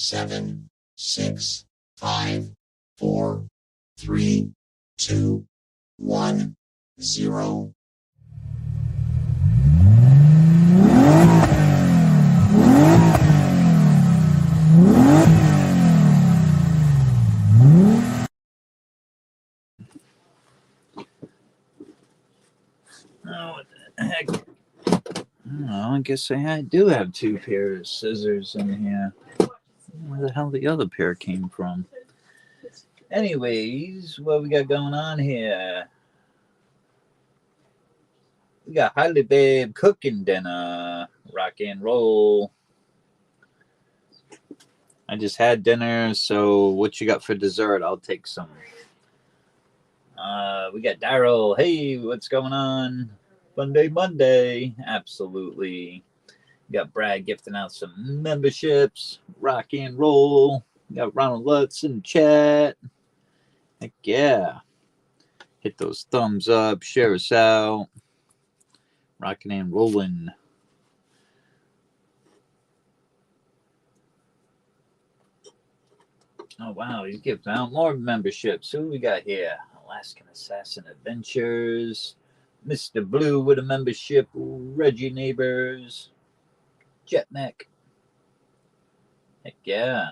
7, 6, 5, 4, 3, 2, 1, 0. Oh, what the heck? I guess I do have two pairs of scissors in here. Where the hell the other pair came from? Anyways, what we got going on here? We got Highly Babe cooking dinner. Rock and roll. I just had dinner, so what you got for dessert? I'll take some. We got Daryl. Hey, what's going on? Monday. Absolutely. We got Brad gifting out some memberships. Rock and roll. We got Ronald Lutz in chat. Heck yeah. Hit those thumbs up. Share us out. Rocking and rolling. Oh, wow. He's giving out more memberships. Who we got here? Alaskan Assassin Adventures. Mr. Blue with a membership. Reggie Neighbors. Jetneck. Heck yeah.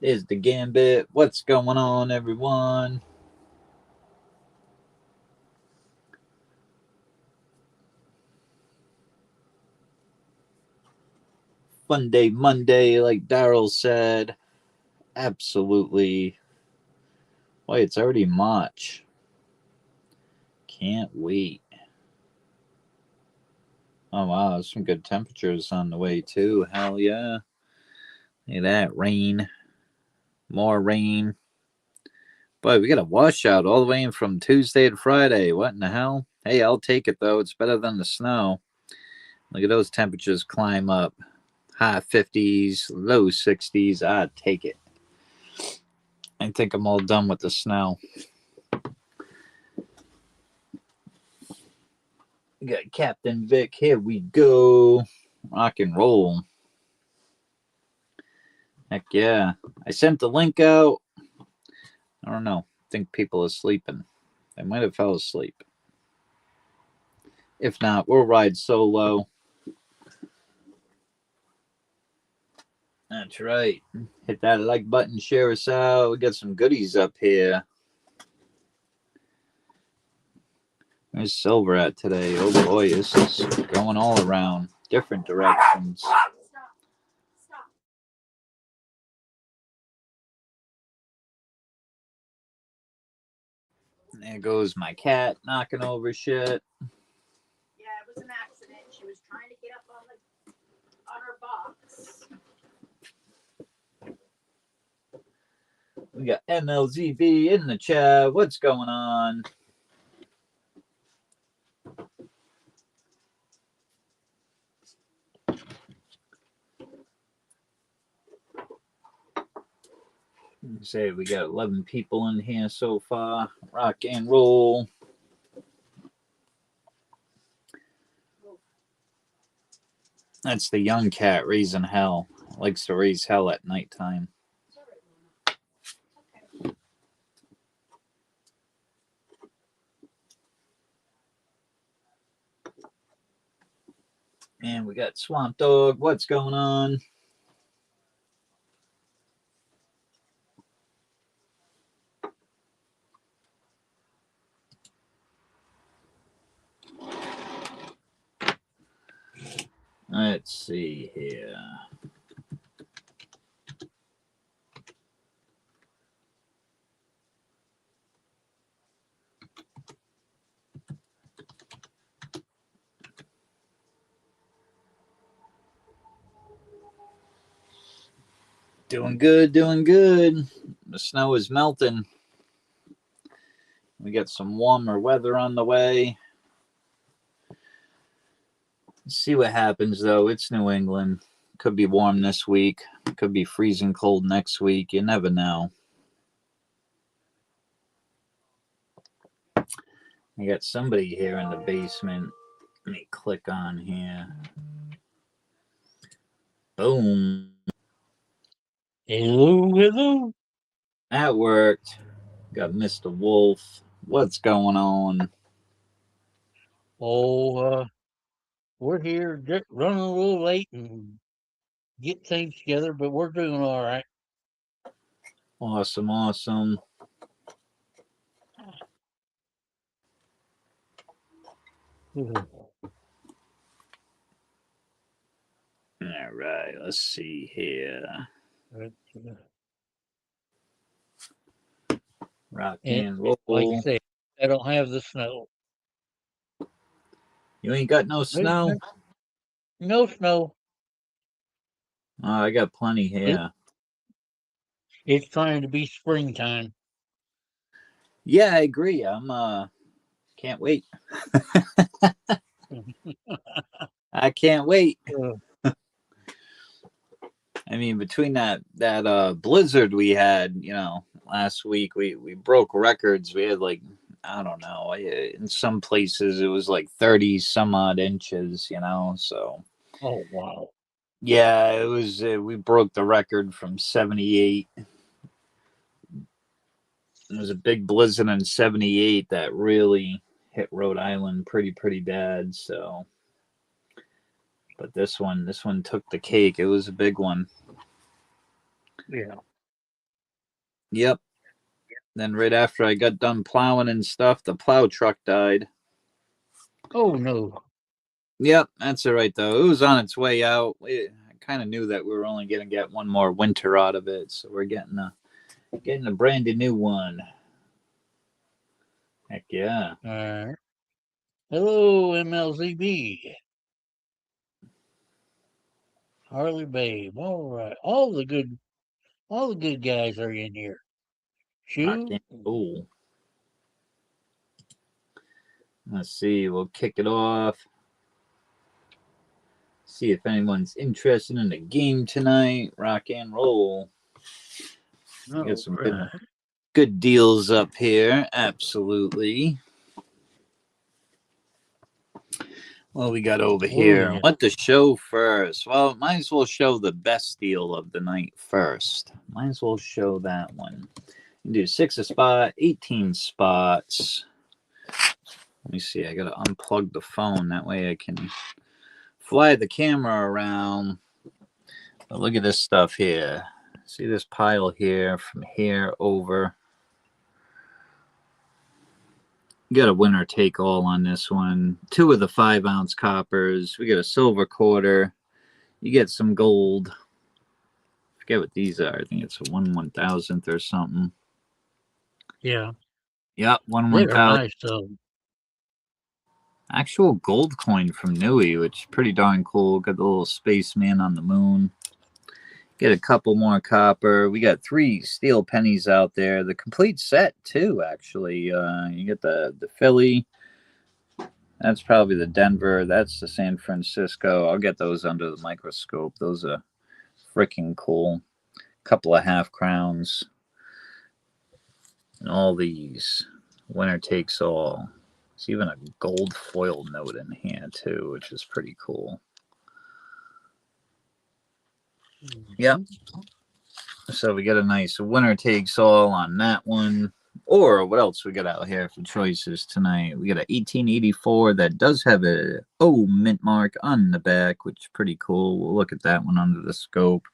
There's the Gambit. What's going on, everyone? Fun day Monday, like Daryl said. Absolutely. Wait, it's already March. Can't wait. Oh, wow. There's some good temperatures on the way, too. Hell yeah. Look at that. Rain. More rain. Boy, we got a washout all the way in from Tuesday to Friday. What in the hell? Hey, I'll take it, though. It's better than the snow. Look at those temperatures climb up. High 50s, low 60s. I'd take it. I think I'm all done with the snow. We got Captain Vic. Here we go. Rock and roll. Heck yeah. I sent the link out. I don't know. I think people are sleeping. They might have fell asleep. If not, we'll ride solo. That's right. Hit that like button, share us out. We got some goodies up here. Where's Silver at today? Oh boy, this is going all around different directions. There goes my cat knocking over shit. Yeah, it was an accident. She was trying to get up on her box. We got MLZB in the chat. What's going on? Say we got 11 people in here so far. Rock and roll. That's the young cat raising hell. Likes to raise hell at nighttime. And we got Swamp Dog. What's going on? Let's see here. Doing good, doing good. The snow is melting. We got some warmer weather on the way. Let's see what happens, though. It's New England. Could be warm this week. Could be freezing cold next week. You never know. I got somebody here in the basement. Let me click on here. Boom. Hello, hello. That worked. Got Mr. Wolf. What's going on? Oh, we're here just running a little late and get things together, but we're doing all right. Awesome, awesome. All right, let's see here. Rock and roll. Like I said, I don't have the snow. You ain't got no snow? No snow. Oh, I got plenty here. It's trying to be springtime. Yeah, I agree. Can't wait. I can't wait. I mean, between that blizzard we had, last week, we broke records. We had like, I don't know, in some places it was like 30 some odd inches, so. Oh, wow. Yeah, it was, we broke the record from 78. It was a big blizzard in 78 that really hit Rhode Island pretty bad, so. But this one took the cake. It was a big one. Yeah. Yep. Then right after I got done plowing and stuff, the plow truck died. Oh, no. Yep, that's all right though. It was on its way out. I kind of knew that we were only going to get one more winter out of it, so we're getting a brand new one. Heck yeah. All right. Hello, MLZB. Harley Babe. All right. All the good guys are in here. Shoe. Cool. Let's see. We'll kick it off. See if anyone's interested in the game tonight. Rock and roll. Got some good deals up here. Absolutely. What we got over here? Yeah. What to show first? Well, might as well show the best deal of the night first. Might as well show that one. You do 6 a spot, 18 spots. Let me see. I got to unplug the phone. That way I can fly the camera around. But look at this stuff here. See this pile here from here over. You got a winner take all on this one. 2 of the 5-ounce coppers. We got a silver quarter. You get some gold. Forget what these are. I think it's a 1/1000th or something. Yeah. Yep, 1/1000th. Nice though. Actual gold coin from Nui, which is pretty darn cool. Got the little spaceman on the moon. Get a couple more copper. We got 3 steel pennies out there. The complete set too, actually. You get the Philly. That's probably the Denver. That's the San Francisco. I'll get those under the microscope. Those are freaking cool. Couple of half crowns. And all these. Winner takes all. There's even a gold foil note in here too, which is pretty cool. Yep. So we get a nice winner takes all on that one. Or what else we got out here for choices tonight? We got a 1884 that does have a mint mark on the back, which is pretty cool. We'll look at that one under the scope.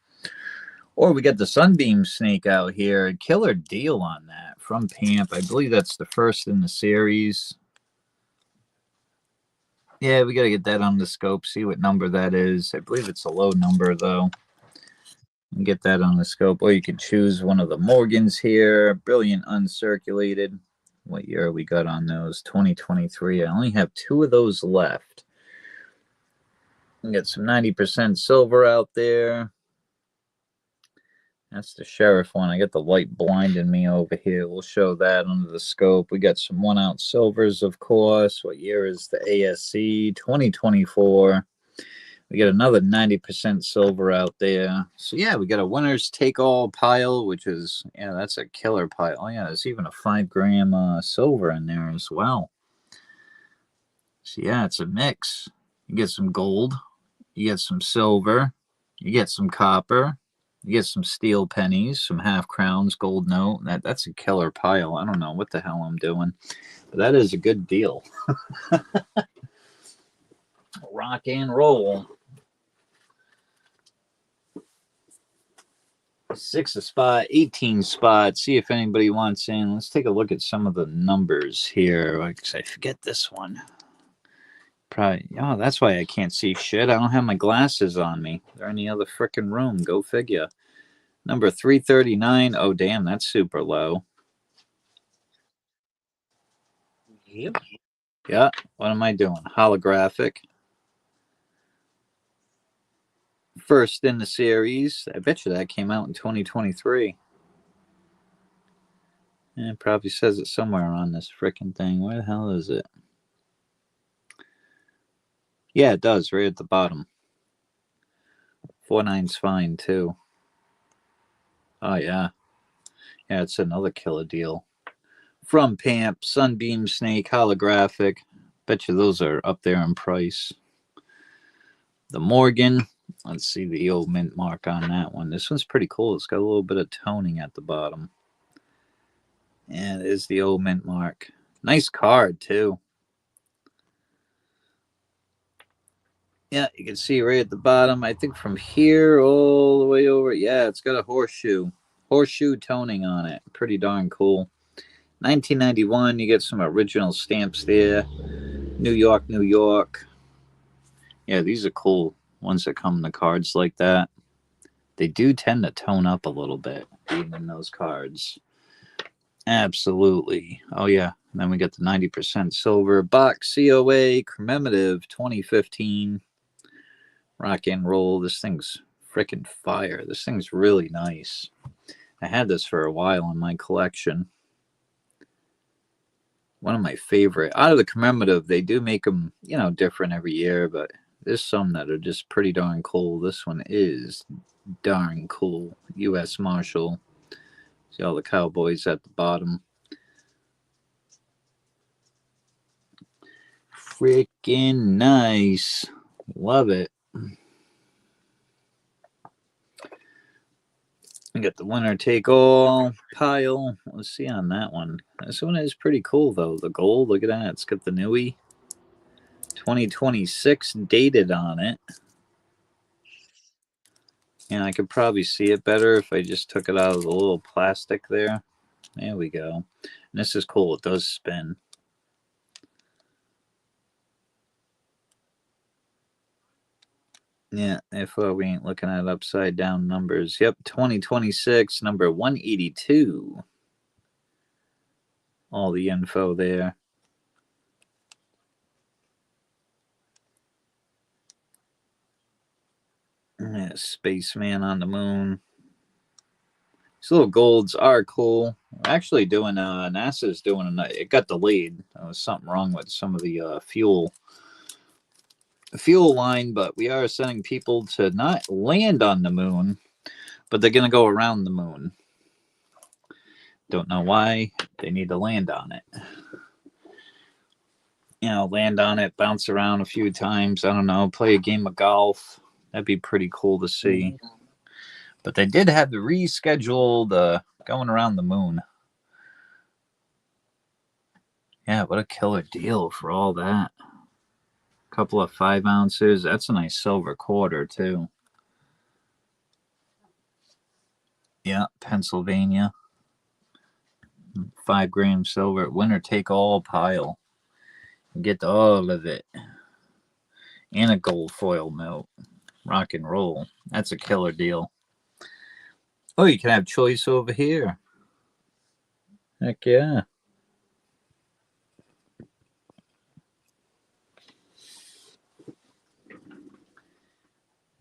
Or we got the Sunbeam Snake out here. A killer deal on that from Pamp. I believe that's the first in the series. Yeah, we got to get that on the scope, see what number that is. I believe it's a low number, though. And get that on the scope. Or you could choose one of the Morgans here. Brilliant uncirculated. What year we got on those? 2023. I only have 2 of those left. We got some 90% silver out there. That's the Sheriff one. I got the light blinding me over here. We'll show that under the scope. We got some 1-ounce silvers, of course. What year is the ASC? 2024. We got another 90% silver out there. So, yeah, we got a winner's take-all pile, which is, yeah, that's a killer pile. Oh, yeah, there's even a 5-gram silver in there as well. So, yeah, it's a mix. You get some gold. You get some silver. You get some copper. You get some steel pennies, some half crowns, gold note. That's a killer pile. I don't know what the hell I'm doing, but that is a good deal. Rock and roll. 6 a spot, 18 spots. See if anybody wants in. Let's take a look at some of the numbers here. Like I forget this one. Probably. Oh, that's why I can't see shit. I don't have my glasses on me. They're in the other freaking room. Go figure. Number 339. Oh, damn, that's super low. Yep. Yeah. What am I doing? Holographic. First in the series. I bet you that came out in 2023. It probably says it somewhere on this freaking thing. Where the hell is it? Yeah, it does, right at the bottom. 49's fine, too. Oh, yeah. Yeah, it's another killer deal. From Pamp, Sunbeam Snake, Holographic. Bet you those are up there in price. The Morgan. Let's see the old mint mark on that one. This one's pretty cool. It's got a little bit of toning at the bottom. And it is the old mint mark. Nice card, too. Yeah, you can see right at the bottom. I think from here all the way over. Yeah, it's got a horseshoe toning on it. Pretty darn cool. 1991, you get some original stamps there. New York, New York. Yeah, these are cool ones that come in the cards like that. They do tend to tone up a little bit, even in those cards. Absolutely. Oh, yeah. And then we got the 90% silver box COA commemorative 2015. Rock and roll. This thing's freaking fire. This thing's really nice. I had this for a while in my collection. One of my favorite. Out of the commemorative, they do make them, different every year, but there's some that are just pretty darn cool. This one is darn cool. U.S. Marshal. See all the cowboys at the bottom. Freaking nice. Love it. We got the winner take all pile. Let's see on that one. This one is pretty cool though. The gold, look at that. It's got the Nui 2026 dated on it. And I could probably see it better if I just took it out of the little plastic there. There we go. And this is cool. It does spin. Yeah, if we ain't looking at upside down numbers. Yep, 2026, number 182. All the info there. Yeah, Spaceman on the moon. These little golds are cool. We're actually doing, NASA's doing, it got delayed. There was something wrong with some of the fuel line, but we are sending people to not land on the moon, but they're going to go around the moon. Don't know why. They need to land on it. Land on it, bounce around a few times. I don't know, play a game of golf. That'd be pretty cool to see. But they did have to reschedule the going around the moon. Yeah, what a killer deal for all that. Couple of 5 ounces. That's a nice silver quarter, too. Yeah, Pennsylvania. 5 gram silver. Winner take all pile. Get all of it. And a gold foil note. Rock and roll. That's a killer deal. Oh, you can have choice over here. Heck yeah.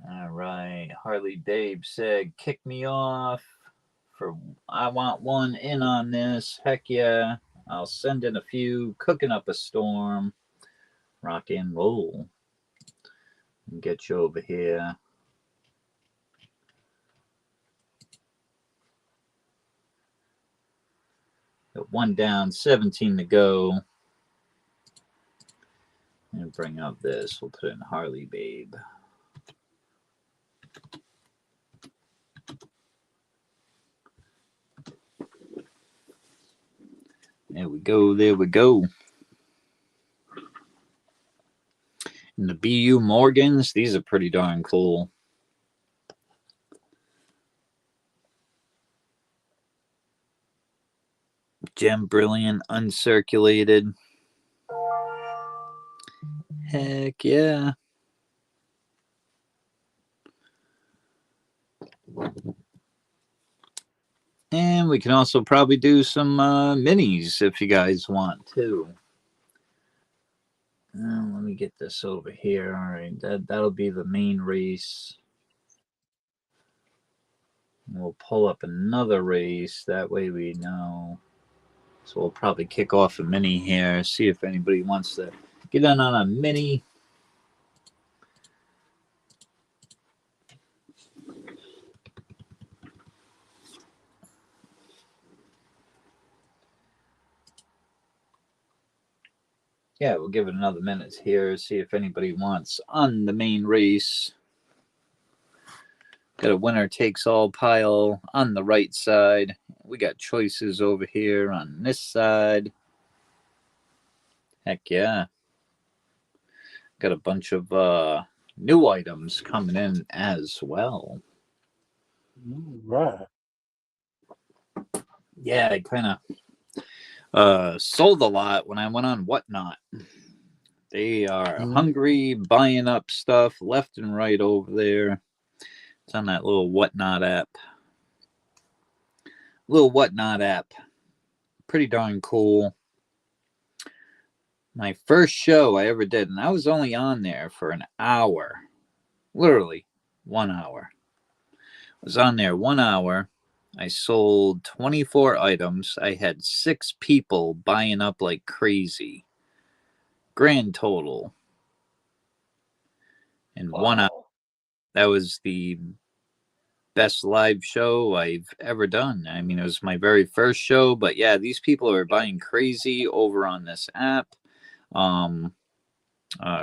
All right. Harley Babe said, kick me off. I want one in on this. Heck yeah. I'll send in a few. Cooking up a storm. Rock and roll. And get you over here. Got 1 down, 17 to go. And bring up this. We'll put it in Harley Babe. There we go. There we go. And the BU Morgans, these are pretty darn cool. Gem Brilliant, uncirculated. Heck yeah. And we can also probably do some minis if you guys want to. Let me get this over here. All right, that'll be the main race. We'll pull up another race. That way we know. So we'll probably kick off a mini here. See if anybody wants to get in on a mini. Yeah, we'll give it another minute here. See if anybody wants on the main race. Got a winner takes all pile on the right side. We got choices over here on this side. Heck yeah. Got a bunch of new items coming in as well. Right. Yeah, I kind of sold a lot when I went on Whatnot. They are hungry, buying up stuff left and right over there. It's on that little Whatnot app. Pretty darn cool. My first show I ever did, and I was only on there for an hour. Literally 1 hour. I was on there 1 hour. I sold 24 items. I had 6 people buying up like crazy. Grand total in 1 hour. That was the best live show I've ever done. I mean, it was my very first show, but yeah, these people are buying crazy over on this app.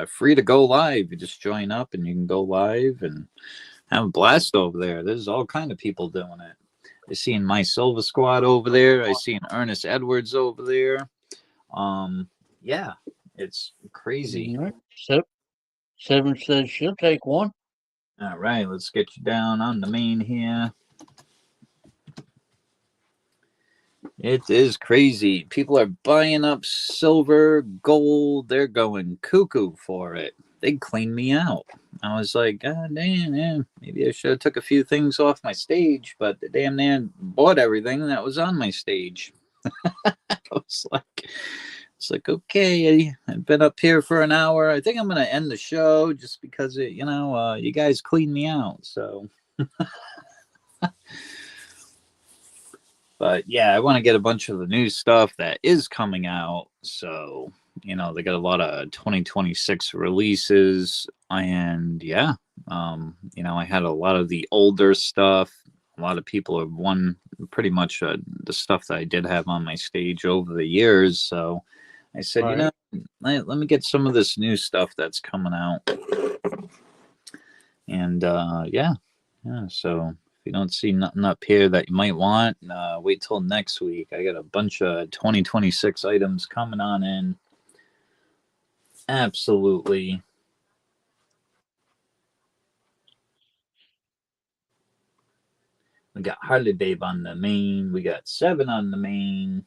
Free to go live. You just join up and you can go live and have a blast over there. There's all kind of people doing it. I seen my Silver Squad over there. I seen Ernest Edwards over there. Yeah, it's crazy. All right. Seven says she'll take one. All right, let's get you down on the main here. It is crazy. People are buying up silver, gold. They're going cuckoo for it. They cleaned me out. I was like, God damn, man. Maybe I should have took a few things off my stage, but the damn man bought everything that was on my stage. It's like, okay, I've been up here for an hour. I think I'm gonna end the show just because you guys cleaned me out. So. But yeah, I want to get a bunch of the new stuff that is coming out. So, they got a lot of 2026 releases. And yeah, I had a lot of the older stuff. A lot of people have won pretty much the stuff that I did have on my stage over the years. So I said, Right. let me get some of this new stuff that's coming out. And yeah, so if you don't see nothing up here that you might want, wait till next week. I got a bunch of 2026 items coming on in. Absolutely. We got Harley Babe on the main. We got 7 on the main.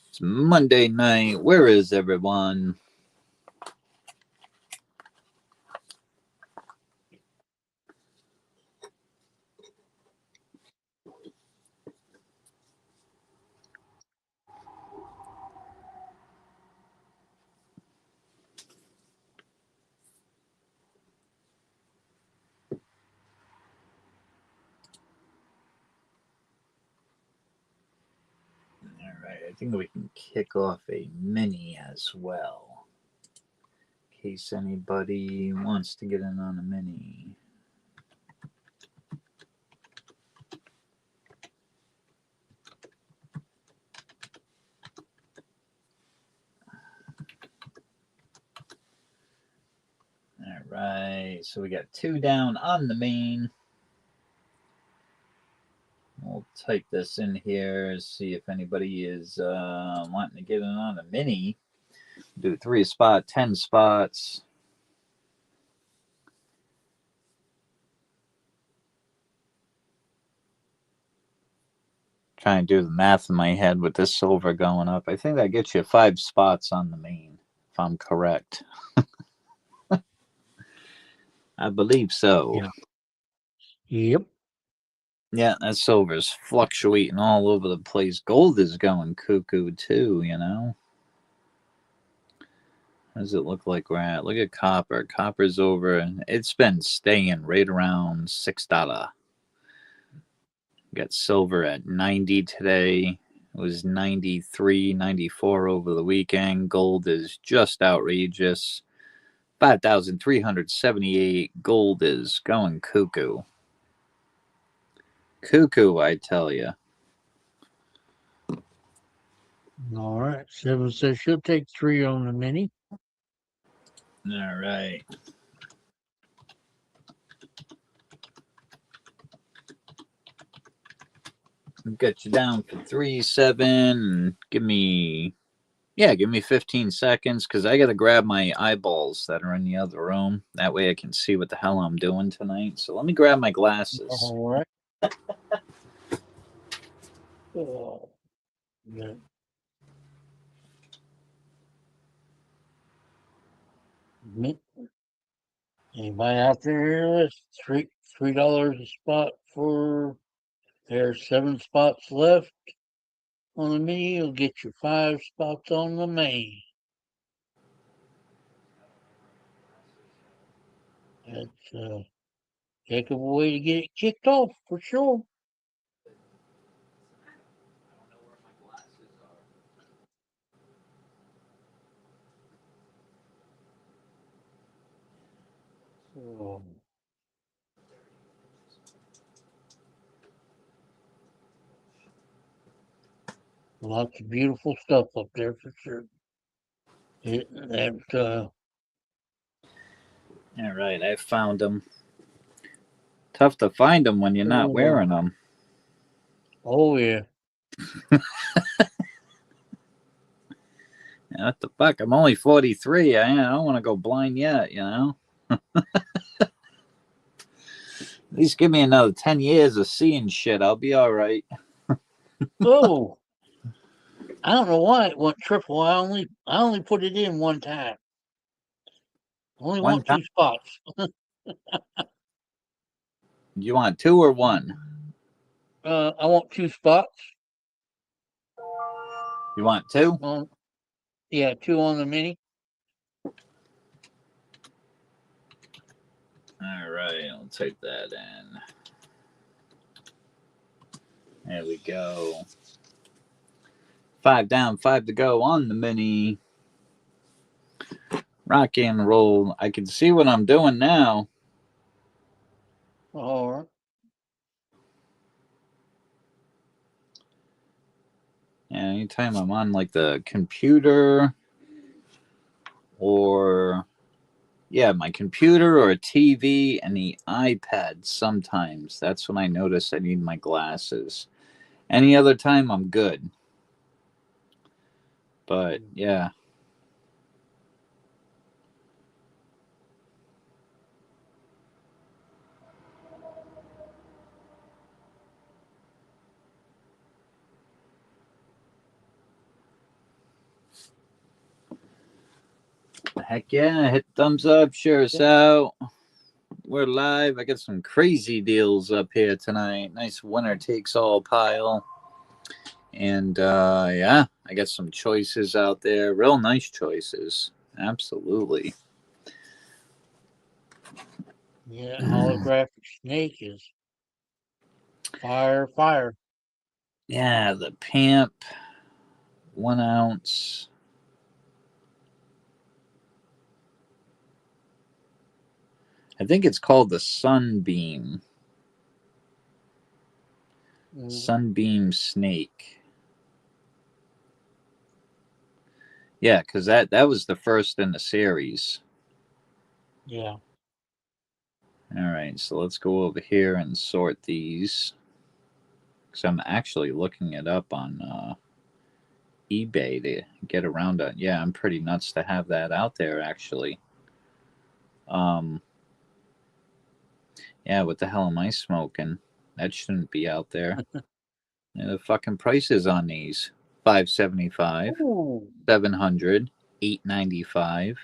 It's Monday night. Where is everyone? All right, I think we can kick off a mini as well. In case anybody wants to get in on a mini. right. So we got 2 down on the main. We'll type this in here, see if anybody is wanting to get in on a mini. Do 3 spot, 10 spots. Try and do the math in my head with this silver going up. I think that gets you 5 spots on the main, if I'm correct. I believe so. Yeah. Yep. Yeah, that silver's fluctuating all over the place. Gold is going cuckoo too, you know. What does it look like we're at? Look at copper. Copper's over. It's been staying right around $6. Got silver at 90 today. It was 93, 94 over the weekend. Gold is just outrageous. 5,378. Gold is going cuckoo. Cuckoo, I tell you. All right. 7 says she'll take 3 on the mini. All right. Get you down for 3, 7. Give me 15 seconds because I got to grab my eyeballs that are in the other room. That way I can see what the hell I'm doing tonight. So let me grab my glasses. All right. Oh, yeah. Anybody out there? It's $3 a spot for. There's 7 spots left on the mini. You'll get your 5 spots on the main. That's a heck of a way to get it kicked off for sure. So, lots of beautiful stuff up there for sure. All right, I found them. Tough to find them when you're not wearing them. Oh yeah. What the fuck? I'm only 43. I don't want to go blind yet, you know? At least give me another 10 years of seeing shit. I'll be all right. Oh, I don't know why it went triple. I only put it in one time. Only One want 2 spots. You want 2 or 1? I want 2 spots. You want 2? Yeah, 2 on the mini. All right, I'll take that in. There we go. 5 down, 5 to go on the mini. Rock and roll. I can see what I'm doing now. All right. Yeah, anytime I'm on like the computer or my computer or a TV and the iPad sometimes. That's when I notice I need my glasses. Any other time I'm good. But yeah. Heck yeah, hit thumbs up, share us out. We're live. I got some crazy deals up here tonight. Nice winner takes all pile. And I got some choices out there. Real nice choices. Absolutely. Yeah, holographic snake is fire. Yeah, the Pamp 1 ounce. I think it's called the Sunbeam. Sunbeam Snake. Yeah, because that was the first in the series. Yeah. All right, so let's go over here and sort these. Because I'm actually looking it up on eBay to get around it. Yeah, I'm pretty nuts to have that out there, actually. Yeah, what the hell am I smoking? That shouldn't be out there. And the fucking prices on these: $575, Ooh. $700, $895.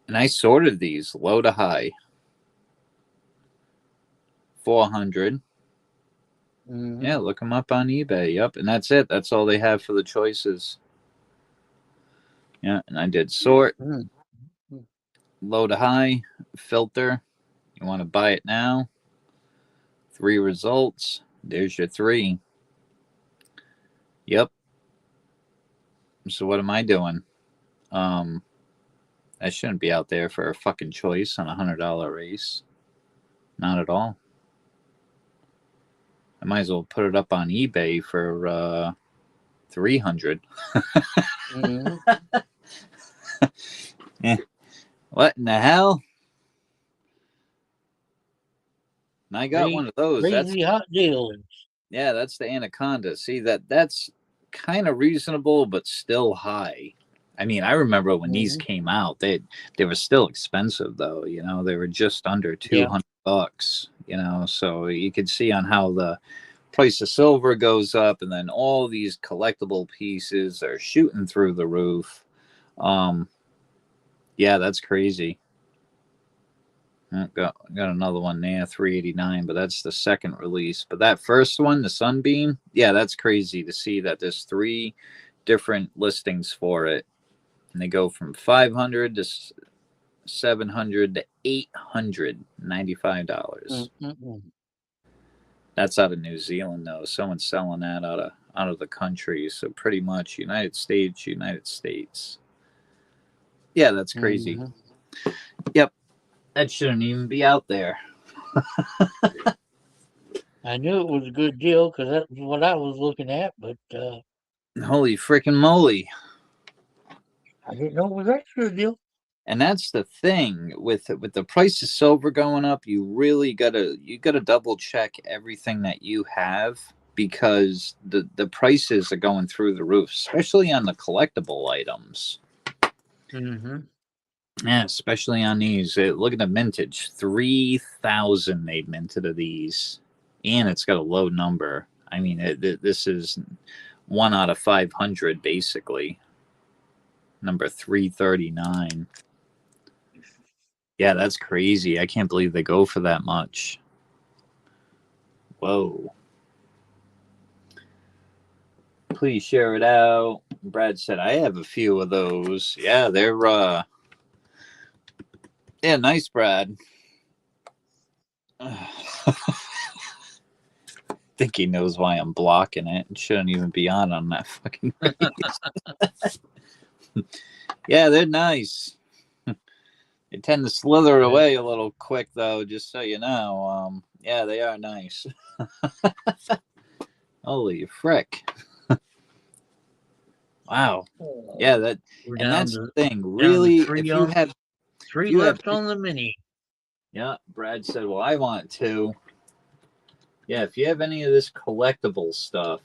And I sorted these low to high. 400. Mm-hmm. Yeah, look them up on eBay. Yep, and that's it. That's all they have for the choices. Yeah, and I did sort Mm-hmm. low to high, filter. You want to buy it now? 3 results. There's your 3. Yep. So what am I doing? I shouldn't be out there for a fucking choice on $100 race. Not at all. I might as well put it up on eBay for 300. Mm-hmm. Eh, what in the hell? And I got one of those. Crazy hot deals. That's the Anaconda. See that's kind of reasonable, but still high. I mean, I remember when these Mm-hmm. came out, they were still expensive though. They were just under Yeah. $200. So you could see on how the price of silver goes up, and then all these collectible pieces are shooting through the roof. Yeah, that's crazy. Got another one there, 389, but that's the second release. But that first one, the Sunbeam, yeah, that's crazy to see that there's 3 different listings for it, and they go from 500 to 700 to $895. Mm-hmm. That's out of New Zealand though. Someone's selling that out of the country, so pretty much United States, United States. Yeah, that's crazy. Mm-hmm. Yep, that shouldn't even be out there. I knew it was a good deal because that's what I was looking at, but Holy freaking moly! I didn't know it was that good a deal. And that's the thing with the price of silver going up. You really gotta double check everything that you have, because the prices are going through the roof, especially on the collectible items. Mm-hmm. Yeah, especially on these. Look at the mintage, 3,000 they minted of these, and it's got a low number. I mean, this is 1 out of 500 basically. Number 339. Yeah, that's crazy. I can't believe they go for that much. Whoa. Please share it out. Brad said, I have a few of those. Yeah, they're yeah, nice, Brad. I think he knows why I'm blocking it. It shouldn't even be on that fucking race. Yeah, they're nice. They tend to slither away a little quick though, just so you know. Yeah, they are nice. Holy frick. Wow. Yeah, We're and down that's to the thing. down to Really, three on if three you have left on the mini. yeah, Brad said, well, I want to. Yeah, if you have any of this collectible stuff,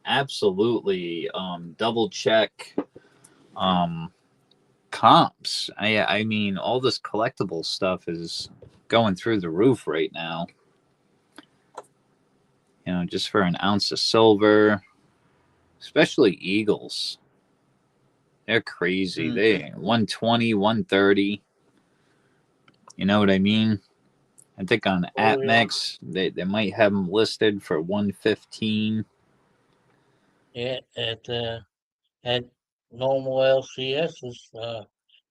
absolutely double check um comps. I mean, all this collectible stuff is going through the roof right now. Just for an ounce of silver, especially Eagles. They're crazy. Mm. They 120, 130. You know what I mean? I think on Oh, yeah. AppMex, they might have them listed for 115. Yeah, at normal LCS's,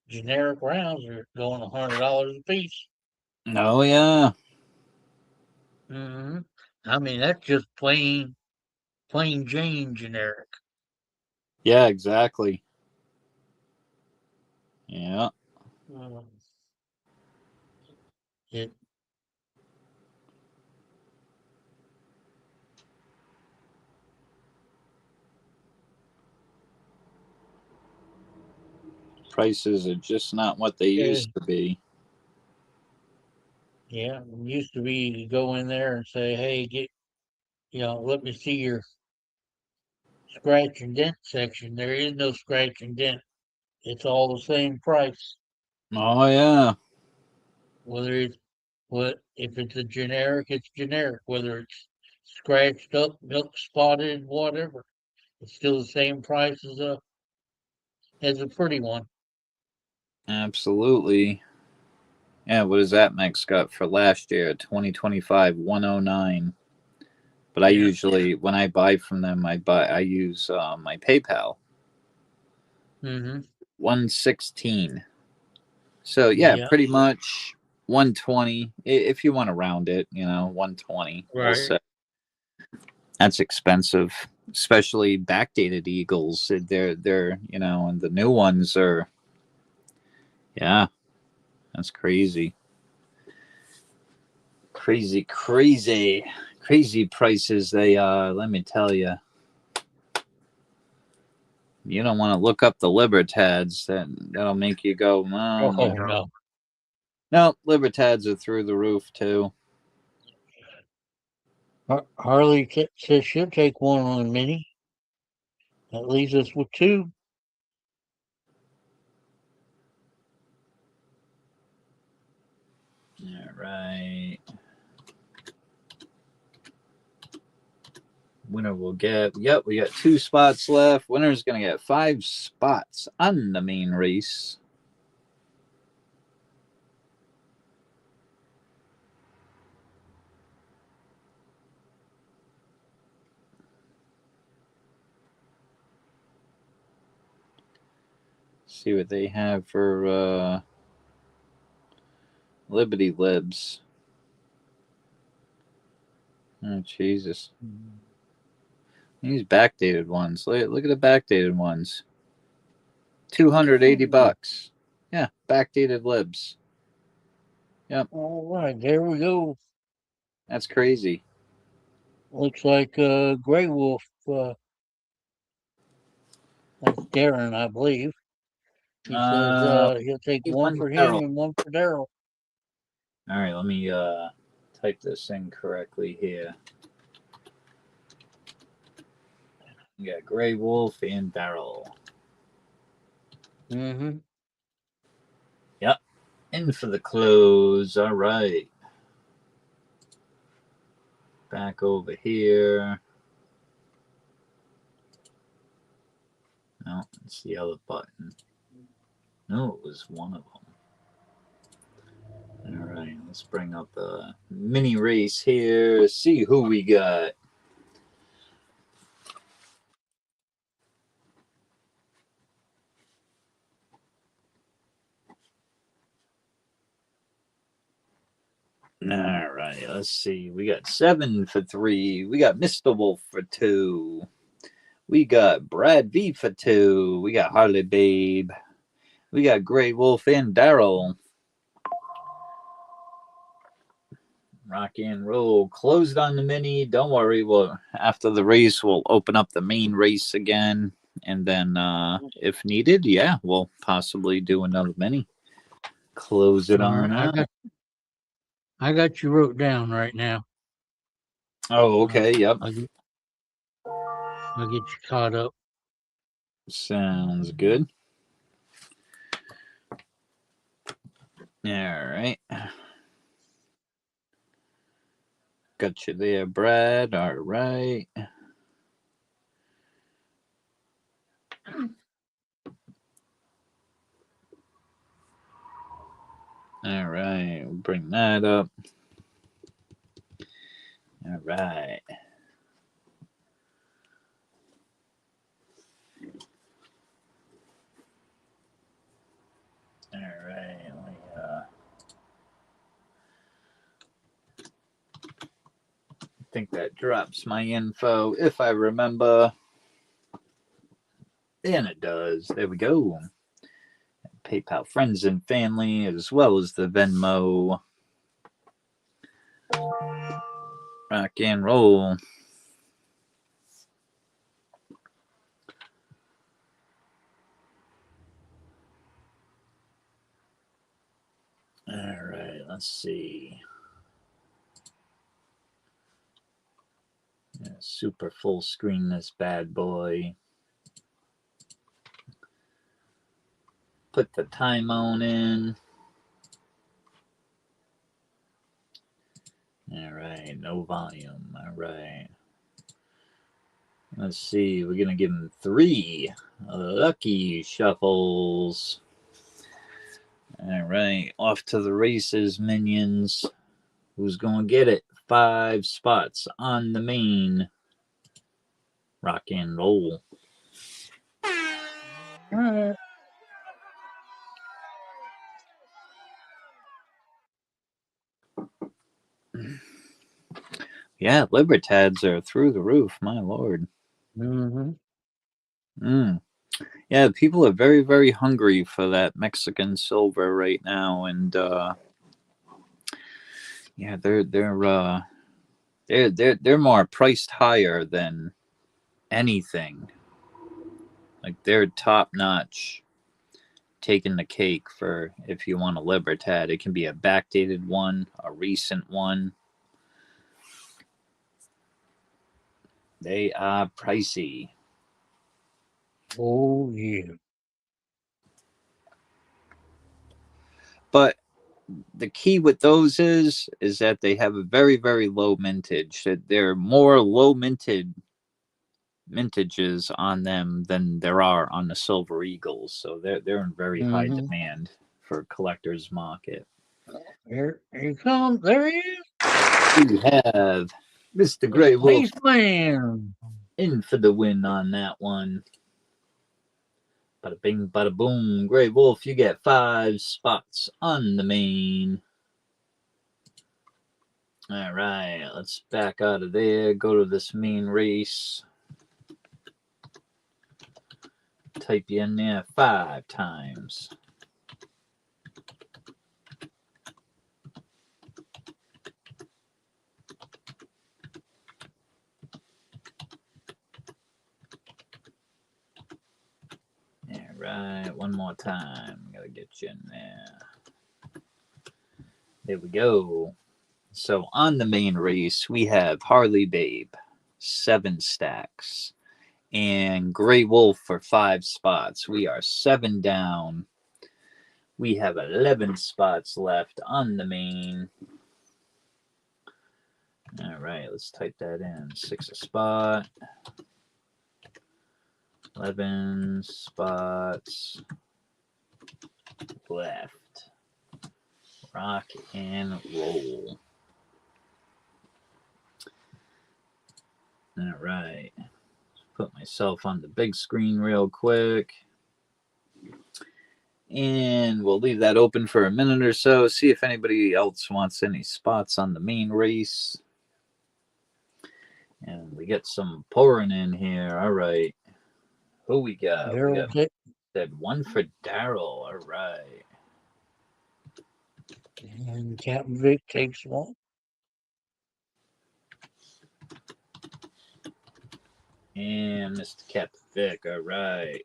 generic rounds are going $100 a piece. Oh, yeah. Mm-hmm. I mean, that's just plain Jane generic. Yeah, exactly. Yeah. Mm. It Prices are just not what they used to be. Yeah, it used to be you go in there and say, "Hey, let me see your scratch and dent section." There is no scratch and dent. It's all the same price. Oh yeah. Whether it's if it's a generic, it's generic. Whether it's scratched up, milk spotted, whatever, it's still the same price as a pretty one. Absolutely. Yeah, what does that Max got for last year? 2025, 109. But I Yeah. usually, when I buy from them, I use my PayPal. Mm-hmm. 116. So yeah, Yeah. pretty much 120 if you want to round it, 120. We'll Right. say. That's expensive, especially backdated Eagles. They're and the new ones are, yeah, that's crazy. Crazy, crazy, crazy prices they are, let me tell you. You don't want to look up the Libertads. That'll make you go, oh, Oh no. no. No, Libertads are through the roof too. Harley says she'll take one on a mini. That leaves us with two. All right. Winner will get. Yep, we got 2 spots left. Winner's gonna get 5 spots on the main race. See what they have for Liberty Libs. Oh Jesus! These backdated ones. Look at the backdated ones. $280. Yeah, backdated Libs. Yep. All right, there we go. That's crazy. Looks like Gray Wolf. That's Darren, I believe. He says he'll take one One for him barrel. and one for Daryl. All right, let me type this in correctly here. We got Gray Wolf and Barrel. Mm-hmm. Yep. In for the close. All right. Back over here. No, it's the other button. No, it was one of them. All right, let's bring up the mini race here. See who we got. All right, let's see. We got 7 for 3. We got Mr. Wolf for 2. We got Brad V for 2. We got Harley Babe. We got Gray Wolf and Daryl. Rock and roll. Closed on the mini. Don't worry. After the race, we'll open up the main race again. And then, if needed, yeah, we'll possibly do another mini. Close it on out. I got you wrote down right now. Oh, okay. Yep. I'll get you caught up. Sounds good. All right. Got you there, Brad. All right. All right. We'll bring that up. All right. All right. I think that drops my info if I remember. And it does. There we go. PayPal friends and family, as well as the Venmo. Rock and roll. Let's see. Yeah, super full screen this bad boy. Put the time on in. All right, no volume. All right. Let's see. We're going to give him 3 lucky shuffles. All right. Off to the races, minions. Who's going to get it? 5 spots on the main. Rock and roll. All right. Yeah, Libertads are through the roof. My lord. Mm-hmm. Yeah, people are very, very hungry for that Mexican silver right now, and yeah, they're more priced higher than anything. Like they're top notch, taking the cake for if you want a Libertad. It can be a backdated one, a recent one. They are pricey. Oh yeah. But the key with those is that they have a very, very low mintage. That they're more low mintages on them than there are on the Silver Eagles. So they're in very high Mm-hmm. demand for collector's market. Here he comes. There he is. We have Mr. The Grey Wolf spaceman. in for the win on that one. Bada bing, bada boom. Grey Wolf, you get 5 spots on the main. All right, let's back out of there. Go to this main race. Type you in there 5 times. All right, one more time. Gotta get you in there. There we go. So on the main race, we have Harley Babe, 7 stacks, and Grey Wolf for 5 spots. We are 7 down. We have 11 spots left on the main. All right, let's type that in. 6 a spot. 11 spots left. Rock and roll. All right. Put myself on the big screen real quick. And we'll leave that open for a minute or so. See if anybody else wants any spots on the main race. And we get some pouring in here. All right. Who we got? We got that one for Daryl. All right. And Captain Vic takes one. And Mr. Captain Vic. All right.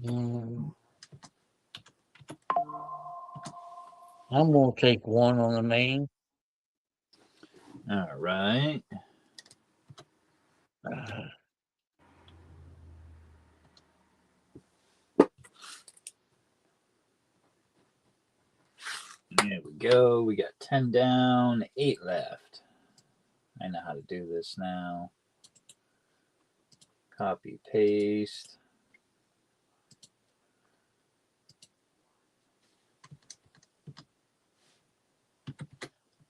I'm going to take 1 on the main. All right. There we go. We got 10 down, 8 left. I know how to do this now. Copy, paste.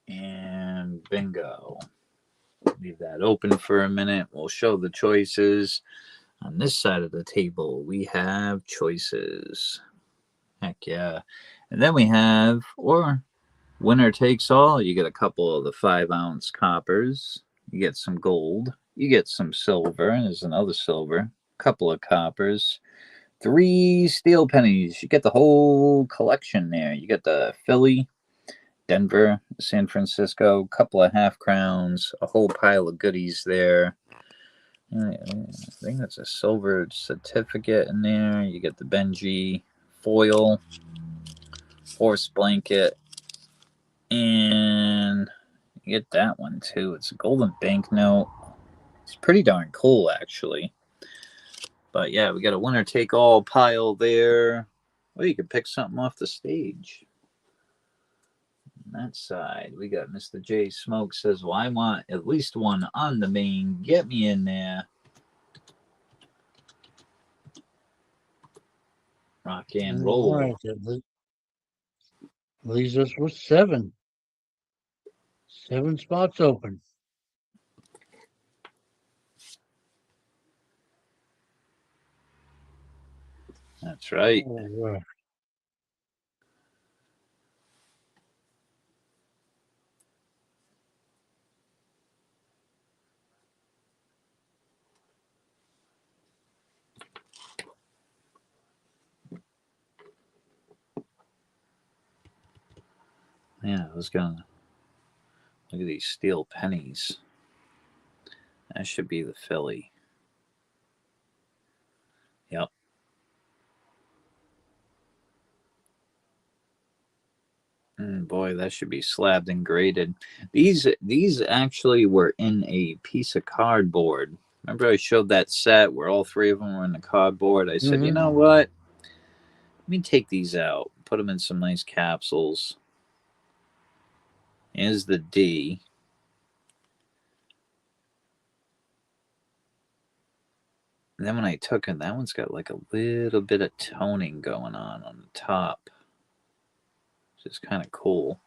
And bingo. Leave that open for a minute. We'll show the choices. On this side of the table, we have choices. Heck yeah. And then we have, or winner takes all. You get a couple of the 5-ounce coppers. You get some gold. You get some silver. And there's another silver. A couple of coppers. 3 steel pennies. You get the whole collection there. You get the Philly, Denver, San Francisco, a couple of half crowns, a whole pile of goodies there. I think that's a silver certificate in there. You get the Benji foil, Force blanket. And you get that one too. It's a golden banknote. It's pretty darn cool, actually. But yeah, we got a winner take all pile there. Well, you can pick something off the stage. On that side, we got Mr. J Smoke says, well, I want at least one on the main. Get me in there. Rock and roll. All right, that leaves us with 7. 7 spots open. That's right. All right. Yeah, I was gonna look at these steel pennies. That should be the Philly. Yep. Boy, that should be slabbed and graded. These actually were in a piece of cardboard. Remember I showed that set where all 3 of them were in the cardboard? I said, you know what? Let me take these out. Put them in some nice capsules. Here's the D. And then when I took it, that one's got like a little bit of toning going on the top. Which is kind of cool.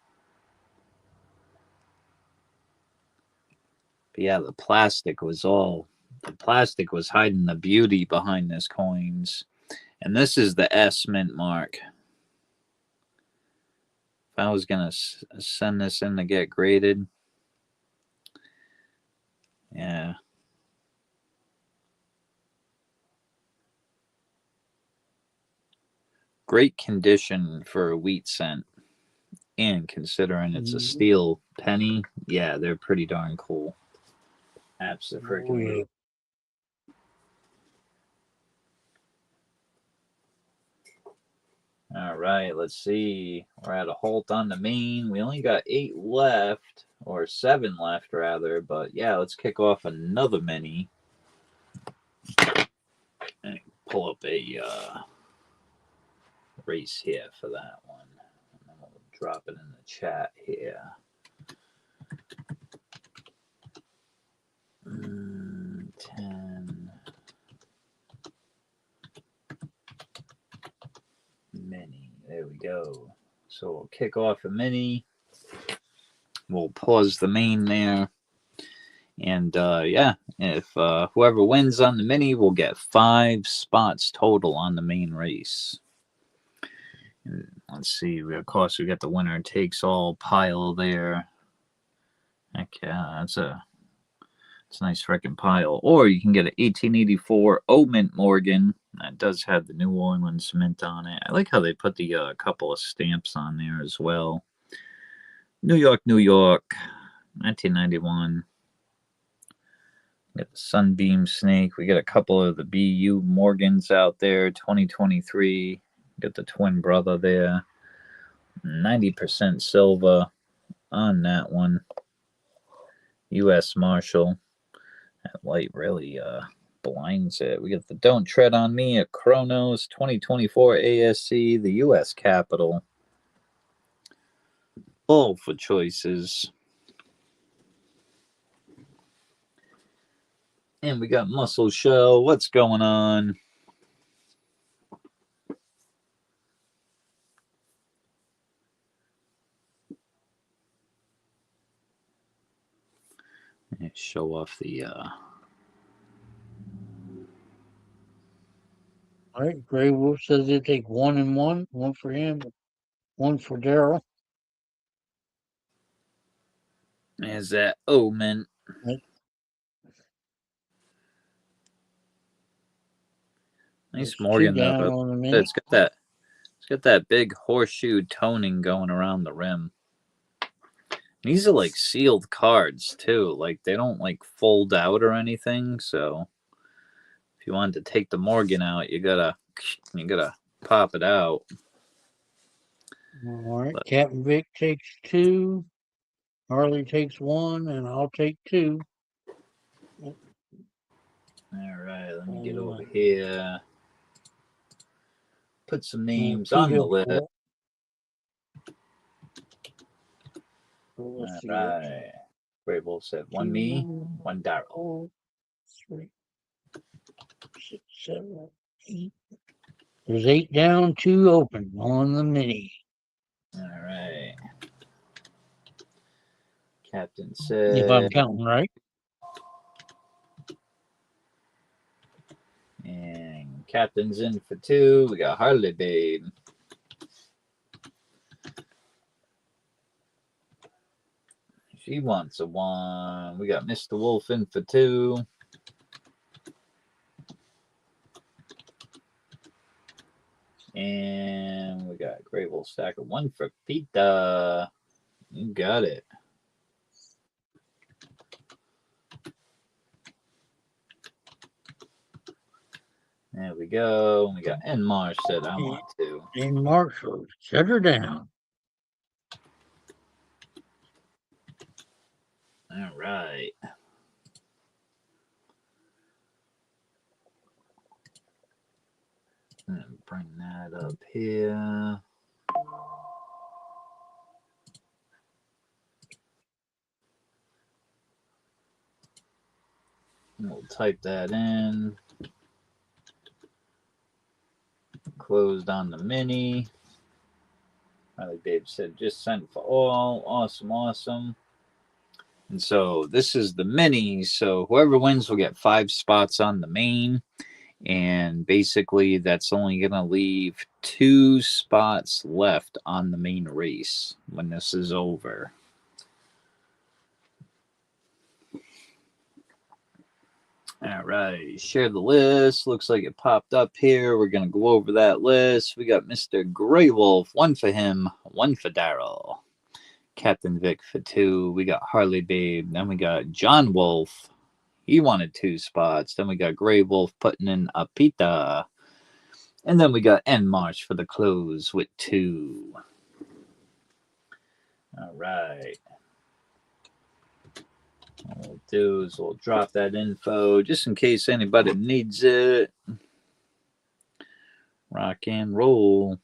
But yeah, the plastic was hiding the beauty behind this coins. And this is the S mint mark. If I was going to send this in to get graded, yeah. Great condition for a wheat cent. And considering it's a steel penny, yeah, they're pretty darn cool. Absolutely. All right, let's see. We're at a halt on the main. We only got 8 left, or 7 left, rather. But yeah, let's kick off another mini. And pull up a race here for that one. And then we'll drop it in the chat here. 10 mini. There we go. So we'll kick off a mini. We'll pause the main there. And yeah, if whoever wins on the mini will get 5 spots total on the main race. And let's see. Of course, we got the winner takes all pile there. Heck yeah, it's a nice freaking pile. Or you can get an 1884 O Mint Morgan. That does have the New Orleans mint on it. I like how they put the couple of stamps on there as well. New York, 1991. We got the Sunbeam Snake. We got a couple of the BU Morgans out there. 2023. Got the twin brother there. 90% silver on that one. U.S. Marshal. That light really blinds it. We got the Don't Tread on Me at Chronos. 2024 ASC. The U.S. Capitol. All for choices. And we got Muscle Shell. What's going on? Show off the All right, Gray Wolf says they take 1 and 1, 1 for him, 1 for Daryl. There's that Omen. Nice Morgan though. It's got that big horseshoe toning going around the rim. These are like sealed cards too. Like they don't like fold out or anything. So if you wanted to take the Morgan out, you gotta pop it out. All right. But- Captain Vic takes 2. Harley takes 1, and I'll take 2. All right, let me get Uh, over here. Put some names 2 on the hill list. fort. So All let's see. right. Great Wolf said 1 me, 1 Daryl. 4, 3, 6, 7, 8. There's 8 down, 2 open on the mini. All right. Captain If I'm said, counting right. and Captain's in for 2. We got Harley Babe. She wants a 1. We got Mr. Wolf in for 2. And we got Great Wolf stack of 1 for Pita. You got it. There we go. We got Enmarsh said I want to. And Marshall, shut her down. All right. Bring that up here. We'll type that in. Closed on the mini. Riley Babe said just sent for all. Awesome, awesome. And so this is the mini. So whoever wins will get 5 spots on the main. And basically that's only going to leave 2 spots left on the main race when this is over. All right, share the list. Looks like it popped up here. We're going to go over that list. We got Mr. Grey Wolf, 1 for him, 1 for Daryl. Captain Vic for 2. We got Harley Babe. Then we got John Wolf. He wanted 2 spots. Then we got Grey Wolf putting in a pita. And then we got Enmarsh for the close with 2. All right. What we'll do is we'll drop that info just in case anybody needs it. Rock and roll.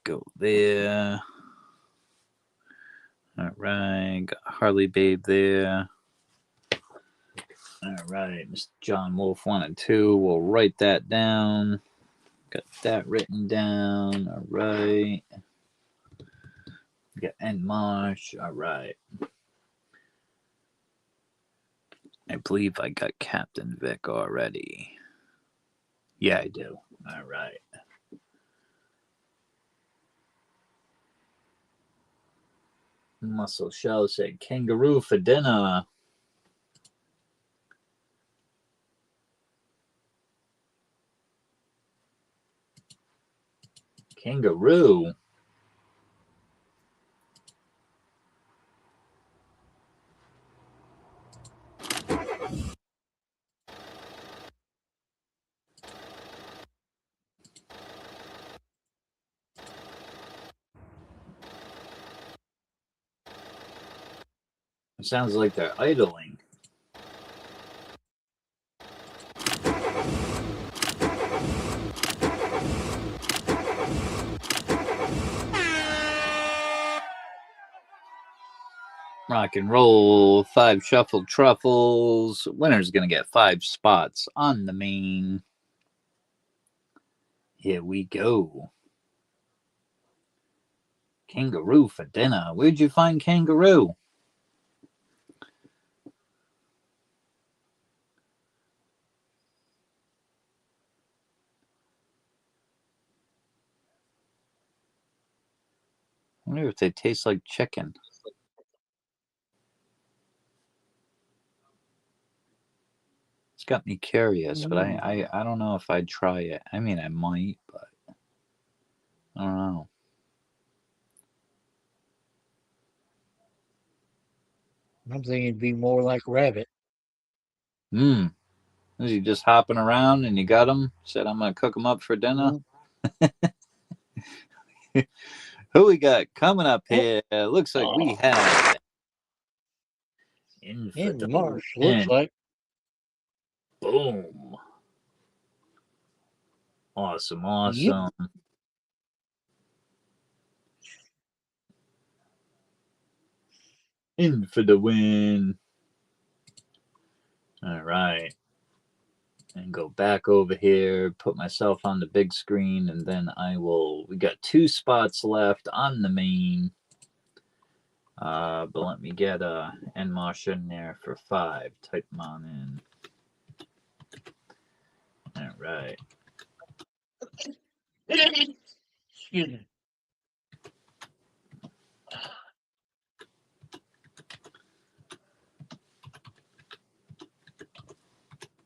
Go there. All right. Got Harley Babe there. All right. Mr. John Wolf 1 and 2. We'll write that down. Got that written down. All right. We got Enmarsh. All right. I believe I got Captain Vic already. Yeah, I do. All right. Muscle Shell said kangaroo for dinner. Kangaroo. It sounds like they're idling. Rock and roll. 5 shuffled truffles. Winner's going to get 5 spots on the main. Here we go. Kangaroo for dinner. Where'd you find kangaroo? I wonder if they taste like chicken. It's got me curious, but I don't know if I'd try it. I mean, I might, but I don't know. I'm thinking it'd be more like rabbit. Hmm. Is he just hopping around and you got him? Said, I'm going to cook him up for dinner. Who we got coming up here? Looks like we have In Infidel. Marsh, looks like. Boom. Awesome, awesome. Yep. In for the win. All right. And go back over here, put myself on the big screen, and then we got 2 spots left on the main. But let me get Nmosh in there for 5. Type them on in. All right. Excuse me.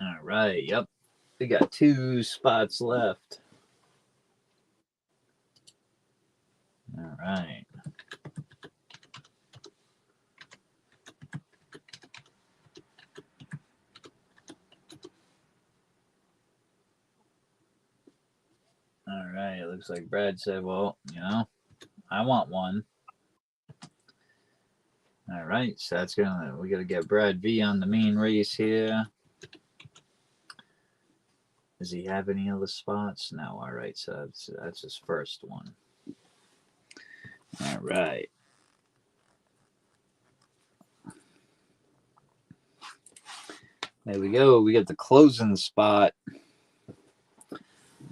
All right. Yep. We got 2 spots left. All right. All right. It looks like Brad said, well, I want one. All right. So we got to get Brad V on the main race here. Does he have any other spots? No. All right. So that's his first one. All right. There we go. We got the closing spot.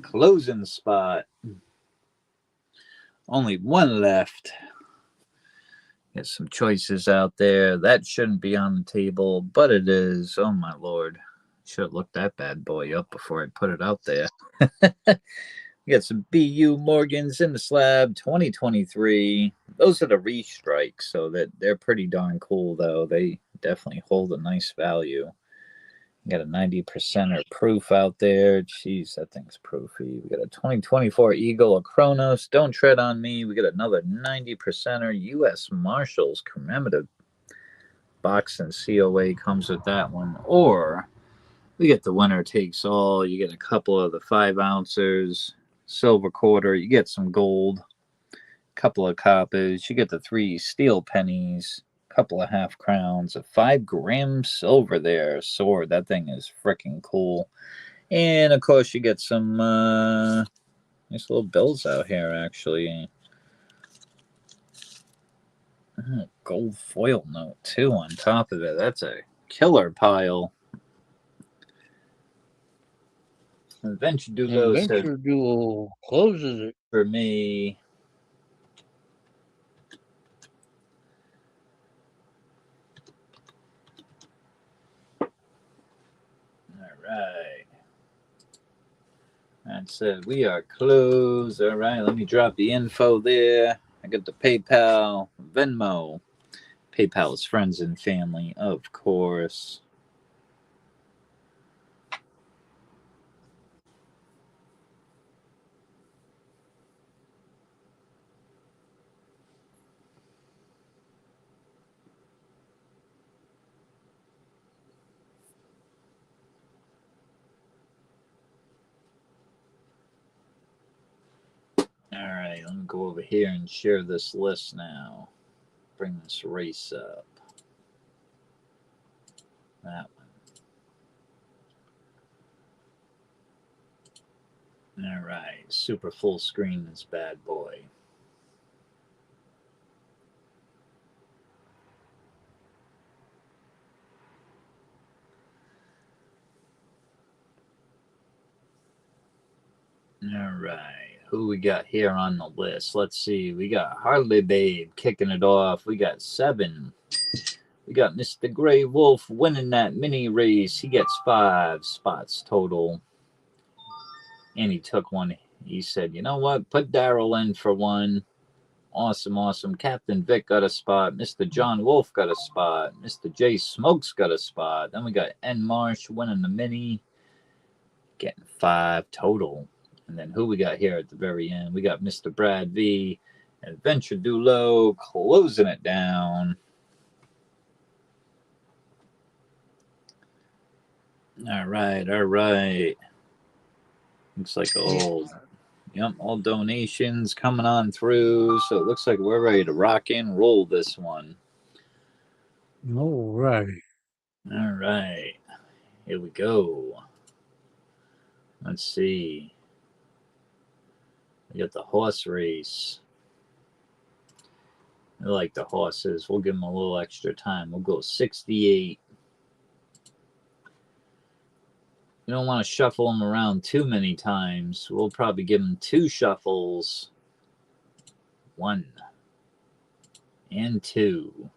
Closing spot. Only one left. Get some choices out there. That shouldn't be on the table, but it is. Oh my lord. Should have looked that bad boy up before I put it out there. We got some BU Morgans in the slab 2023. Those are the restrikes, so they're pretty darn cool though. They definitely hold a nice value. Got a 90% proof out there. Jeez, that thing's proofy. We got a 2024 Eagle, a Kronos. Don't tread on me. We got another 90% U.S. Marshals commemorative box, and COA comes with that one. Or we get the winner takes all. You get a couple of the 5 ounces, silver quarter. You get some gold, couple of coppers. You get the 3 steel pennies. Couple of half crowns, a 5-gram silver there sword. That thing is freaking cool. And of course you get some nice little bills out here actually. Gold foil note too on top of it. That's a killer pile. Adventure Duo says Adventure Duo closes it. for me. Alright. That said, we are closed. Alright, let me drop the info there. I got the PayPal, Venmo. PayPal is friends and family, of course. Alright, let me go over here and share this list now. Bring this race up. That one. Alright, super full screen this bad boy. Alright, who we got here on the list? Let's see. We got Harley Babe kicking it off. We got 7. We got Mr. Gray Wolf winning that mini race. He gets 5 spots total. And he took one. He said, you know what? Put Daryl in for one. Awesome, awesome. Captain Vic got a spot. Mr. John Wolf got a spot. Mr. J Smokes got a spot. Then we got N Marsh winning the mini. Getting 5 total. And then who we got here at the very end? We got Mr. Brad V. Adventure Dulo closing it down. All right, all right. Looks like all donations coming on through. So it looks like we're ready to rock and roll this one. All right. All right, here we go. Let's see. We got the horse race. I like the horses. We'll give them a little extra time. We'll go 68. You don't want to shuffle them around too many times. We'll probably give them 2 shuffles. 1 and 2.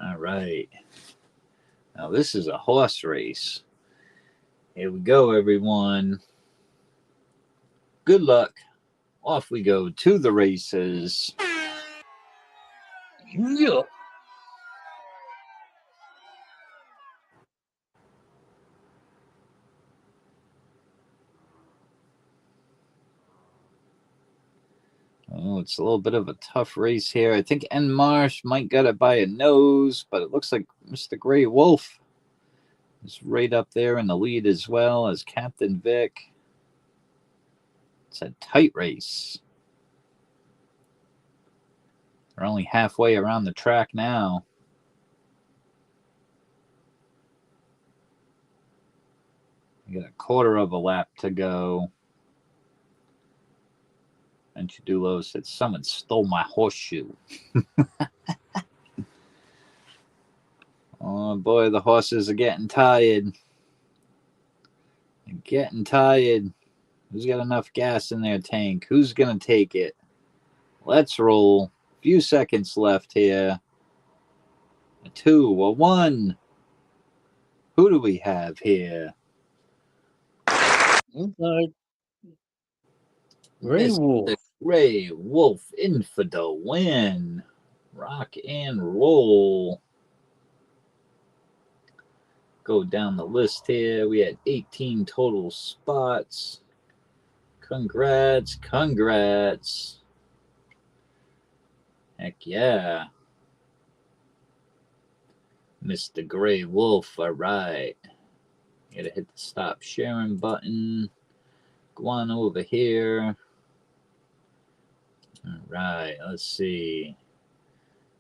All right. Now this is a horse race. Here we go, everyone. Good luck. Off we go to the races. Yeah. Oh, it's a little bit of a tough race here. I think Enmarsh might get it by a nose, but it looks like Mr. Gray Wolf is right up there in the lead as well as Captain Vic. It's a tight race. We're only halfway around the track now. We got a quarter of a lap to go. And Chidulo said, someone stole my horseshoe. Oh boy, the horses are getting tired. They're getting tired. Who's got enough gas in their tank? Who's going to take it? Let's roll. A few seconds left here. A 2, a 1. Who do we have here? Okay. Gray Mr. Wolf. Gray Wolf Infidel win. Rock and roll. Go down the list here. We had 18 total spots. Congrats, congrats. Heck yeah. Mr. Gray Wolf, all right. Gotta hit the stop sharing button. Go on over here. All right, let's see.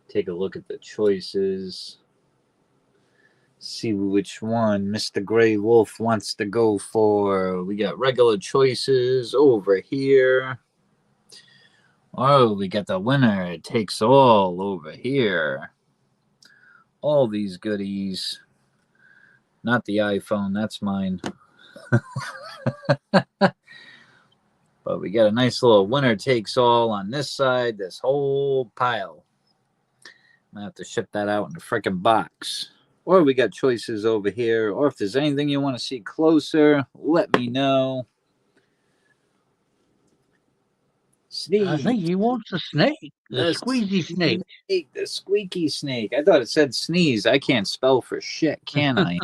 Take a look at the choices. See which one Mr. Gray Wolf wants to go for. We got regular choices over here. Oh, we got the winner. It takes all over here. All these goodies. Not the iPhone, that's mine. But we got a nice little winner takes all on this side, this whole pile. I'm going to have to ship that out in a freaking box. Or we got choices over here. Or if there's anything you want to see closer, let me know. Sneeze. I think he wants a snake. The squeezy snake. The squeaky snake. I thought it said sneeze. I can't spell for shit, can I?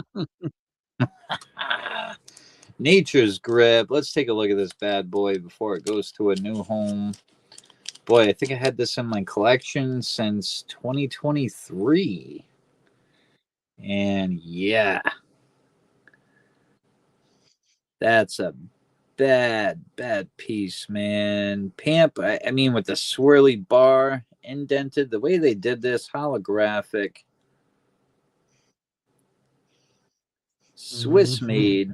Nature's Grip. Let's take a look at this bad boy before it goes to a new home. Boy, I think I had this in my collection since 2023. And yeah, that's a bad piece, man. Pamp, I mean, with the swirly bar indented, the way they did this, holographic, Swiss made.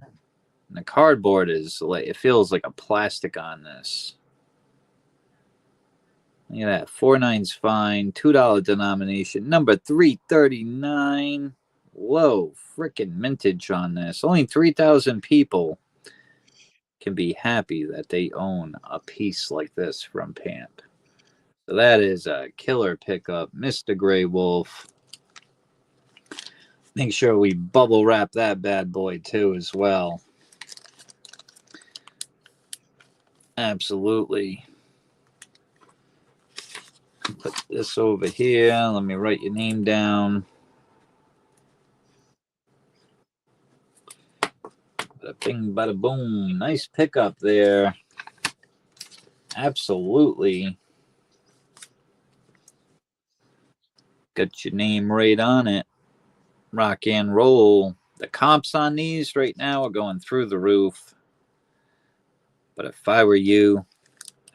And the cardboard is like, it feels like a plastic on this. Look at that. 4.9's fine. $2 denomination. Number 339. Whoa, freaking mintage on this. Only 3,000 people can be happy that they own a piece like this from Pamp. So that is a killer pickup. Mr. Gray Wolf. Make sure we bubble wrap that bad boy too as well. Absolutely. Put this over here. Let me write your name down. Bada bing, bada boom. Nice pickup there. Absolutely. Got your name right on it. Rock and roll. The comps on these right now are going through the roof. But if I were you,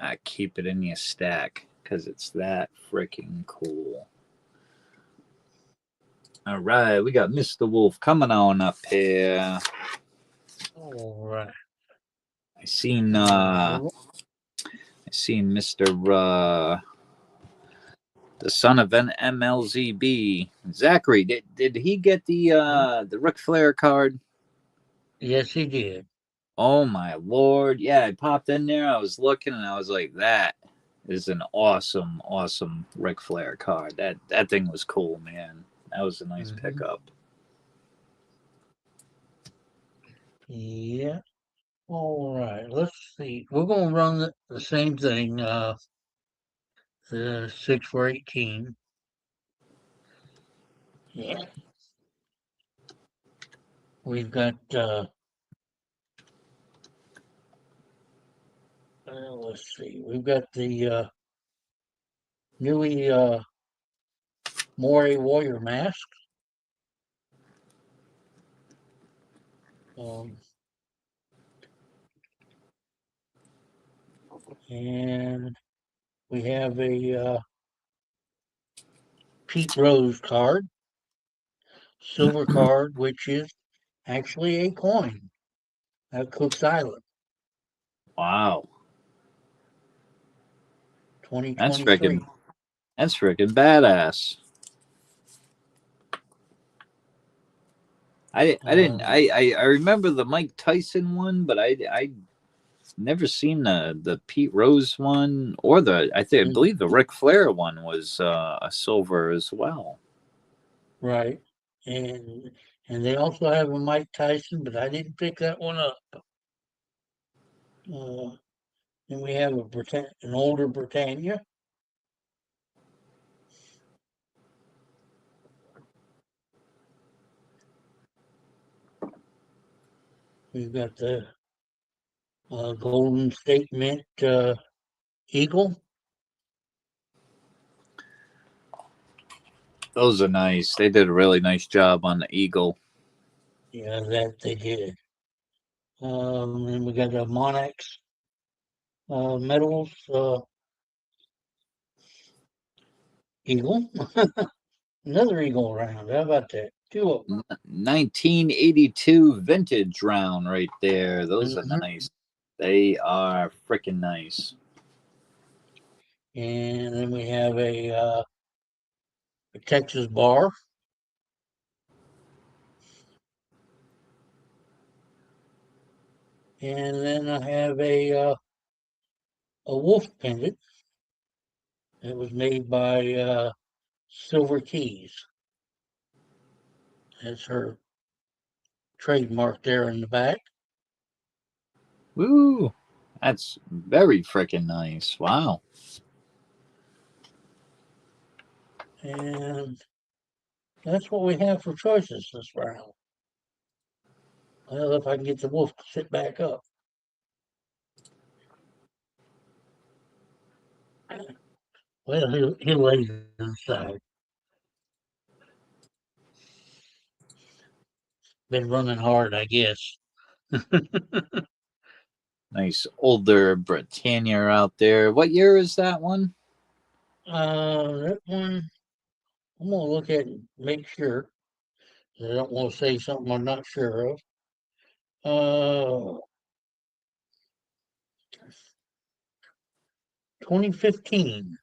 I'd keep it in your stack because it's that freaking cool. All right, we got Mr. Wolf coming on up here. All right. I seen Mr. The son of an MLZB. Zachary, did he get the Ric Flair card? Yes, he did. Oh my lord. Yeah, I popped in there, I was looking and I was like, that is an awesome, awesome Ric Flair card. That thing was cool, man. That was a nice pickup. Yeah. All right. Let's see. We're gonna run the same thing. The 6 for 18. Yeah. We've got. Let's see. We've got the newly Moray Warrior mask. And we have a Pete Rose card, silver card, which is actually a coin at Cook's Island, Wow. That's 2023. freaking badass. I remember the Mike Tyson one, but I never seen the Pete Rose one or I believe the Ric Flair one was a silver as well. Right. And they also have a Mike Tyson, but I didn't pick that one up. Then we have an older Britannia. We've got the Golden State Mint Eagle. Those are nice. They did a really nice job on the Eagle. Yeah, that they did. And we got the Monax medals Eagle. Another Eagle round. How about that? Two of them. 1982 vintage round right there. Those are Mhm. nice. They are freaking nice. And then we have a Texas bar. And then I have a wolf pendant. It was made by Silver Keys. That's her trademark there in the back. Woo! That's very freaking nice. Wow. And that's what we have for choices this round. Well, if I can get the wolf to sit back up. Well, he lays inside. Been running hard, I guess. Nice older Britannia out there. What year is that one? That one, I'm gonna look at it and make sure. I don't want to say something I'm not sure of. Uh, 2015.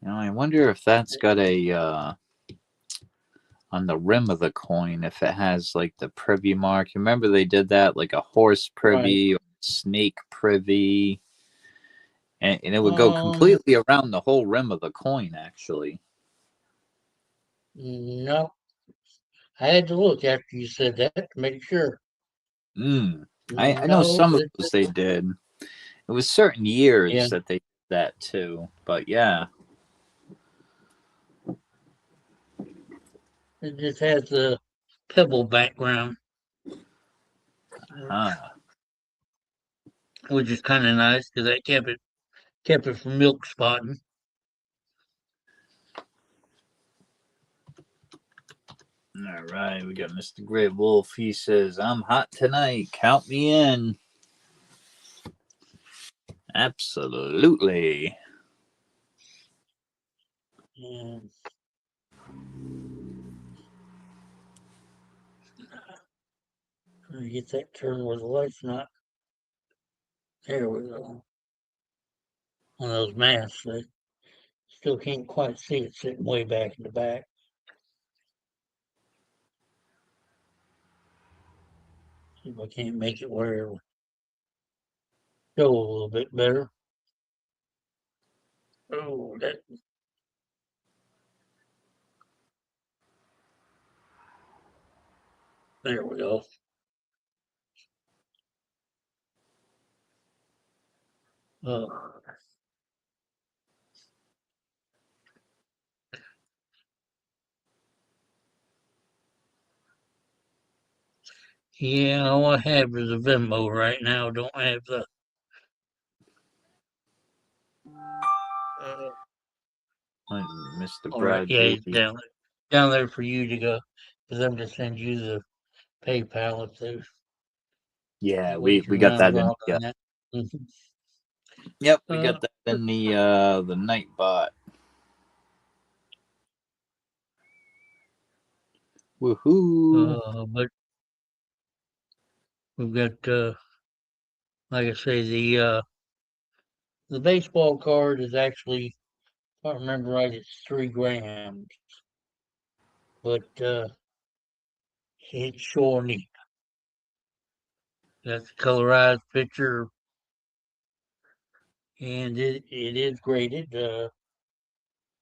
I wonder if that's got a on the rim of the coin, if it has like the privy mark. Remember they did that, like a horse Right. privy or snake privy, and it would go Um, completely around the whole rim of the coin. Actually, no, I had to look after you said that to make sure. I know No, some of those they did. It was certain years yeah, that they did that too, but yeah. it just has the pebble background, Huh. which is kind of nice because I kept it from milk spotting. All right, we got Mr. Great Wolf. He says, "I'm hot tonight. Count me in." Absolutely. And trying to get that turn where the light's not. There we go. On those masks, I still can't quite see it sitting way back in the back. See if I can't make it where it'll show a little bit better. Oh, that. There we go. Uh, yeah, all I have is a Venmo right now. Don't have the. Uh, Mr. all right, Brad yeah, he's J. down there for you to go. Because I'm gonna send you the PayPal if there's Yeah, any we, wager we got around that in. about Yeah. on that. Mhm. Yep, we Uh, got that in the night bot. Woohoo! but we've got, like I say, the baseball card is actually, if I remember right, it's 3 grams, but it's sure neat. That's a colorized picture, and it is graded. Of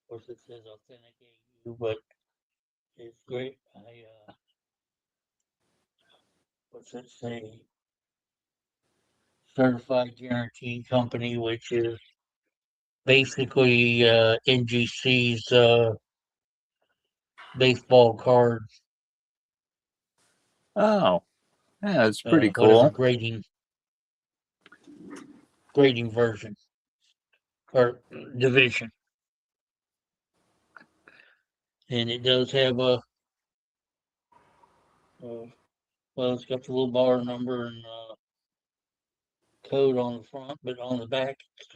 course, it says authentic AU, but it's great. What's it say? Certified Guarantee Company, which is basically NGC's baseball card, Oh, yeah, that's pretty whatever cool. grading version or division, and it does have well, it's got the little bar number and code on the front, but on the back, it's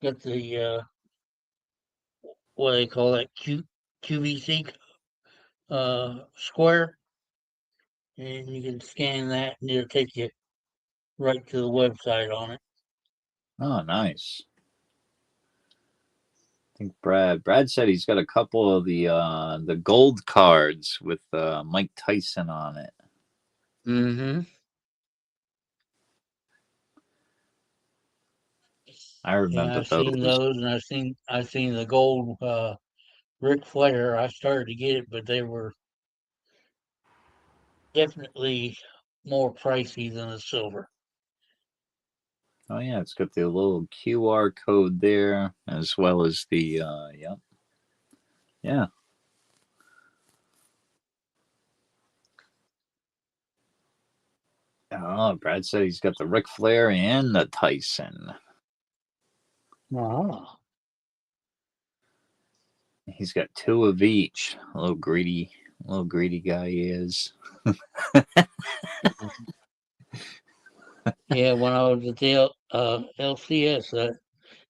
got the what do they call that QVC square, and you can scan that, and it'll take you right to the website on it. Oh, nice. I think Brad said he's got a couple of the gold cards with Mike Tyson on it. Mm-hmm. I Yeah, remember I've seen those. those, and I've seen the gold Ric Flair. I started to get it, but they were definitely more pricey than the silver. Oh yeah, it's got the little QR code there as well as the yeah. Oh, Brad said he's got the Ric Flair and the Tyson. Ah. He's got two of each. A little greedy guy he is. Yeah, when I was at the LCS,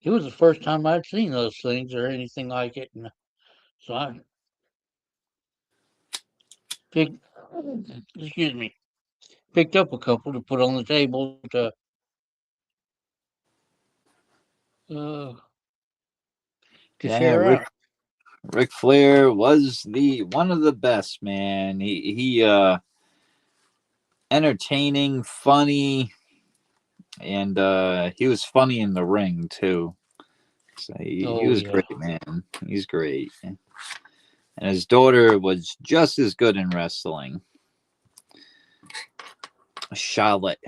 it was the first time I'd seen those things or anything like it, and so I picked, excuse me, picked up a couple to put on the table uh, to Yeah, share out. Ric Flair was the one of the best, man. He entertaining, funny, and he was funny in the ring too. So he Oh was yeah. great, man. He's great. And his daughter was just as good in wrestling. Charlotte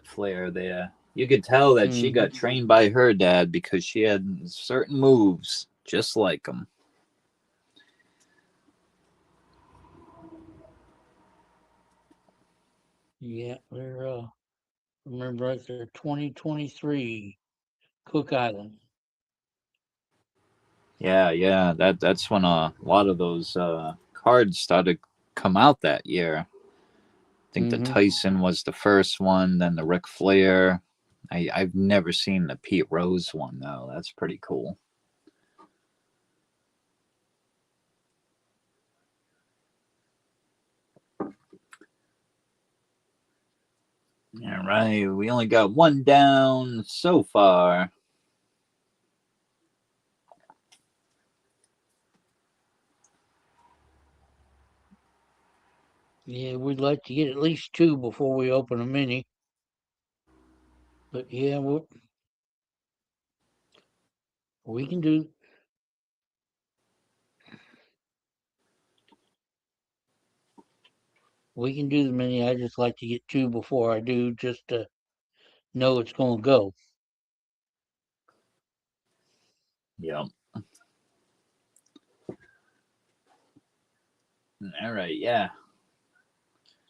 Flair there. You could tell that she Mm-hmm. got trained by her dad because she had certain moves just like him. Yeah, they're remember right there, 2023 Cook Island. Yeah, that's when a lot of those cards started come out that year. I think the Tyson was the first one, then the Ric Flair. I've never seen the Pete Rose one, though. That's pretty cool. All right, we only got one down so far. Yeah, we'd like to get at least 2 before we open a mini. But yeah, we can do. We can do the mini. I just like to get 2 before I do, just to know it's going to go. Yep. All right, yeah.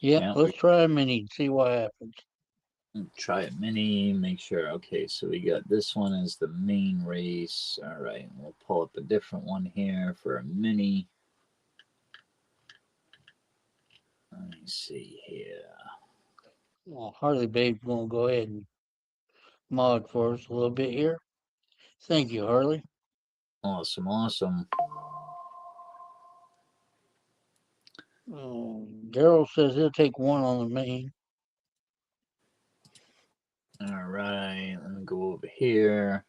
Yep, let's try a mini and see what happens. Try a mini, make sure. Okay, so we got this one as the main race. All right, we'll pull up a different one here for a mini. Let me see here. Well, Harley Babe's going to go ahead and mod for us a little bit here. Thank you, Harley. Awesome, awesome. Daryl says he'll take 1 on the main. All right, let me go over here.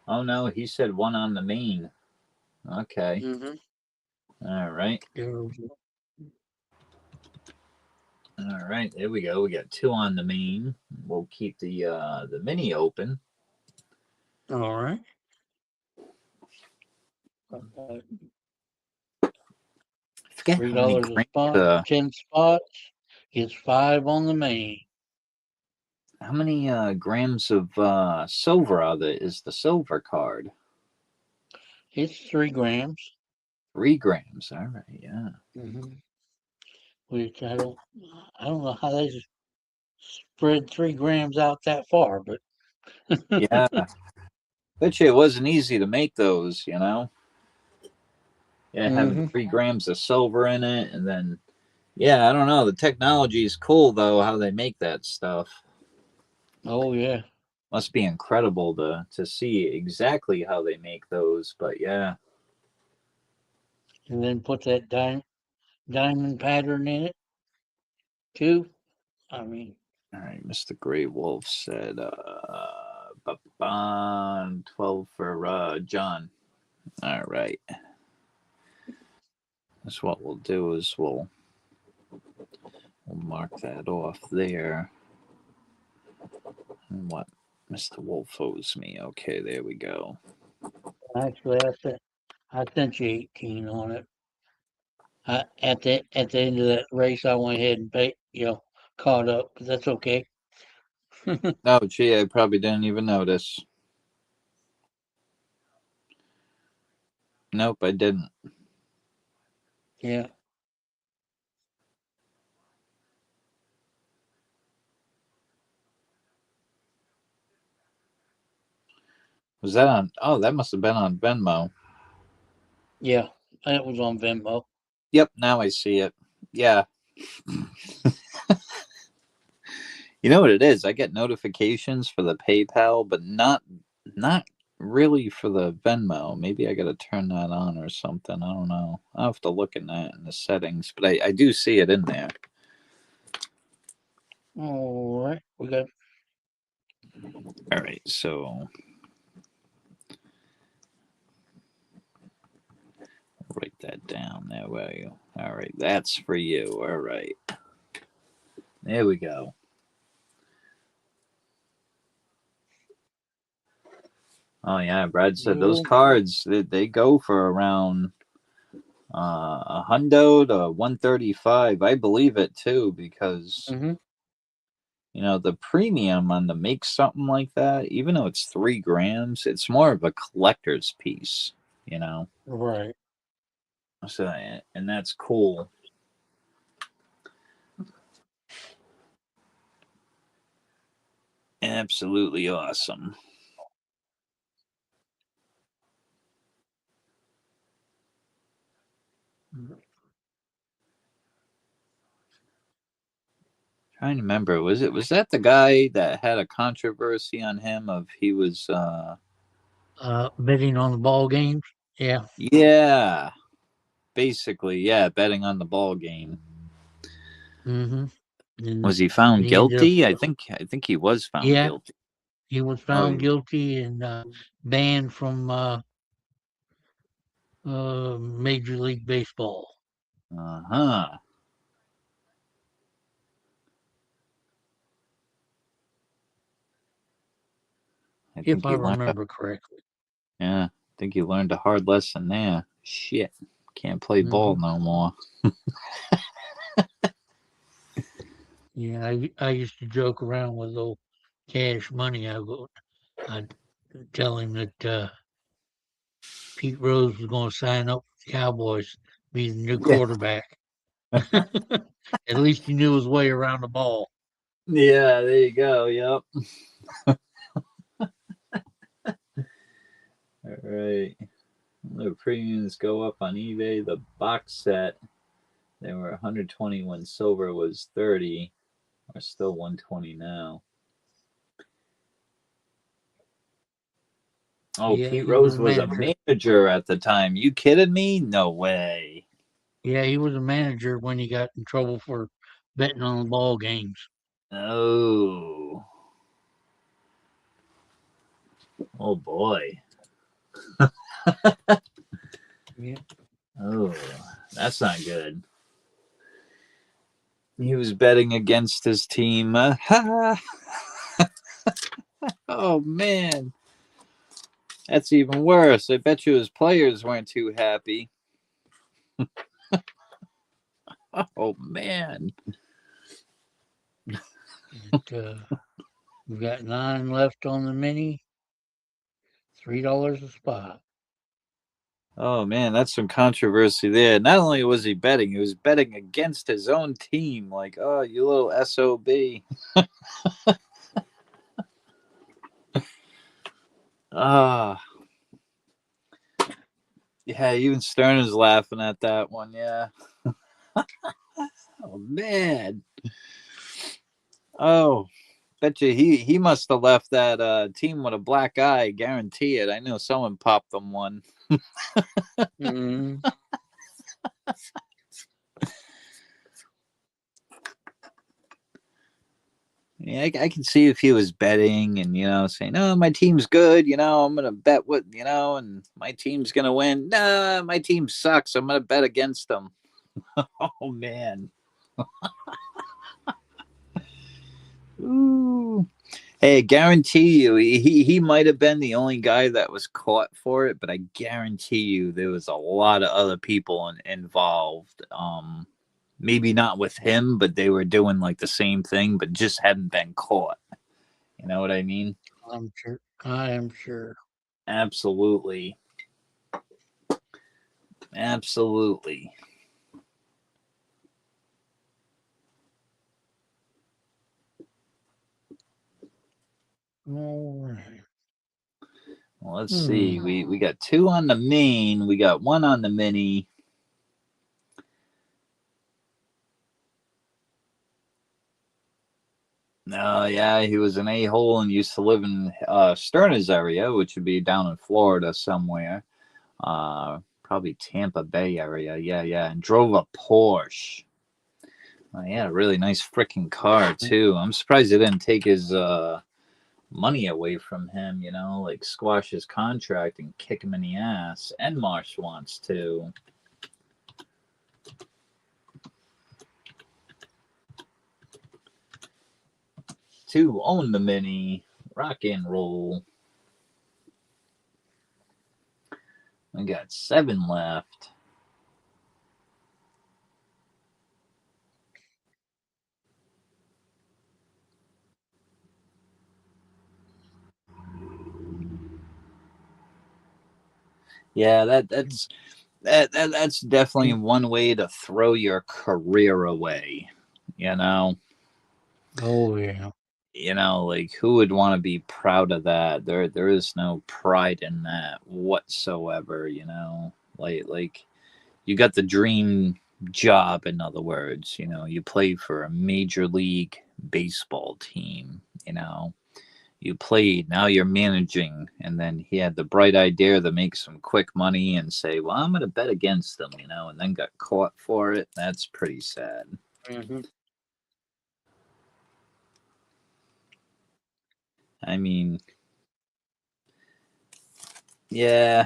Oh no, he said 1 on the main. Okay. All right. All right, there we go. We got 2 on the main. We'll keep the mini open. All right. Forget how many $3 a spot, 10 spots. Gets 5 on the main. How many grams of silver is the silver card? It's 3 grams. 3 grams. All right, yeah. Which I don't know how they spread 3 grams out that far, but Yeah. Bet you it wasn't easy to make those, you know? Yeah, having 3 grams of silver in it, and then, yeah, I don't know. The technology is cool, though, how they make that stuff. Oh, yeah. Must be incredible to see exactly how they make those, but yeah. And then put that diamond pattern in it, too. I mean. All right, Mr. Grey Wolf said 12 for John. All right. That's what we'll do is we'll mark that off there. And what Mr. Wolf owes me. Okay, there we go. Actually, I sent you 18 on it. At the end of that race, I went ahead and caught up, but that's okay. Oh, gee, I probably didn't even notice. Nope, I didn't. Yeah. Was that on? Oh, that must have been on Venmo. Yeah, it was on Venmo. Yep, now I see it. Yeah. You know what it is? I get notifications for the PayPal, but not really for the Venmo. Maybe I got to turn that on or something. I don't know. I'll have to look in that in the settings, but I do see it in there. All right, we got. All right, so write that down. That way. All right, that's for you. All right. There we go. Oh yeah, Brad said those cards they go for around a hundo to 135. I believe it too because you know the premium on the make something like that, even though it's 3 grams, it's more of a collector's piece. You know. Right. So and that's cool. Absolutely awesome. Trying to remember, was that the guy that had a controversy on him of he was Betting on the ball games. Yeah. yeah, basically, yeah, betting on the ball game. Mm-hmm. And Was he found he ended up. guilty? I think he was found Yeah, guilty. he was Oh, found guilty and banned from Major League Baseball. uh-huh. I If think I he learned remember correctly. yeah, I think he learned a hard lesson there. Shit. Can't play ball Mm-hmm. no more. Yeah, I used to joke around with old Cash Money. I'd tell him that Pete Rose was going to sign up for the Cowboys, be the new Yeah. quarterback. At least he knew his way around the ball. Yeah, there you go. Yep. All right. The premiums go up on eBay. The box set, they were 120 when silver was 30. Are still 120 now. Oh, Yeah, Pete he was Rose a was a manager. manager at the time. You kidding me? No way. Yeah, he was a manager when he got in trouble for betting on the ball games. Oh. Oh boy. Yeah. Oh, that's not good. He was betting against his team. Oh man, that's even worse. I bet you his players weren't too happy. Oh man. We've got 9 left on the mini. $3 a spot. Oh man, that's some controversy there. Not only was he was betting against his own team. Like, oh, you little SOB. Ah, yeah, even Stern is laughing at that one. Yeah. Oh man. Oh, bet you he must have left that team with a black eye. Guarantee it. I know someone popped them one. Mm-hmm. Yeah, I can see if he was betting and saying, "Oh, my team's good. I'm gonna bet what and my team's gonna win." Nah, my team sucks. I'm gonna bet against them. Oh man. Ooh. Hey, I guarantee you, he might have been the only guy that was caught for it, but I guarantee you there was a lot of other people involved. Maybe not with him, but they were doing like the same thing, but just hadn't been caught. You know what I mean? I'm sure. I am sure. Absolutely. Absolutely. All right. Well, let's see. We got 2 on the main. We got 1 on the mini. No, yeah, he was an a-hole and used to live in Sterner's area, which would be down in Florida somewhere. Probably Tampa Bay area. Yeah, yeah. And drove a Porsche. He had a really nice freaking car, too. I'm surprised they didn't take his money away from him, like squash his contract and kick him in the ass. And Marsh wants to. To own the mini, rock and roll. We got 7 left. Yeah, that's definitely one way to throw your career away. You know, Oh yeah. like who would want to be proud of that? There is no pride in that whatsoever. Like you got the dream job. In other words, you play for a major league baseball team. You played, now you're managing, and then he had the bright idea to make some quick money and say, well, I'm going to bet against them, and then got caught for it. That's pretty sad. Mm-hmm. I mean, yeah,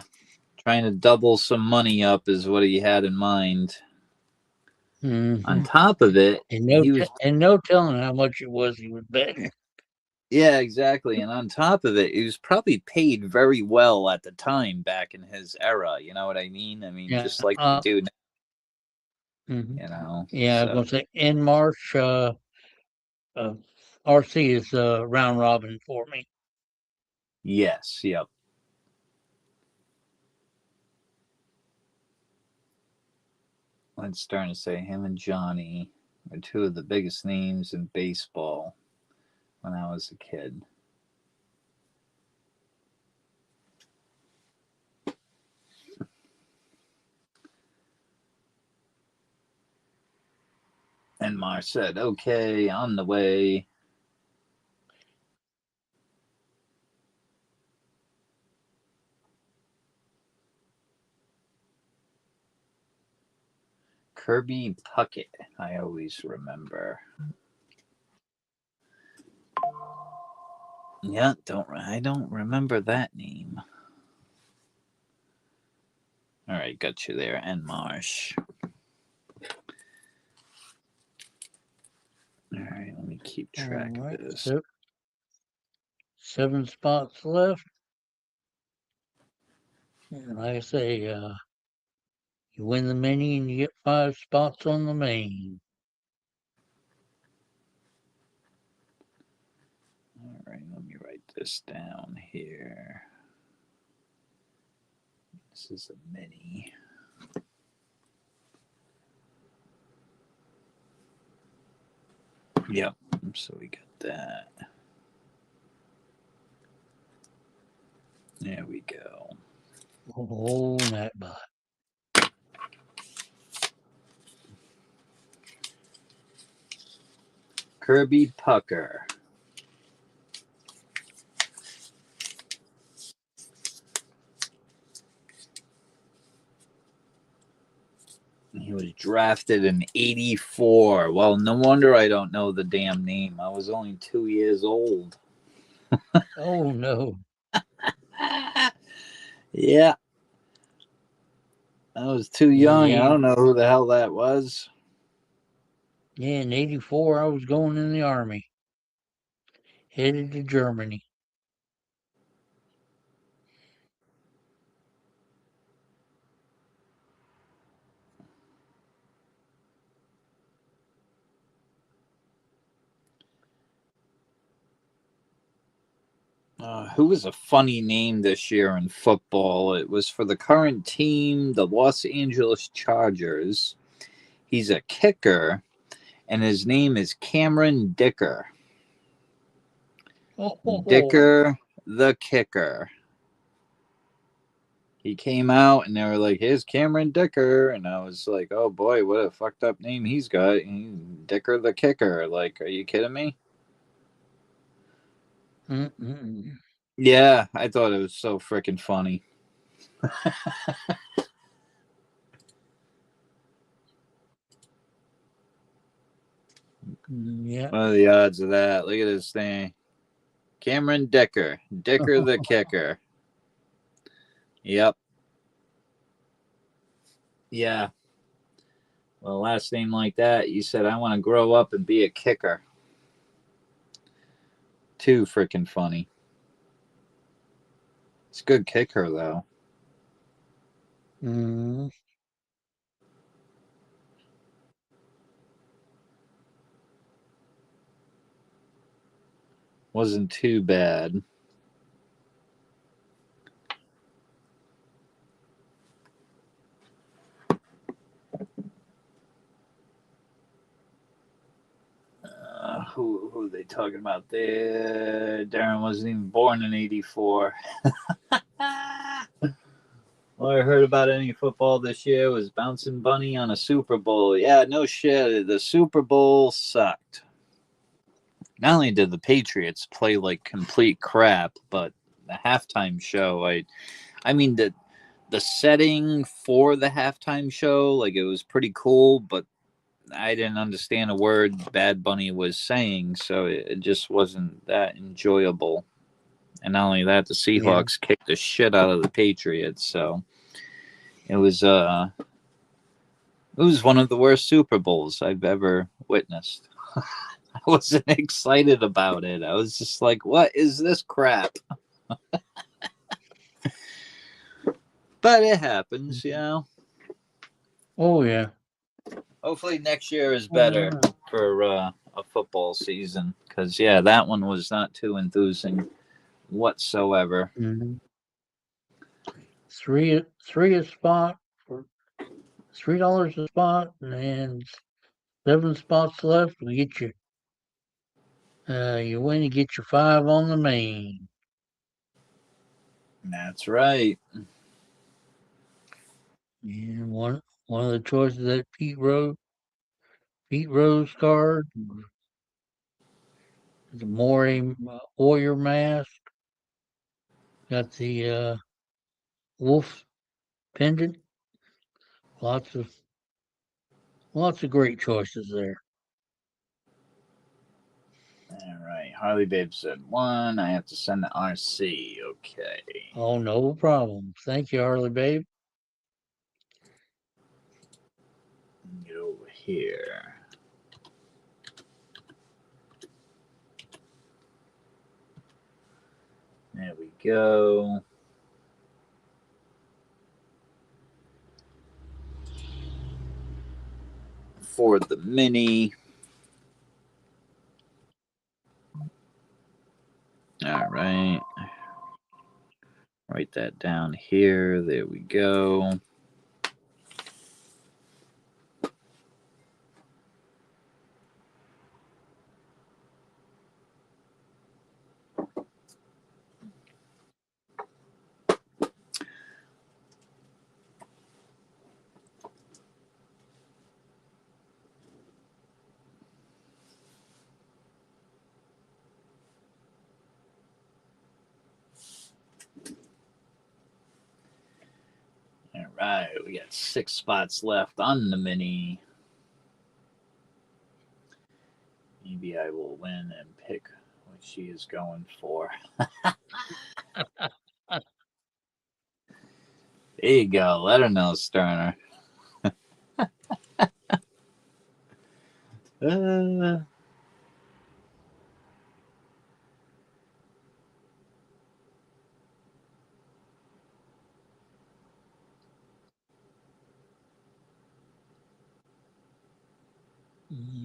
trying to double some money up is what he had in mind. Mm-hmm. On top of it, And he was, no telling how much it was he was betting. yeah, exactly. And on top of it, he was probably paid very well at the time back in his era. You know what I mean? I mean, Yeah. just like they do now, Mhm. Yeah, I was So, gonna say in March, RC is round robin for me. yes, yep. I'm starting to say him and Johnny are two of the biggest names in baseball when I was a kid. And Mar said, okay, on the way. Kirby Puckett, I always remember. Yeah, I don't remember that name. All right, got you there, and Marsh. All right, let me keep track All right, of this. so 7 spots left. And like I say, you win the mini and you get 5 spots on the main. All right, let me write this down here. This is a mini. Yep, so we got that. There we go. Oh, Nightbot. Kirby Pucker. He was drafted in '84. Well, no wonder I don't know the damn name. I was only 2 years old. Oh no. Yeah, I was too young. I Yeah, don't know who the hell that was. yeah, in '84 I was going in the army. Headed to Germany. Who was a funny name this year in football? It was for the current team, the Los Angeles Chargers. He's a kicker, and his name is Cameron Dicker. Oh. Dicker the kicker. He came out and they were like, here's Cameron Dicker. And I was like, oh boy, what a fucked up name he's got. Dicker the kicker. Like, are you kidding me? Mm-mm. Yeah, I thought it was so freaking funny. Yeah. What are the odds of that? Look at this thing. Cameron Dicker. Dicker the kicker. Yep. Yeah. Well, last name like that, you said, I want to grow up and be a kicker. Too freaking funny. It's a good kicker, though. Mm. Wasn't too bad. Who are they talking about there? Darren wasn't even born in '84. All I heard about any football this year was bouncing bunny on a Super Bowl. Yeah, no shit. The Super Bowl sucked. Not only did the Patriots play like complete crap, but the halftime show, I mean the setting for the halftime show, like it was pretty cool, but I didn't understand a word Bad Bunny was saying, so it just wasn't that enjoyable. And not only that, the Yeah. Seahawks kicked the shit out of the Patriots, so it was one of the worst Super Bowls I've ever witnessed. I wasn't excited about it. I was just like, what is this crap? But it happens, you know. Oh yeah. Hopefully next year is Oh, better yeah. for a football season. Because, yeah, that one was not too enthusing whatsoever. Mhm. Three a spot for $3 a spot, and 7 spots left. We get you. You win. You get your 5 on the main. That's right. And one of the choices that Pete Rose card, the Maury Warrior mask. Got the wolf pendant. Lots of great choices there. All right. Harley Babe said 1. I have to send the RC. Okay. Oh, no problem. Thank you, Harley Babe. Get over here. There we go. For the mini. All right. Write that down here. There we go. All right. We got 6 spots left on the mini. Maybe I will win and pick what she is going for. There you go. Let her know, Sterner. Uh,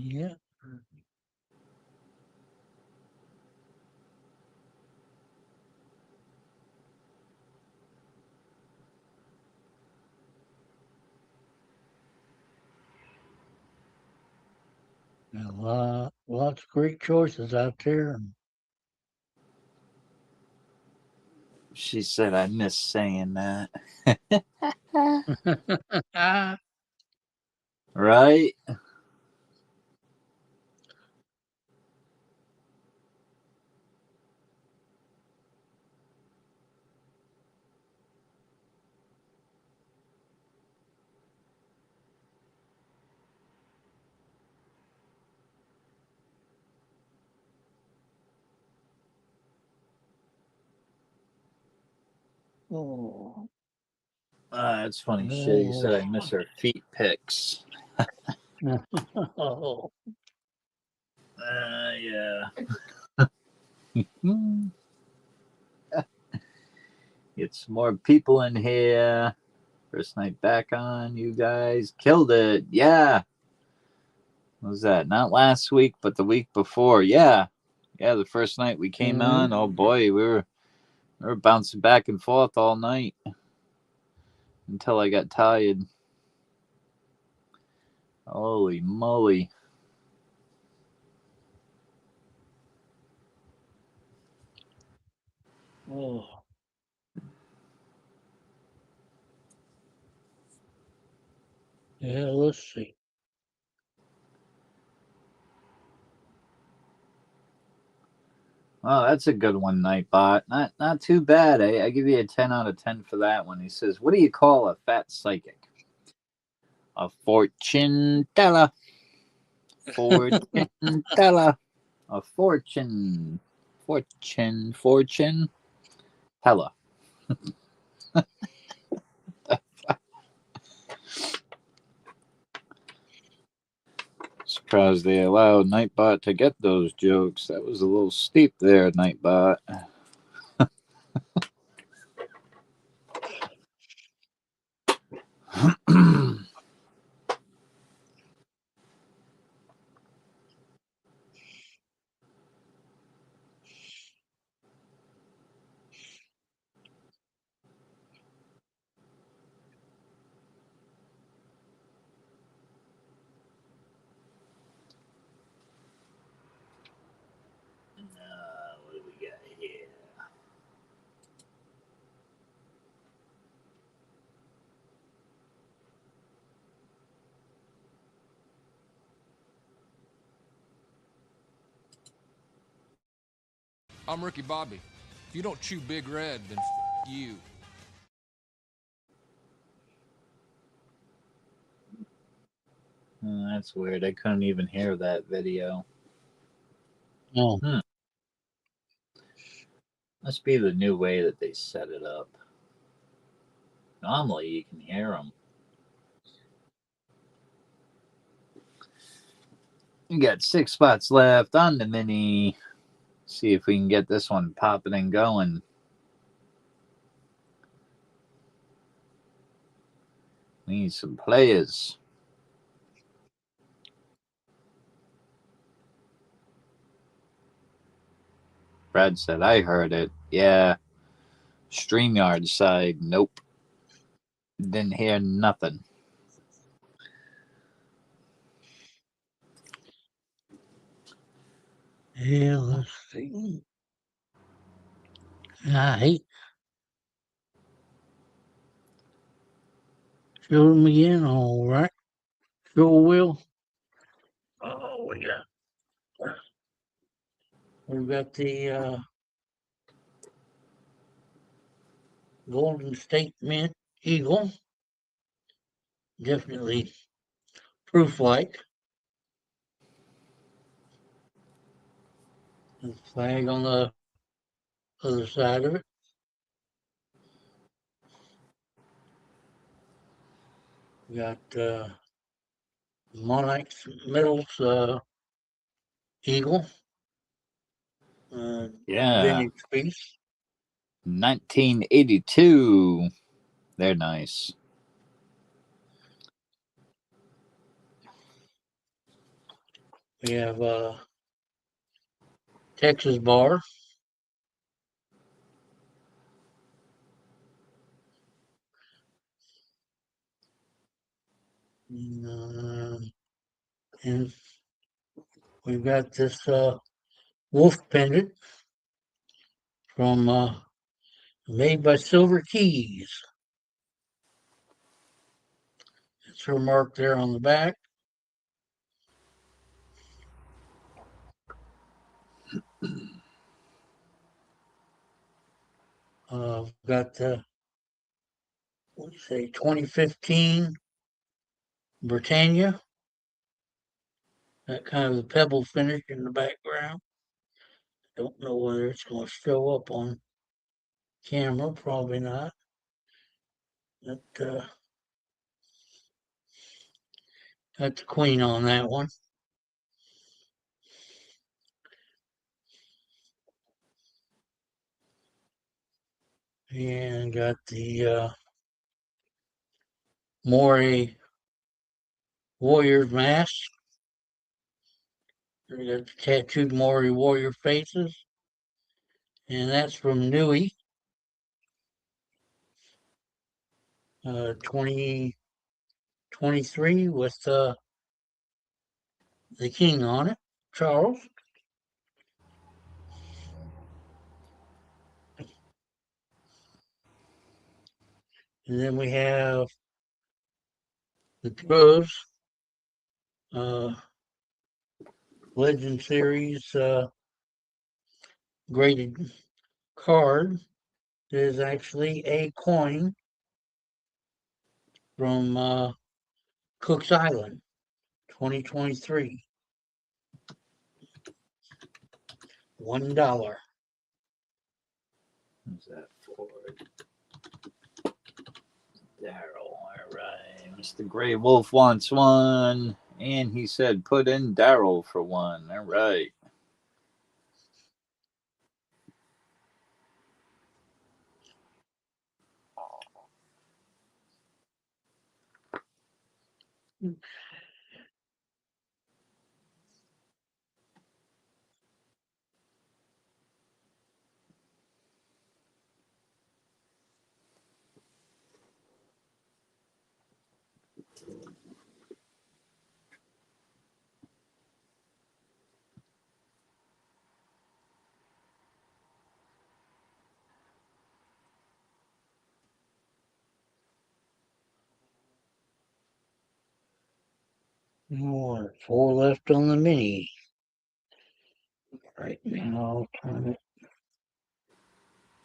Yeah. Lots of great choices out there. she said I miss saying that. Right? Oh. That's funny shit. You said I miss her feet pics. Oh. Yeah. Get some more people in here. First night back on, you guys killed it. Yeah. What was that? Not last week, but the week before. Yeah. Yeah, the first night we came on, oh boy, we were bouncing back and forth all night until I got tired. Holy moly. Oh. Yeah, let's see. Oh, that's a good one, Nightbot. Not too bad. I give you a 10 out of 10 for that one. He says, "What do you call a fat psychic?" A fortune teller. Fortune teller. A fortune teller. Surprised they allowed Nightbot to get those jokes. That was a little steep there, Nightbot. What do we got here? I'm Ricky Bobby. If you don't chew Big Red, then you. Oh, that's weird. I couldn't even hear that video. No. Must be the new way that they set it up. Normally, you can hear them. We got 6 spots left on the mini. See if we can get this one popping and going. We need some players. Brad said, I heard it. Yeah. StreamYard side, nope. Didn't hear nothing. Yeah, let's see. I hate. Show them again. All right. Sure will. Oh, we've got the Golden State Mint Eagle. Definitely proof-like. The flag on the other side of it. We got Monarchs Metals Eagle. Yeah. Vintage piece. 1982. They're nice. We have Texas bar. And we've got this wolf pendant from made by Silver Keys. It's her mark there on the back. We've got the, what do you say, 2015 Britannia. That kind of the pebble finish in the background. Don't know whether it's going to show up on camera. Probably not. But, got the queen on that one. And got the Maury Warrior's mask. We got the tattooed Maury Warrior faces. And that's from Nui. 2023 with the king on it, Charles. And then we have Because Legend Series graded card is actually a coin from Cook's Island, 2023. $1. Who's that for? Daryl. All right. Mr. Gray Wolf wants one. And he said put in Daryl for one. All right. More. 4 left on the mini. Right now, I'll turn it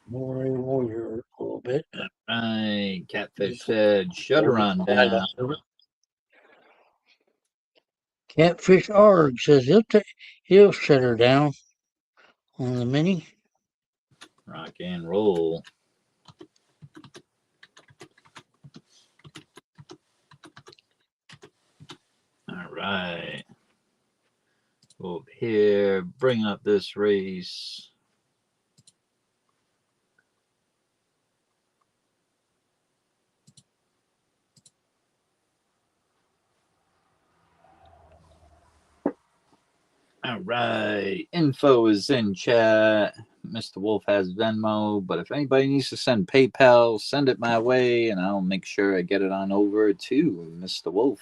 more a warrior a little bit. Right. Catfish said shut her on down. Catfish Arg says he'll shut her down on the mini. Rock and roll. All right. Over here, bring up this race. All right. Info is in chat. Mr. Wolf has Venmo, but if anybody needs to send PayPal, send it my way, and I'll make sure I get it on over to Mr. Wolf.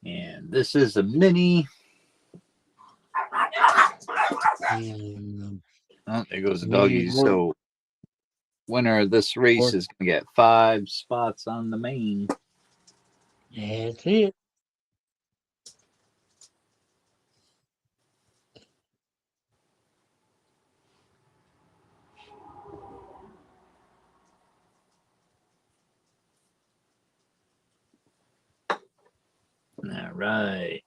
And this is a mini. And Oh, there goes the mini doggies. So, winner of this race is going to get 5 spots on the main. That's it. All right.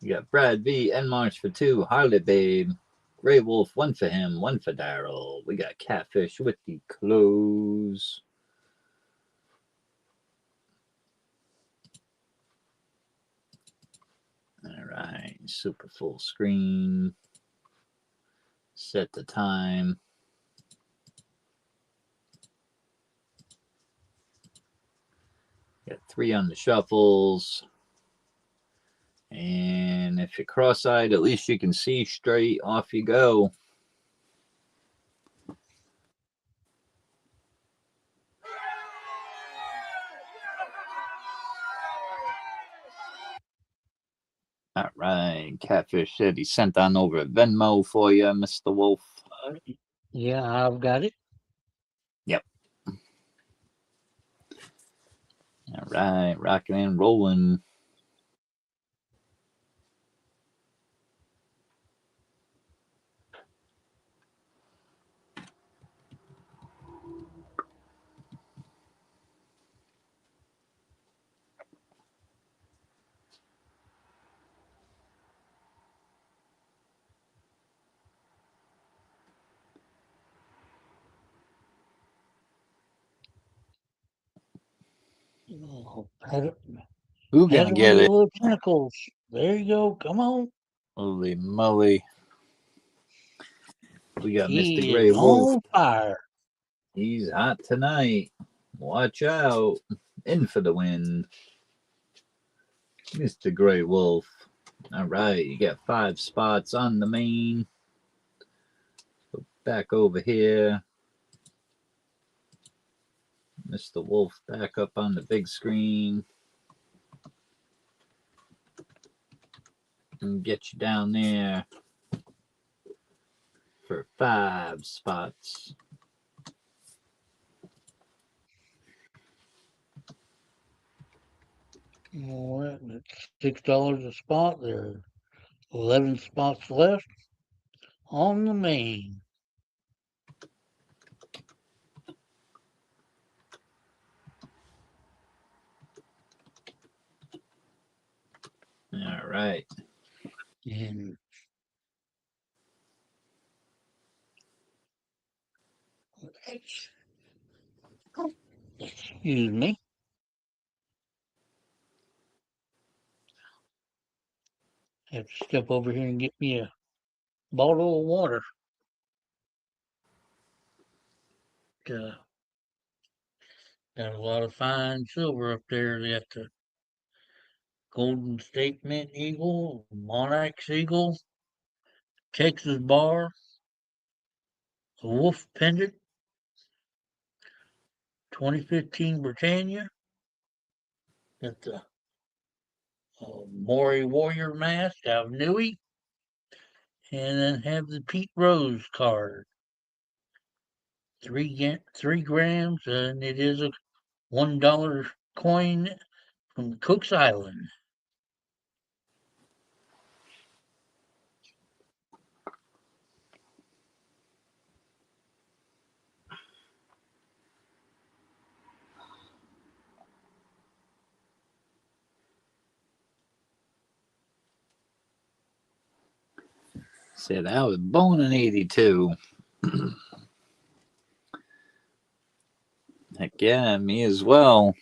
You got Brad V. and March for 2. Harley Babe. Gray Wolf, 1 for him, 1 for Daryl. We got Catfish with the close. All right. Super full screen. Set the time. Got 3 on the shuffles. And if you're cross-eyed, at least you can see straight. Off you go. All right. Catfish said he sent on over Venmo for you, Mr. Wolf. Yeah, I've got it. Yep. All right. Rocking and rolling. Oh, Who Had gonna it with get the it? little tentacles. There you go. Come on. Holy moly. We got Mr. He Gray is Wolf. on fire. He's hot tonight. Watch out. In for the win. Mr. Gray Wolf. All right. You got 5 spots on the main. Go back over here. Mr. Wolf back up on the big screen. And get you down there. for 5 spots. All right, that's $6 a spot. There are 11 spots left on the main. All right. And excuse me. Have to step over here and get me a bottle of water. Uh, got a lot of fine silver up there. They got the Golden State Mint Eagle, Monarch's Eagle, Texas Bar, a Wolf Pendant, 2015 Britannia, got the Maury Warrior mask out of Newey, and then have the Pete Rose card. 3 grams, and it is a $1 coin from Cook's Island. Said I was born in 82. Heck yeah, me as well.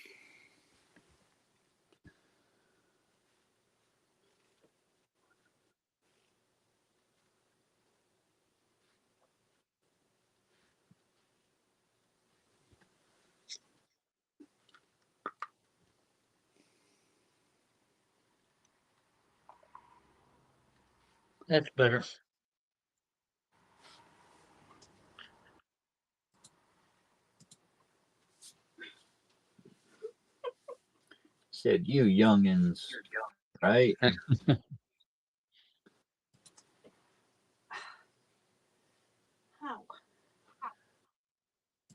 That's better. Said you youngins, right? How?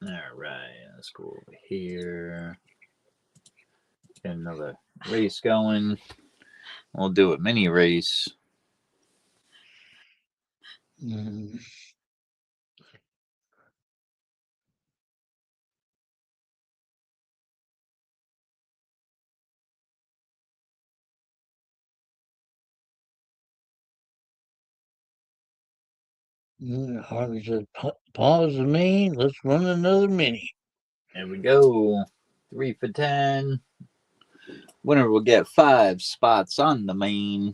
All right, let's go over here. Get another race going. We'll do a mini race. Mm. Harvey said, pause the main. Let's run another mini. There we go. 3 for 10. Winner will get 5 spots on the main.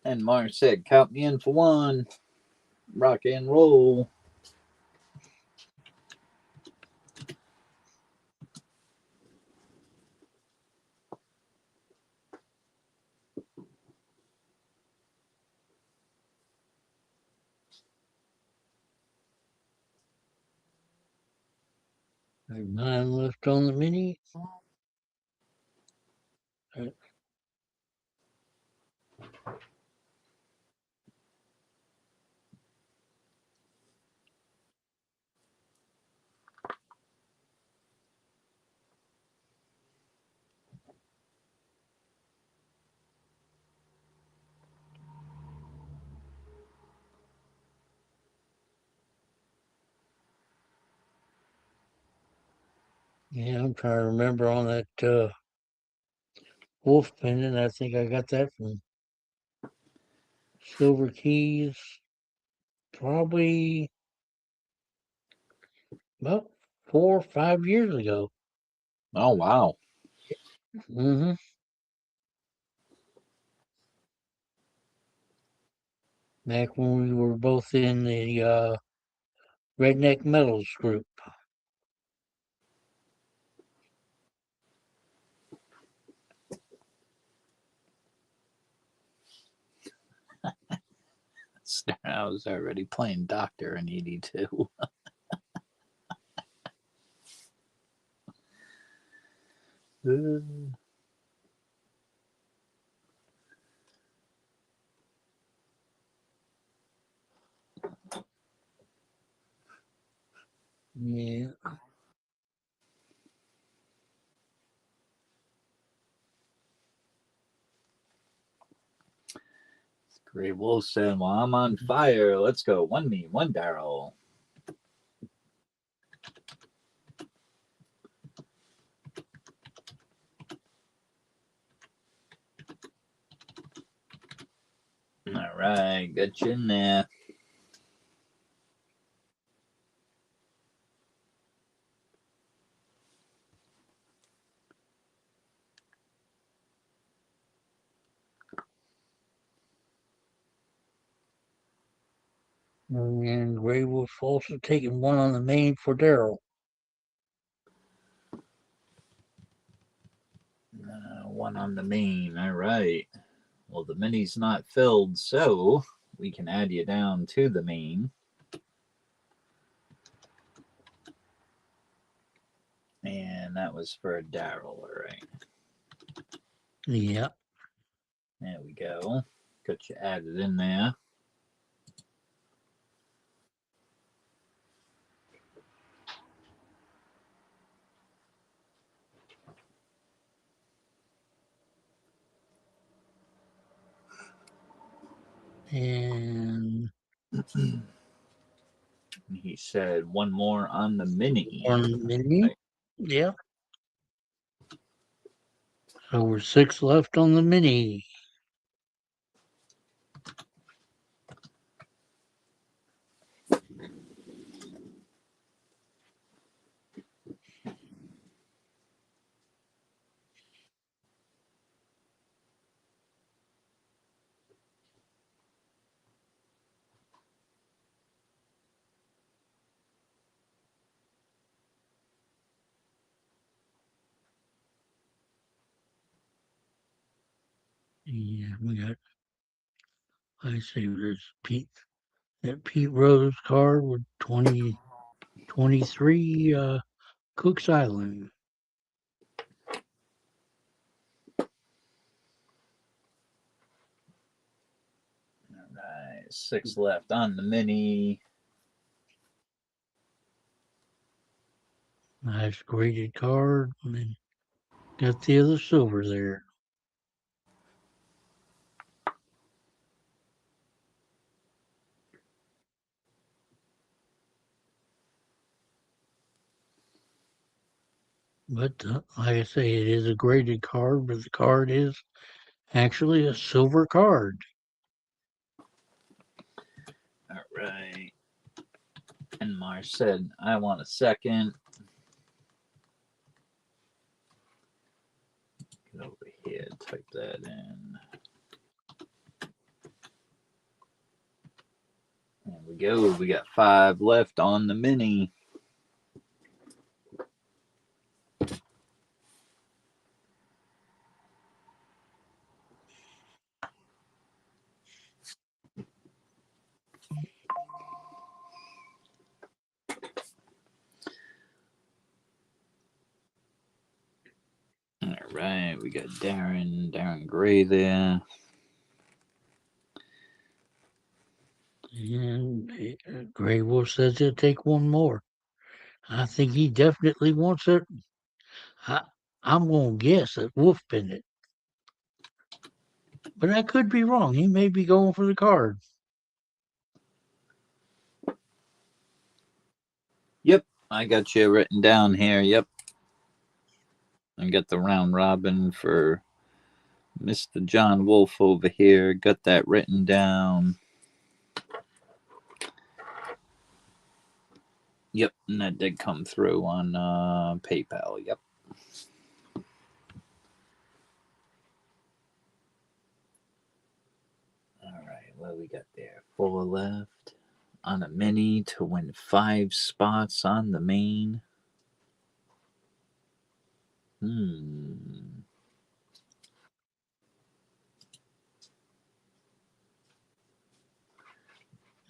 And Mark said, count me in for 1. Rock and roll. There's 9 left on the mini. Yeah, I'm trying to remember on that wolf pendant. I think I got that from Silver Keys probably about 4 or 5 years ago. Oh, wow. Mm-hmm. Back when we were both in the Redneck Metals group. I was already playing doctor in 82. Yeah. Great Wolf said, well, I'm on fire. Let's go. One me, one Daryl. All right, got you in there. And Gray Wolf also taking one on the main for Daryl. One on the main. All right. Well, the mini's not filled, so we can add you down to the main. And that was for Daryl, all right. Yeah. There we go. Got you added in there. And He said one more on the mini. on the mini. Right. Yeah. So we're 6 left on the mini. Yeah, we got. I see there's Pete. That Pete Rose card with 2023 Cook's Island. All right. 6 left on the mini. Nice graded card. And then got the other silver there. But like I say, it is a graded card, but the card is actually a silver card. All right. And Mar said, I want a second. Get over here, type that in. There we go. We got 5 left on the mini. All right, we got Darren Gray there. And Grey Wolf says he'll take one more. I think he definitely wants it. I'm going to guess at Wolf Pendant. But I could be wrong. He may be going for the card. Yep, I got you written down here. Yep. I got the round robin for Mr. John Wolf over here. Got that written down. Yep, and that did come through on PayPal. Yep. All right, what we got there? 4 left on a mini to win 5 spots on the main.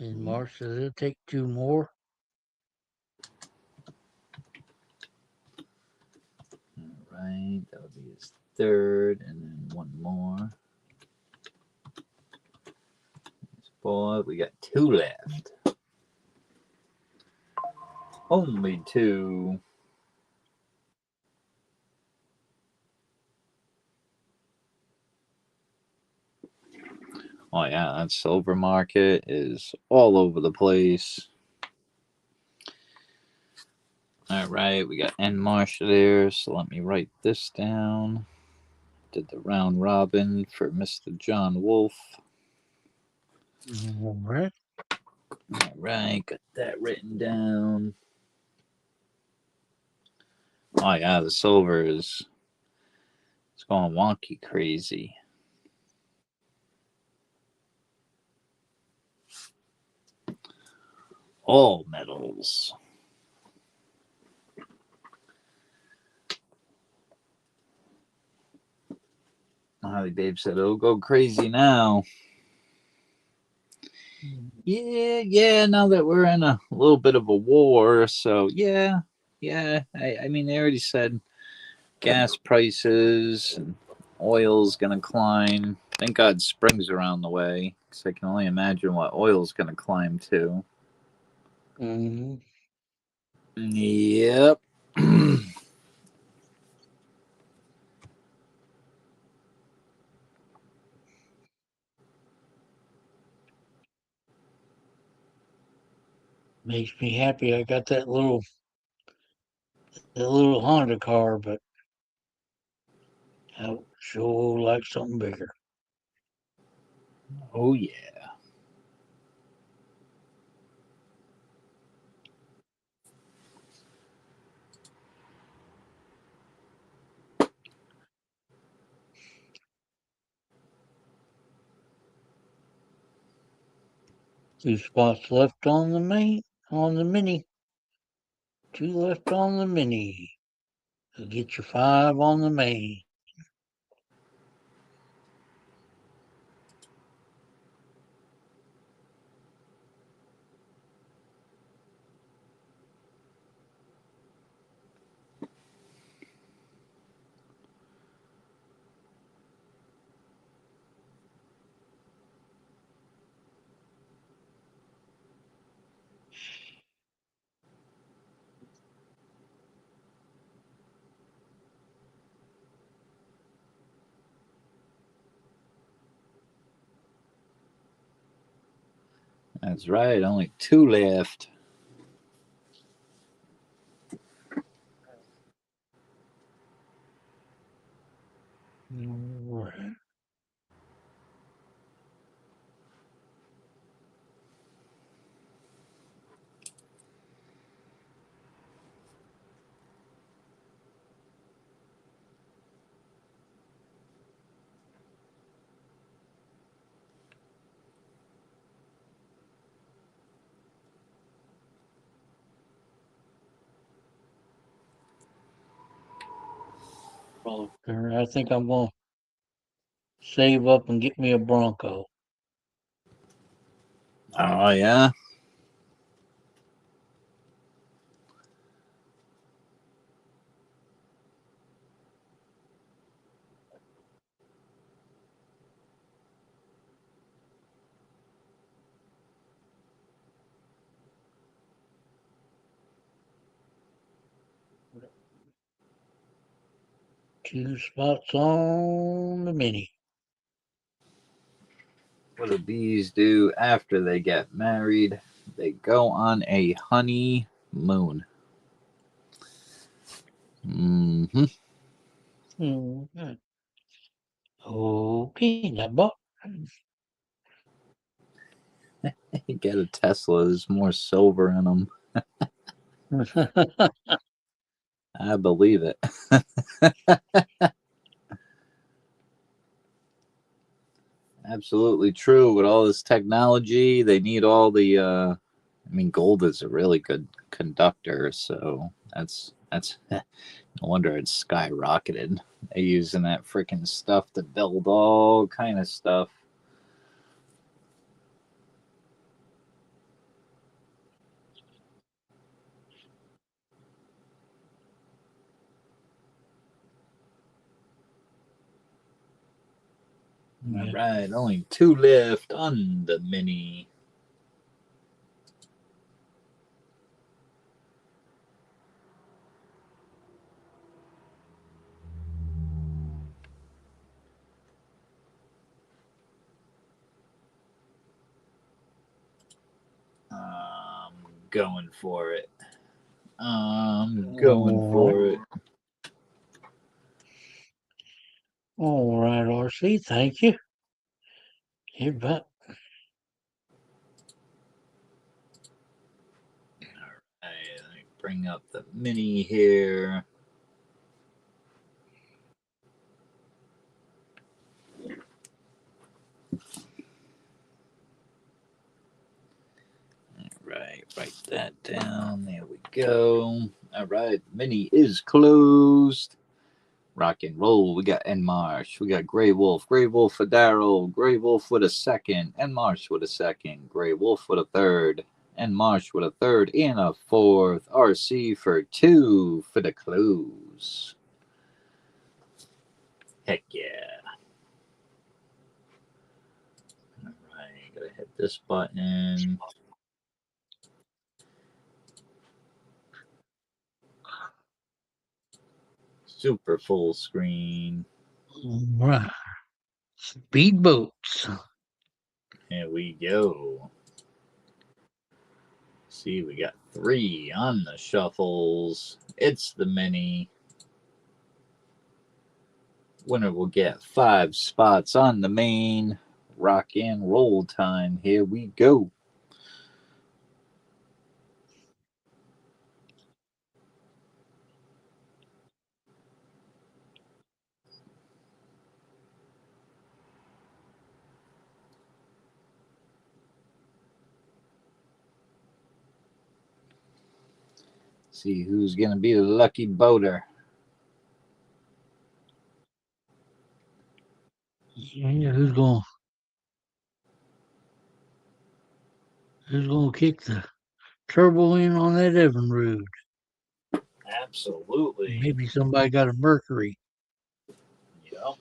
And Mark says it'll take 2 more. All right, that'll be his third, and then one more. Boy, we got 2 left. Only 2. Oh yeah, that silver market is all over the place. All right, we got N Marsh there, so let me write this down. Did the round robin for Mr. John Wolf. All right. All right, got that written down. Oh yeah, the silver is it's going wonky crazy. All metals. Holly Babe said it'll go crazy now. Yeah, now that we're in a little bit of a war, so yeah. I mean, they already said gas prices and oil's gonna climb. Thank God spring's around the way, because I can only imagine what oil's gonna climb to. Mm-hmm. Yep. Makes me happy. I got that little Honda car, but I would sure like something bigger. Oh yeah. Two spots left on the mini. 2 left on the mini. You'll get your 5 on the main. That's right. Only 2 left. All right. I think I'm going to save up and get me a Bronco. Oh yeah. Two spots on the mini. What do bees do after they get married? They go on a honeymoon. Mm-hmm. Mm-hmm. Okay, now, Bob. Get a Tesla. There's more silver in them. I believe it. Absolutely true. With all this technology, they need all the. I mean, gold is a really good conductor, so that's no wonder it's skyrocketed. They're using that freaking stuff to build all kind of stuff. All right, only 2 left on the mini. I'm going for it. I'm going for it. All right, RC. Thank you. You bet. All right, let me bring up the mini here. Right, write that down. There we go. All right, mini is closed. Rock and roll. We got Enmarsh. We got Grey Wolf. Grey Wolf for Daryl. Grey Wolf with a second. Enmarsh with a second. Grey Wolf with a third. Enmarsh with a third and a fourth. RC for 2 for the close. Heck yeah. All right, gotta hit this button. Super full screen. All right. Speedboats. Here we go. See, we got 3 on the shuffles. It's the mini. Winner will get 5 spots on the main. Rock and roll time. Here we go. See who's going to be the lucky boater. Yeah, who's gonna kick the turbo in on that Evinrude? Absolutely. Maybe somebody got a Mercury. Yep.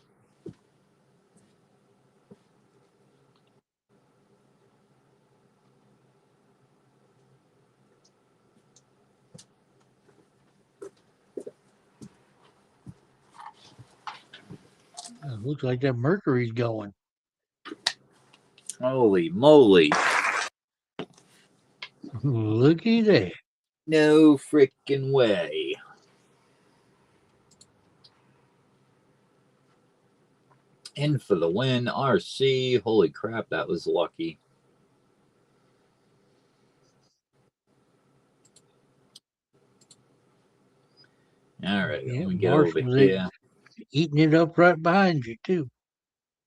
Looks like that Mercury's going. Holy moly. Looky there. No freaking way. In for the win, RC. Holy crap, that was lucky. All right, Yeah, let me get Marsh over was here. eating it up right behind you, too.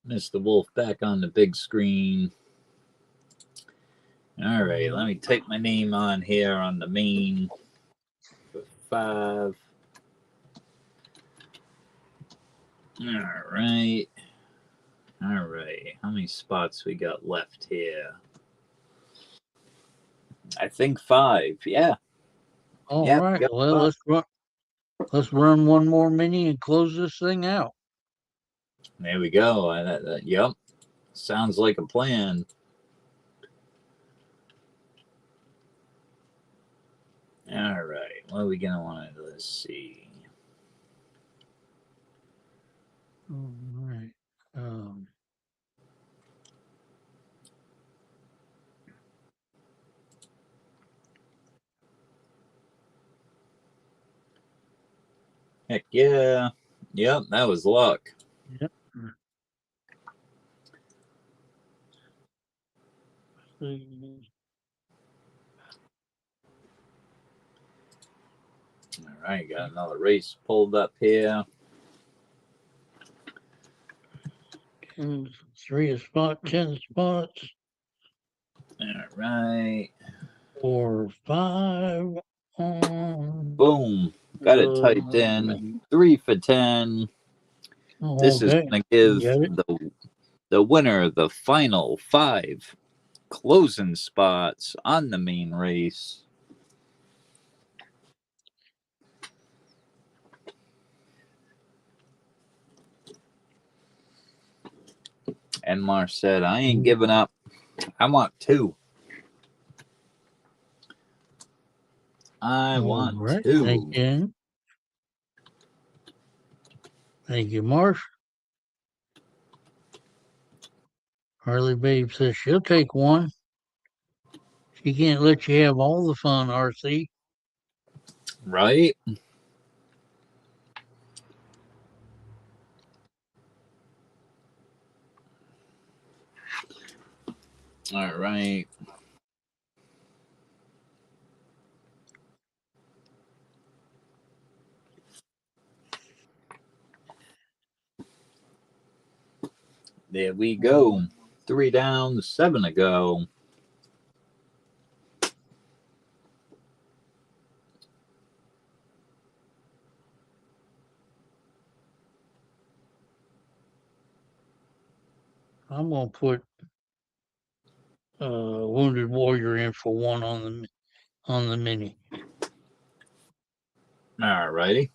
Mr. Wolf back on the big screen. All right, let me type my name on here on the main for 5. All right. All right. How many spots we got left here? I think 5. Yeah. All Yeah. right. We got Well, 5. let's run one more mini and close this thing out. There we go. Yep. Sounds like a plan. All right. What are we going to want to let's see. All right. Heck yeah. Yep. That was luck. Yep. All right. Got another race pulled up here. 3 spot, 10 spots, All right. 4, 5. Boom. Got it typed in. 3 for 10. This is Okay. going to give Get it? the winner the final 5 closing spots on the main race. Enmar said, I ain't giving up. I want 2. I want All right. 2. Thank you. Thank you, Marsh. Harley Babe says she'll take 1. She can't let you have all the fun, RC. Right? All right. There we go. 3 down, 7 to go. I'm gonna put Wounded Warrior in for 1 on the mini. All righty.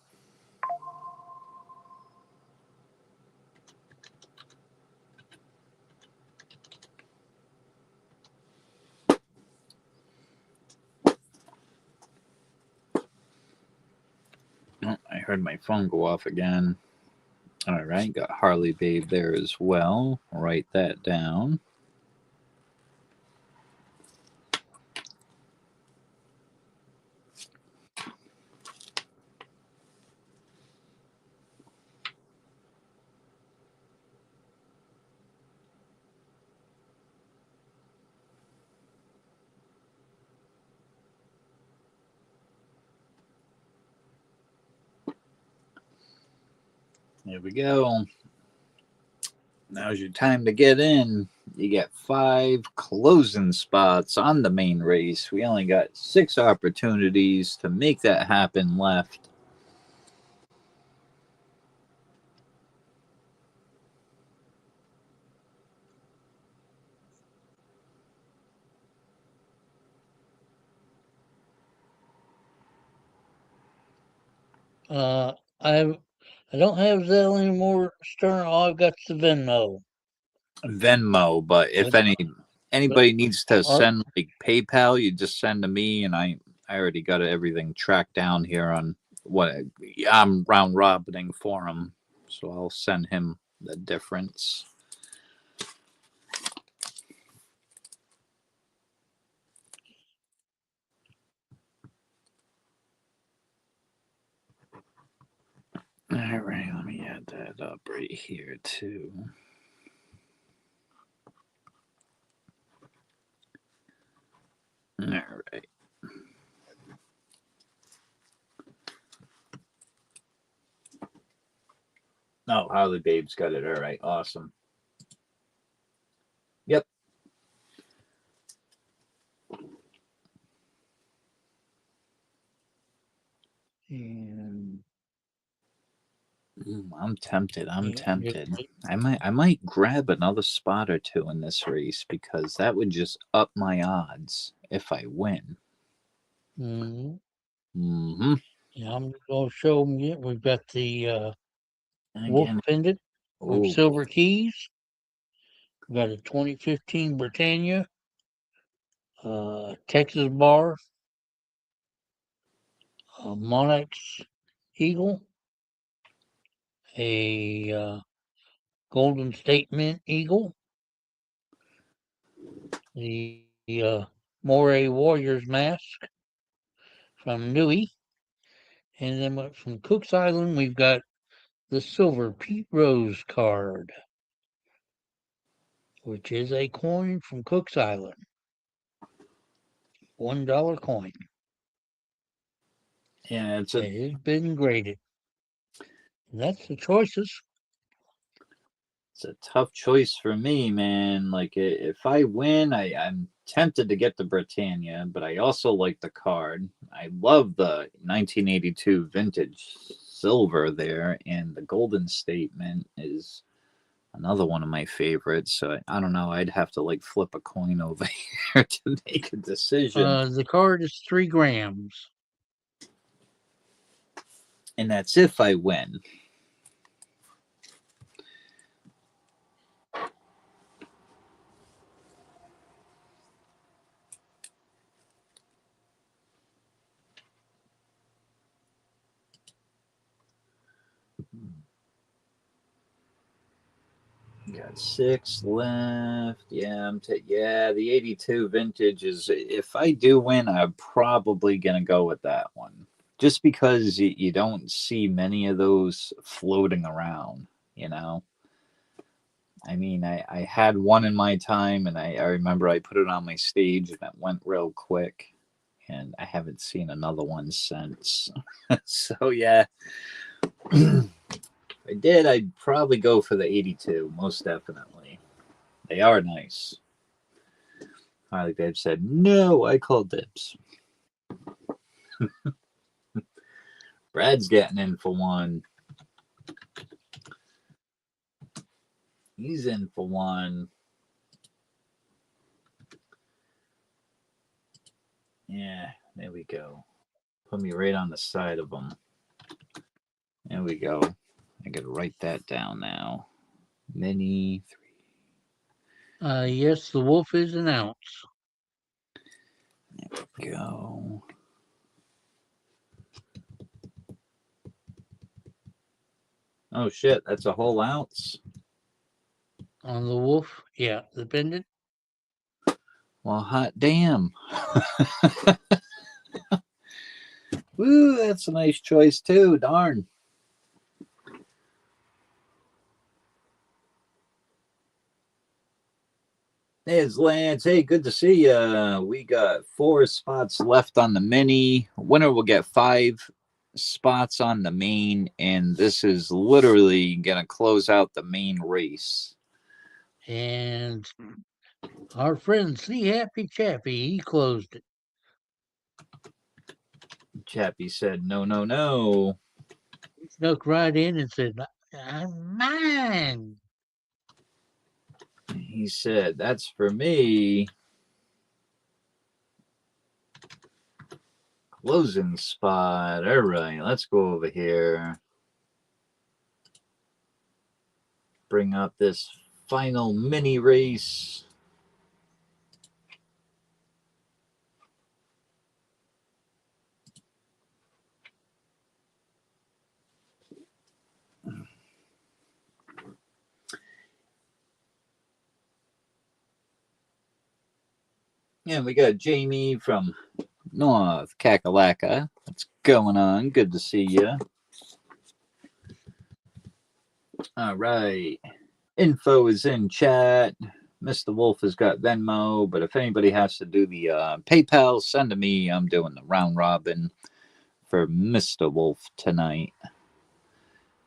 Oh, I heard my phone go off again. All right, got Harley Babe there as well. Write that down. There we go. Now's your time to get in. You get 5 closing spots on the main race. We only got 6 opportunities to make that happen left. I don't have Zelle anymore, Stern. All I've got the Venmo. Venmo, but if But anybody needs to Art, send like PayPal, you just send to me, and I already got everything tracked down here on what I'm round robining for him, so I'll send him the difference. All right, let me add that up right here too. All right. Oh, Harley Babe's got it. All right, awesome. Yep. and I'm tempted. I'm yeah, tempted. I might grab another spot or 2 in this race because that would just up my odds if I win. mm-hmm. Mm-hmm. Yeah, I'm gonna show them. Yeah, we've got the Wolf Again. pendant from Oh, Silver Keys. We've got a 2015 Britannia, Texas Bar, a Monarch's Eagle, a Golden State Mint Eagle, the Moray Warriors mask from Newey, and then from Cook's Island we've got the Silver Pete Rose card, which is a coin from Cook's Island, $1 coin. yeah, It has been graded. And that's the choices. it's a tough choice for me, man. Like if I win, I'm tempted to get the Britannia, but I also like the card. I love the 1982 vintage silver there, and the Golden Statement is another one of my favorites. So I don't know. I'd have to like flip a coin over here to make a decision. The card is 3 grams. And that's if I win. Got 6 left. Yeah, yeah, the 82 vintage is, if I do win, I'm probably gonna go with that one. Just because you don't see many of those floating around, you know. I mean, I had one in my time, and I remember I put it on my stage, and it went real quick, and I haven't seen another one since. So yeah, if I did, I'd probably go for the 82, most definitely. They are nice. Harley Babe said, "No, I call dibs." Brad's getting in for one. He's in for one. Yeah, there we go. Put me right on the side of him. There we go. I gotta write that down now. Mini 3. Yes, the wolf is an ounce. Go. Oh shit, that's a whole ounce. On the wolf, yeah, the pendant. Well, hot damn. Woo, that's a nice choice too. Darn. There's Lance. Hey, good to see you. We got 4 spots left on the mini. Winner will get 5 spots on the main, and this is literally gonna close out the main race. And our friend C Happy Chappy, he closed it. Chappie said, "No, no, no." He snuck right in and said, "I'm mine." He said, "That's for me." Closing spot. All right, let's go over here. Bring up this final mini race. And we got Jamie from North Kakalaka. What's going on? Good to see you. All right. Info is in chat. Mr. Wolf has got Venmo, but if anybody has to do the PayPal, send to me. I'm doing the round robin for Mr. Wolf tonight.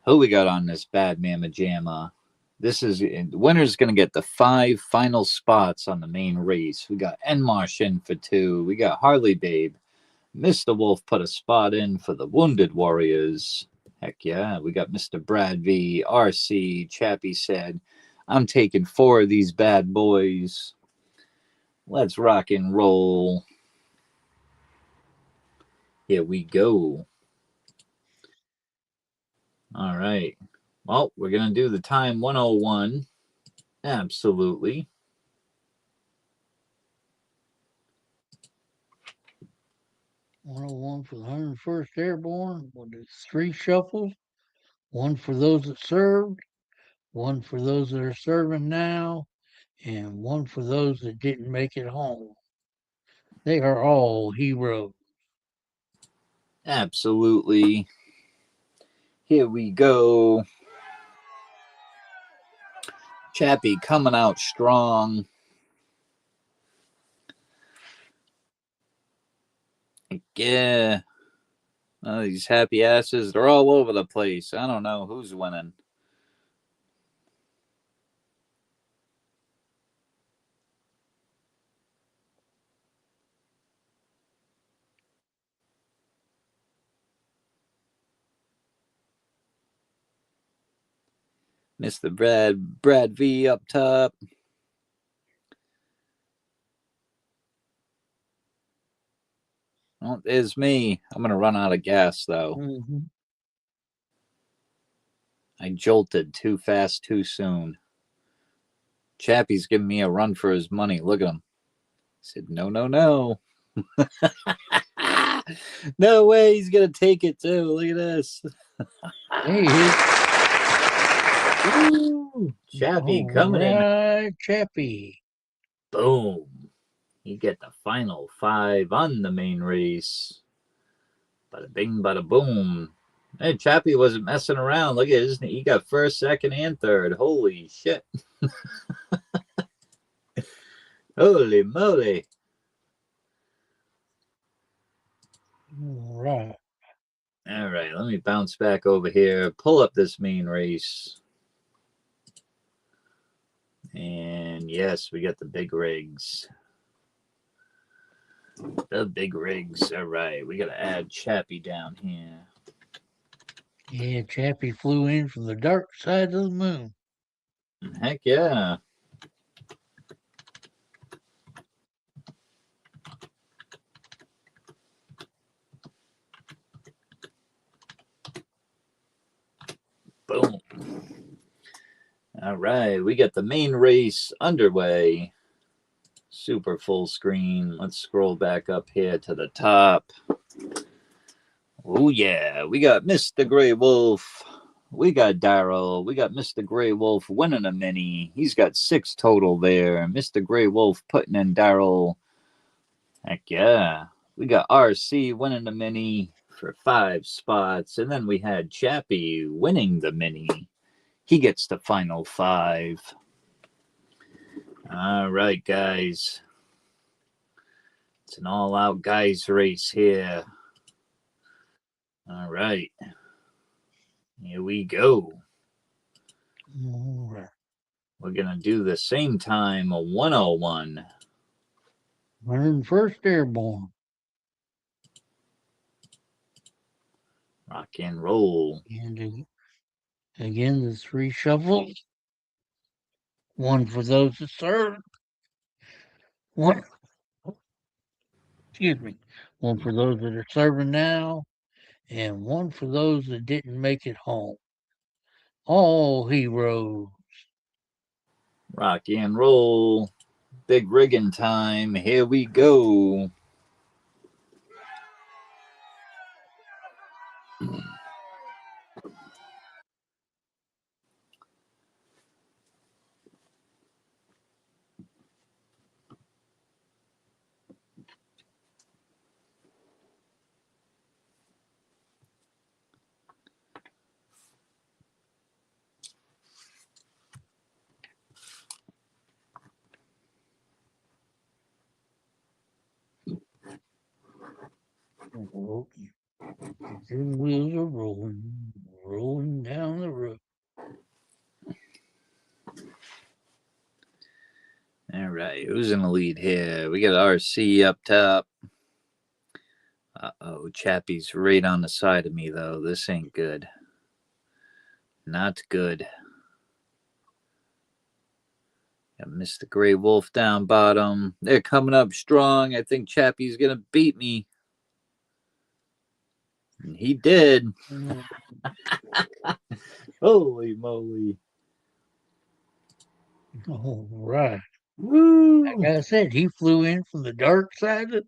Who we got on this Bad Mama Jamma? This is the winner's going to get the 5 final spots on the main race. We got Enmarsh in for 2. We got Harley Babe. Mr. Wolf put a spot in for the Wounded Warriors. Heck yeah. We got Mr. Brad V. RC. Chappie said, "I'm taking 4 of these bad boys. Let's rock and roll." Here we go. All right. Well, we're going to do the time 101. Absolutely. "101 for the 101st Airborne. We'll do 3 shuffles. 1 for those that served, 1 for those that are serving now, and 1 for those that didn't make it home. They are all heroes." Absolutely. Here we go. Chappie coming out strong. Yeah. Oh, these happy asses, they're all over the place. I don't know who's winning. Mr. Brad V up top. Well, there's me. I'm going to run out of gas, though. Mm-hmm. I jolted too fast too soon. Chappie's giving me a run for his money. Look at him. I said, "No, no, no." No way he's going to take it, too. Look at this. Hey, here's Woo! Chappie coming in. right, Chappie. Boom. You get the final 5 on the main race. Bada bing, bada boom. Hey, Chappie wasn't messing around. Look at his. He got first, second, and third. Holy shit. Holy moly. Right. All right, let me bounce back over here. Pull up this main race. And yes, we got the big rigs. The big rigs. All right, we got to add Chappie down here. Yeah, Chappie flew in from the dark side of the moon. Heck yeah. Boom. All right, we got the main race underway. Super full screen. Let's scroll back up here to the top. Oh, yeah. We got Mr. Grey Wolf. We got Daryl. We got Mr. Grey Wolf winning a mini. He's got 6 total there. Mr. Grey Wolf putting in Daryl. Heck yeah. We got RC winning the mini for 5 spots. And then we had Chappie winning the mini. He gets the final 5. All right, guys. It's an all-out guys race here. All right. Here we go. All right. We're going to do the same time, a 101. 101st Airborne. Rock and roll. And again, the 3 shuffles. 1 for those that serve. 1, excuse me. 1 for those that are serving now. And 1 for those that didn't make it home. All heroes. Rock and roll. Big rigging time. Here we go. The wheels are rolling, rolling down the road. All right. Who's in the lead here? We got RC up top. Uh-oh. Chappie's right on the side of me, though. This ain't good. Not good. Got Mr. Grey Wolf down bottom. They're coming up strong. I think Chappie's going to beat me. And he did. Holy moly. All right. Woo. Like I said, he flew in from the dark side of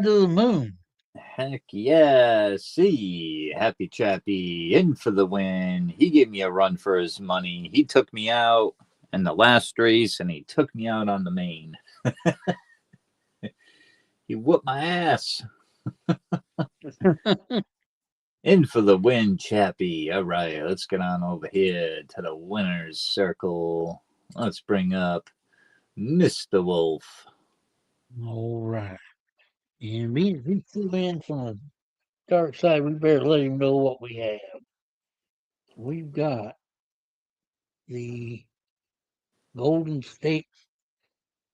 the moon. Heck yeah. See, Happy Chappie in for the win. He gave me a run for his money. He took me out in the last race and he took me out on the main. He whooped my ass. In for the win, Chappie. All right, let's get on over here to the winner's circle. Let's bring up Mr. Wolf. All right. And he flew in from the dark side. We better let him know what we have. We've got the Golden State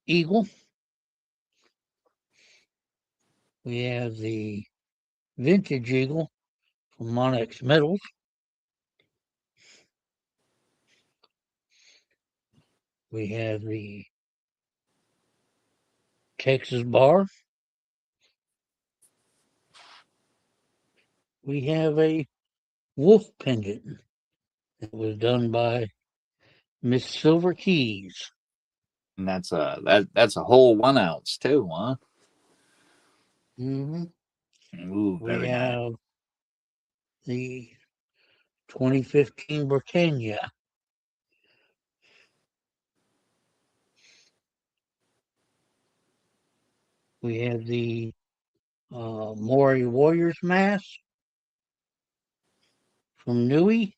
Eagle. We have the Vintage Eagle from Monex Metals. We have the Texas Bar. We have a wolf pendant that was done by Miss Silver Keys. And that's a whole 1 ounce too, huh? Mm-hmm. Ooh, We very nice. have the 2015 Britannia. We have the Maury Warriors mask from Nui.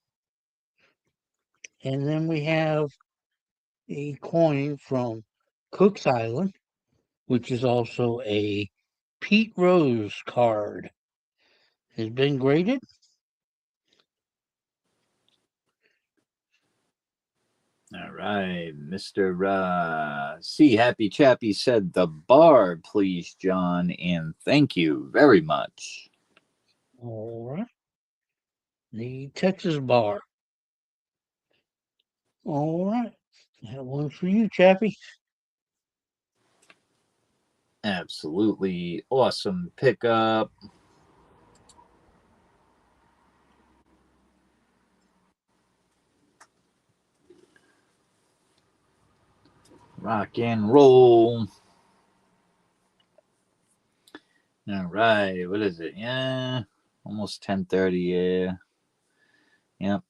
And then we have a coin from Cook's Island, which is also a Pete Rose card. Has been graded. All right, Mr. C. Happy Chappy said the bar, please, John, and thank you very much. All right. The Texas bar. All right. That one's for you, Chappy. Absolutely awesome pickup. Rock and roll. All right, what is it? Yeah, almost 10:30. Yeah, yep.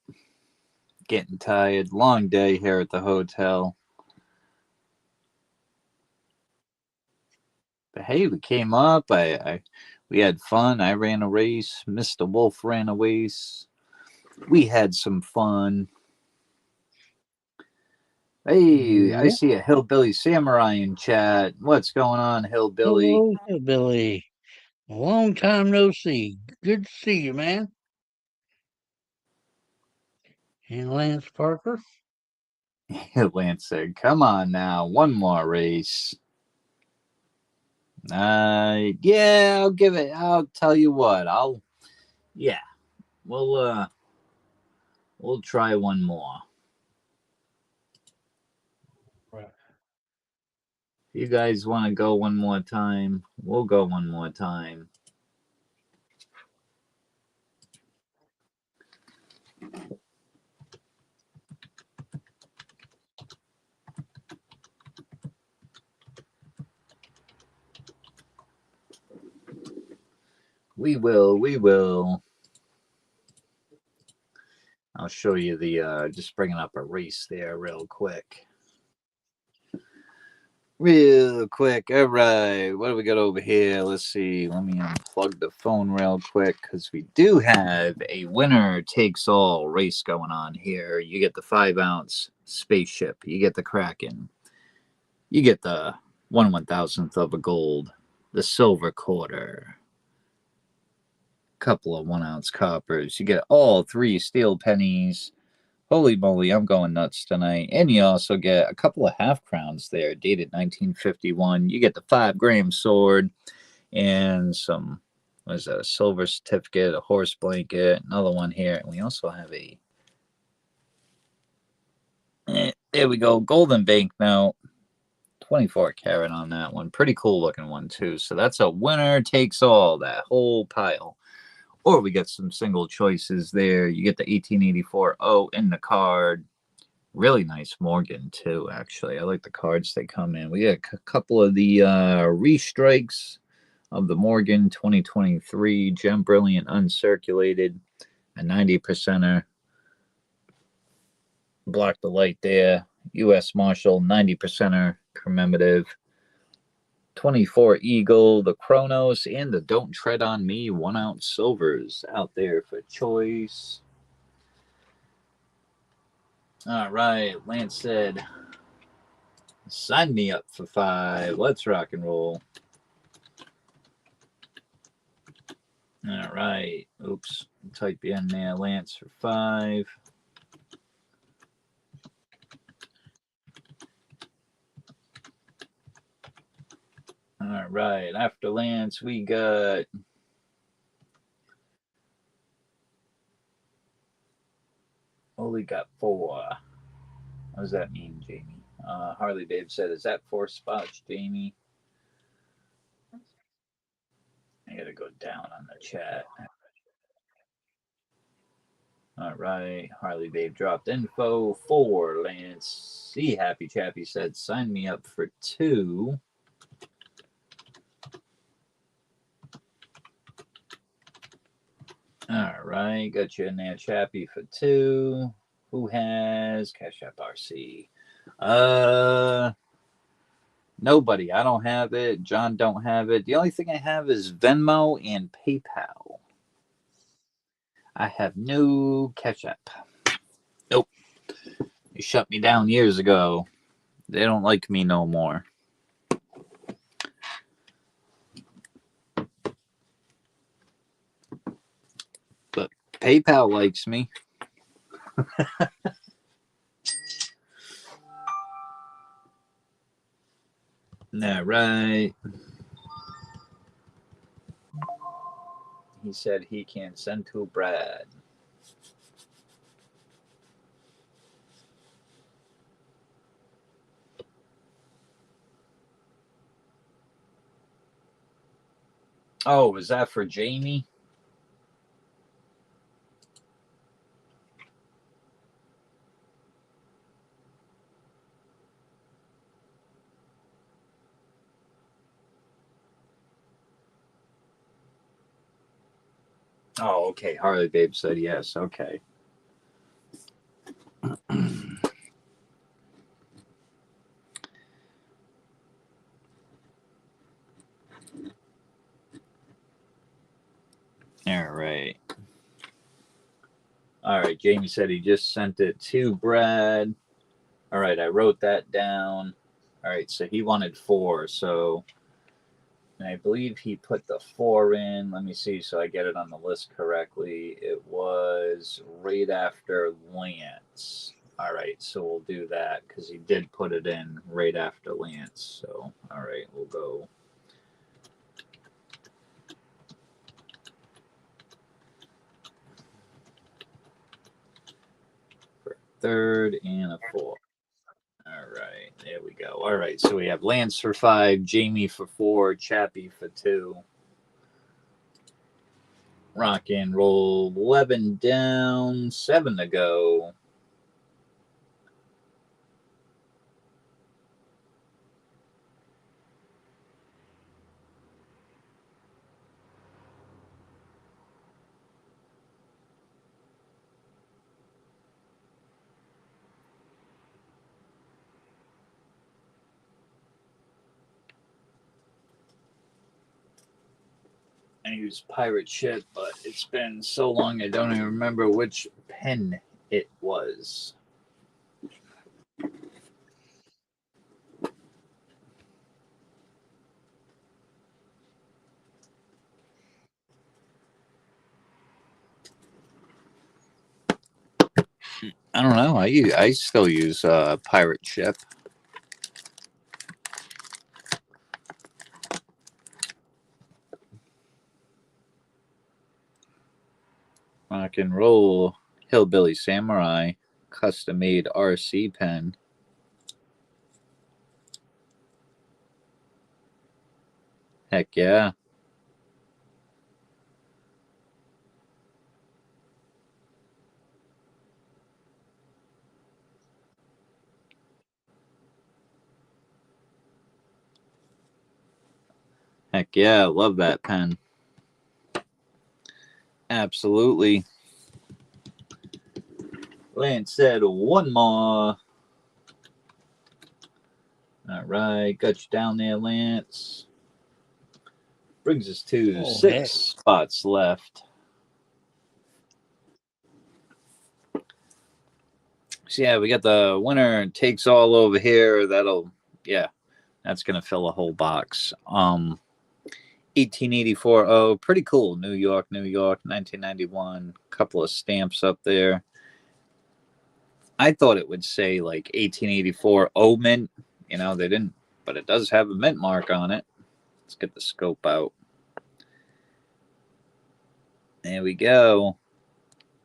Getting tired. Long day here at the hotel. But hey, we came up. We had fun. I ran a race. Mr. Wolf ran a race. We had some fun. Hey, I Yeah. see a Hillbilly Samurai in chat. What's going on, Hillbilly? Hello, Billy. Long time no see. Good to see you, man. And Lance Parker. Lance said, come on now, one more race. Yeah, I'll tell you what, we'll try one more. Right. If you guys want to go one more time, we'll go one more time. We will. I'll show you just bringing up a race there real quick. Real quick. All right. What do we got over here? Let's see. Let me unplug the phone real quick because we do have a winner takes all race going on here. You get the 5-ounce spaceship. You get the Kraken. You get the 1/1000th of a gold. The silver quarter. Couple of 1-ounce coppers. You get all 3 steel pennies. Holy moly, I'm going nuts tonight. And you also get a couple of half crowns there, dated 1951. You get the 5-gram sword and some, what is that, a silver certificate, a horse blanket, another one here. And we also have there we go, golden banknote. 24 karat on that one. Pretty cool looking one, too. So that's a winner takes all, that whole pile. Or we get some single choices there. You get the 1884 O in the card. Really nice Morgan, too, actually. I like the cards they come in. We got a couple of the restrikes of the Morgan 2023 Gem Brilliant Uncirculated. A 90%er. Block the light there. U.S. Marshal 90%er commemorative. 24 Eagle, the Chronos, and the Don't Tread on Me 1-ounce silvers out there for choice. All right, Lance said, sign me up for 5. Let's rock and roll. All right. Oops. Type in there, Lance, for 5. All right. After Lance, we got only got 4. What does that mean, Jamie? Harley Babe said, is that 4 spots, Jamie? I gotta go down on the chat. All right. Harley Babe dropped info for Lance. See, Happy Chappy said, sign me up for 2. All right, got you in there, Chappie, for 2. Who has Cash App RC? Nobody. I don't have it. John don't have it. The only thing I have is Venmo and PayPal. I have no Cash App. Nope. They shut me down years ago. They don't like me no more. But PayPal likes me. All right. He said he can send to Brad. Oh, is that for Jamie? Oh, okay. Harley Babe said yes. Okay. All right. All right. Jamie said he just sent it to Brad. All right. I wrote that down. All right. So he wanted 4. So and I believe he put the 4 in. Let me see so I get it on the list correctly. It was right after Lance. All right. So we'll do that because he did put it in right after Lance. So, all right. We'll go. Third and a 4. All right, there we go. All right, so we have Lance for 5, Jamie for 4, Chappie for 2. Rock and roll, 11 down, 7 to go. I use pirate ship, but it's been so long I don't even remember which pen it was. I don't know. I still use pirate ship. Rock and roll, Hillbilly Samurai, custom made RC pen. Heck yeah. Heck yeah, I love that pen. Absolutely. Lance said 1 more. All right, got you down there, Lance. Brings us to 6 spots left. So yeah, we got the winner takes all over here. That's gonna fill a whole box. 1884. Oh, pretty cool. New York, 1991. Couple of stamps up there. I thought it would say like 1884 O mint. You know, they didn't, but it does have a mint mark on it. Let's get the scope out. There we go.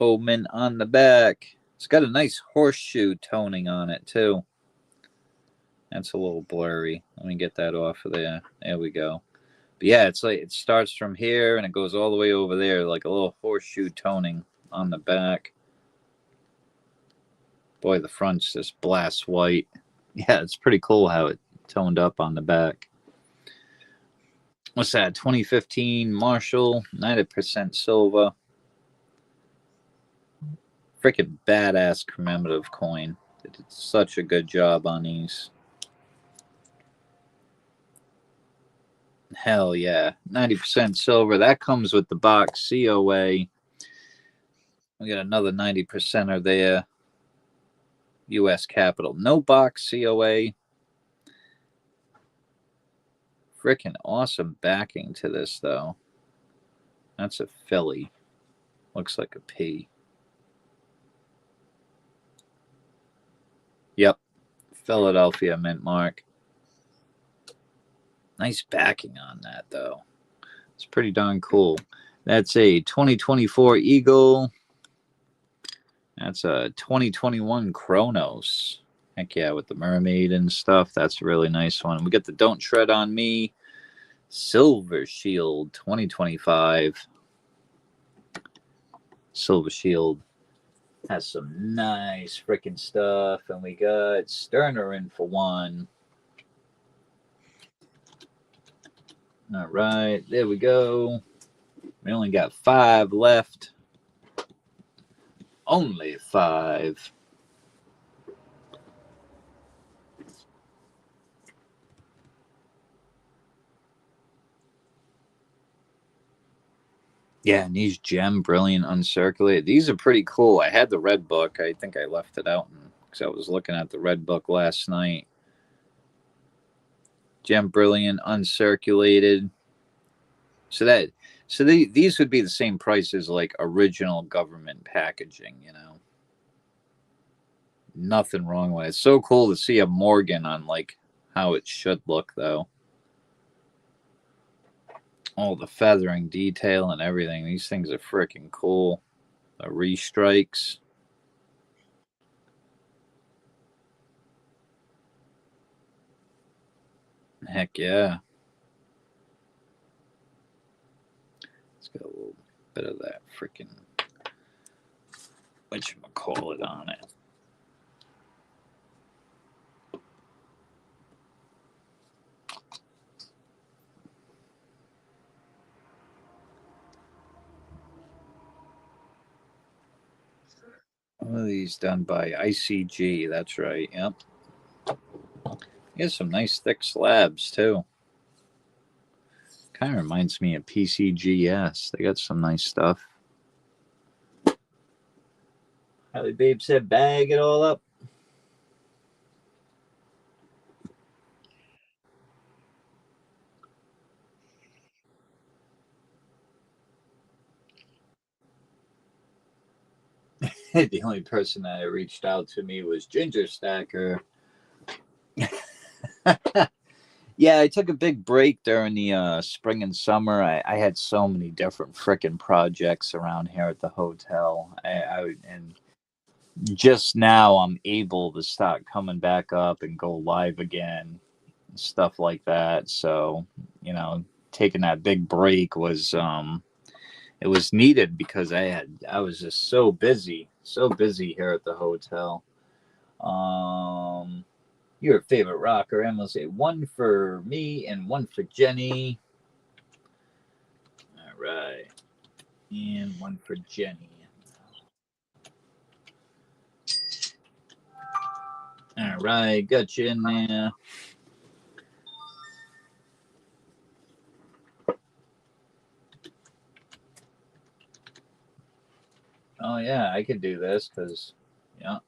O mint on the back. It's got a nice horseshoe toning on it too. That's a little blurry. Let me get that off of there. There we go. But yeah, it's like it starts from here and it goes all the way over there, like a little horseshoe toning on the back. Boy, the front's just blast white. Yeah, it's pretty cool how it toned up on the back. What's that? 2015 Marshall, 90% silver. Freaking badass commemorative coin. They did such a good job on these. Hell yeah. 90% silver. That comes with the box COA. We got another 90% there. U.S. Capital. No box COA. Freaking awesome backing to this, though. That's a Philly. Looks like a P. Yep. Philadelphia mint mark. Nice backing on that, though. It's pretty darn cool. That's a 2024 Eagle. That's a 2021 Kronos. Heck yeah, with the mermaid and stuff. That's a really nice one. We got the Don't Tread on Me Silver Shield 2025. Silver Shield has some nice freaking stuff. And we got Sterner in for one. All right, there we go. We only got 5 left. Only 5. Yeah, and these Gem Brilliant Uncirculated. These are pretty cool. I had the red book. I think I left it out because I was looking at the red book last night. Gem Brilliant Uncirculated. So these would be the same price as like original government packaging, you know. Nothing wrong with it. It's so cool to see a Morgan on like how it should look, though. All the feathering detail and everything. These things are freaking cool. The restrikes. Heck yeah. Let's get a little bit of that freaking whatchamacallit on it. One of these done by ICG. That's right. Yep. Here's some nice thick slabs too. Kind of reminds me of PCGS. They got some nice stuff. Holly Babe said, bag it all up. The only person that reached out to me was Ginger Stacker. Yeah, I took a big break during the spring and summer. I had so many different frickin' projects around here at the hotel. And just now I'm able to start coming back up and go live again, stuff like that. So, you know, taking that big break was it was needed because I was just so busy here at the hotel. Your favorite rocker, Em will say 1 for me and 1 for Jenny. All right, and 1 for Jenny. All right, got you in there. Oh yeah, I could do this because, yeah,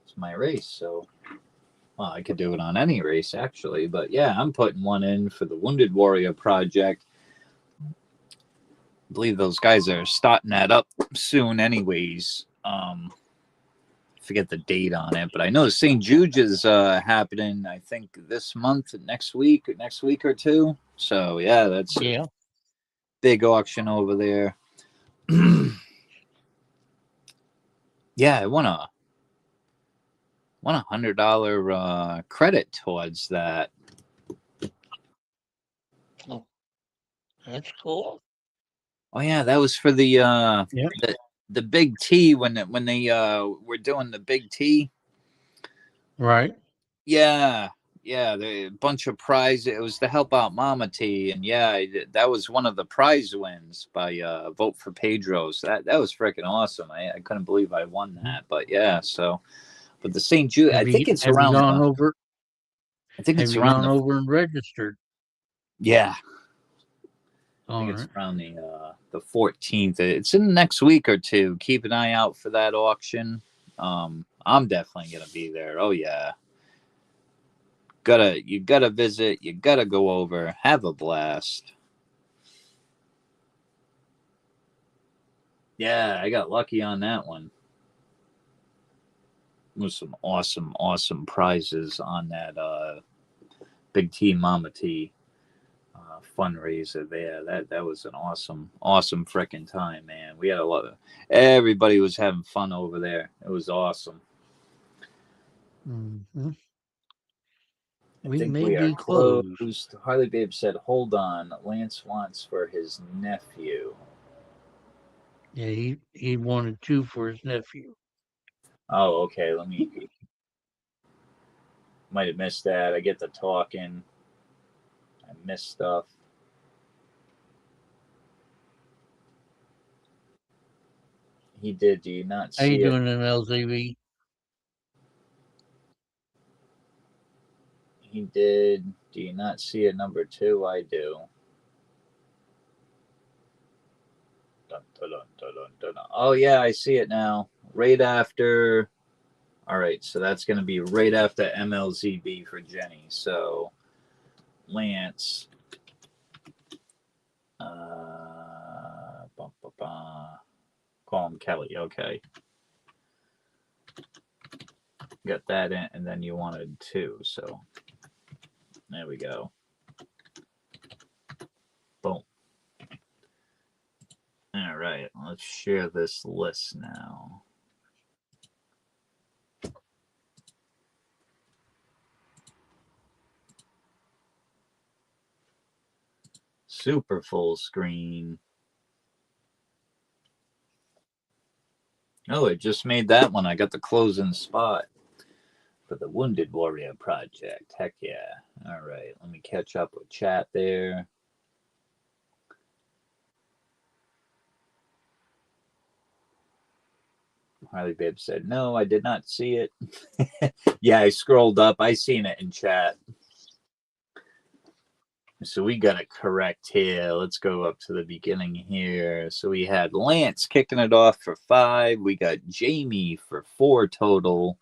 it's my race. So, well, I could do it on any race actually, but yeah, I'm putting 1 in for the Wounded Warrior Project. I believe those guys are starting that up soon, anyways. Forget the date on it, but I know St. Jude's is happening. I think this month, next week or two. So yeah, that's a big auction over there. Yeah, I won a $100 credit towards that. Oh, that's cool. Oh yeah, that was for the big T when they were doing the big T. Right. Yeah, Yeah, the bunch of prize. It was to help out Mama T, and yeah, that was one of the prize wins by Vote for Pedro's. That was freaking awesome. I couldn't believe I won that. But yeah, so but the St. Jude, I think it's Have you around. gone over? I think Have it's you around gone the. over and registered? Yeah, I All think it's right. around the 14th. It's in the next week or two. Keep an eye out for that auction. I'm definitely gonna be there. Oh yeah, you gotta visit. You gotta go over. Have a blast. Yeah, I got lucky on that one. With some awesome prizes on that Big T Mama T fundraiser there. That was an awesome freaking time, man. We had a lot of everybody was having fun over there. It was awesome. Hmm. I We think may we are be closed. closed. Harley Babe said, "Hold on, Lance wants for his nephew." Yeah, he wanted two for his nephew. Oh, okay. Let me. Might have missed that. I get the talking. I missed stuff. He did. Do you not How you see it? doing, MLZV? He did. Do you not see it? Number two? I do. Dun, dun, dun, dun, dun, dun. Oh, yeah, I see it now. Right after. All right, so that's going to be right after MLZB for Jenny. So, Lance. Bum, bum, bum. Call him Kelly. Okay. Got that in, and then you wanted two. So, there we go. Boom. All right, let's share this list now. Super full screen. Oh, it just made that one. I got the closing spot for the Wounded Warrior Project. Heck yeah. All right, let me catch up with chat there. Harley Babe said, no, I did not see it. Yeah, I scrolled up. I seen it in chat. So we got it correct here. Let's go up to the beginning here. So we had Lance kicking it off for 5. We got Jamie for 4 total.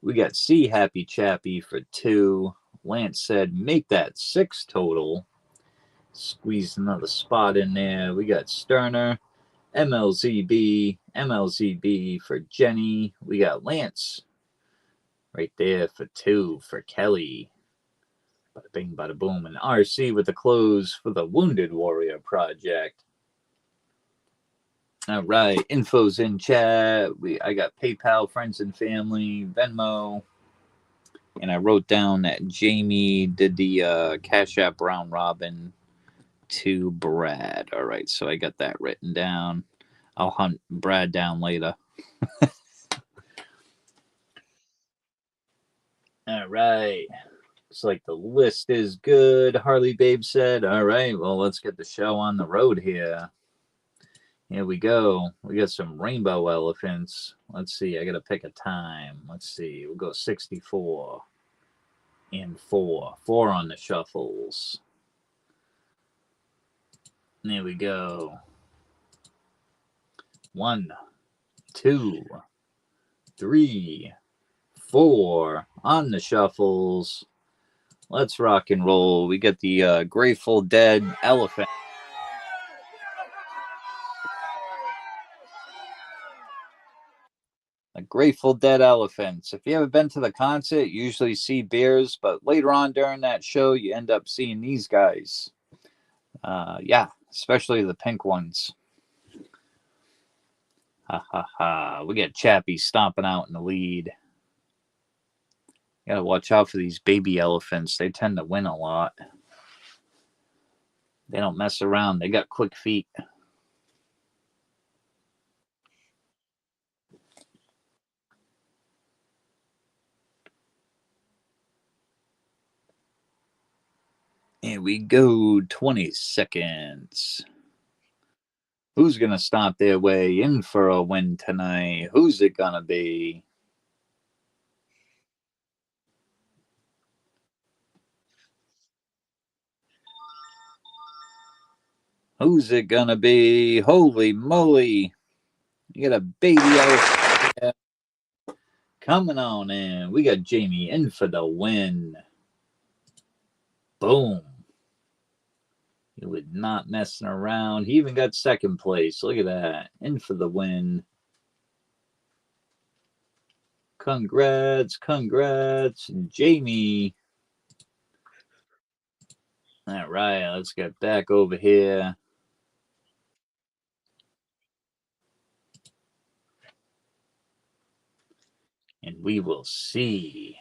We got C Happy Chappy for 2. Lance said, make that 6 total. Squeeze another spot in there. We got Sterner, MLZB for Jenny. We got Lance right there for 2 for Kelly. Bada bing, bada boom. And RC with the close for the Wounded Warrior Project. All right, info's in chat. I got PayPal, friends and family, Venmo, and I wrote down that Jamie did the Cash App round robin to Brad. All right, so I got that written down. I'll hunt Brad down later. All right. Looks like the list is good, Harley Babe said. All right, well, let's get the show on the road here. Here we go. We got some rainbow elephants. Let's see. I got to pick a time. Let's see. We'll go 64 and 4. 4 on the shuffles. There we go. 1, 2, 3, 4 on the shuffles. Let's rock and roll. We got the Grateful Dead elephant. The Grateful Dead elephants. If you ever been to the concert, you usually see bears, but later on during that show, you end up seeing these guys. Yeah, especially the pink ones. Ha ha ha. We got Chappie stomping out in the lead. You gotta watch out for these baby elephants. They tend to win a lot. They don't mess around. They got quick feet. Here we go. 20 seconds. Who's going to stop their way in for a win tonight? Who's it going to be? Who's it going to be? Holy moly. You got a baby out here. Coming on in. We got Jamie in for the win. Boom. He was not messing around. He even got second place. Look at that. In for the win. Congrats, Jamie. All right, let's get back over here. And we will see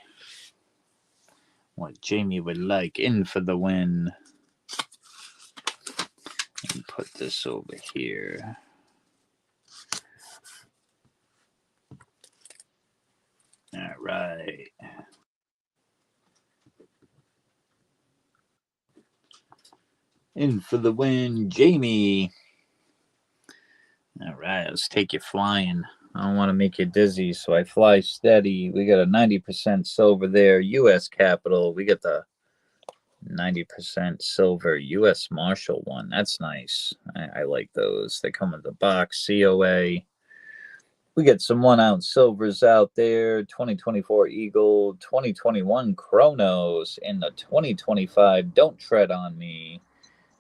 what Jamie would like in for the win. And put this over here. All right. In for the win, Jamie. All right, let's take you flying. I don't want to make you dizzy, so I fly steady. We got a 90% silver there, U.S. Capitol. We got the 90% silver U.S. Marshall one. That's nice. I like those. They come with the box, COA. We get some 1 ounce silvers out there. 2024 Eagle, 2021 Chronos, and the 2025 Don't Tread on Me.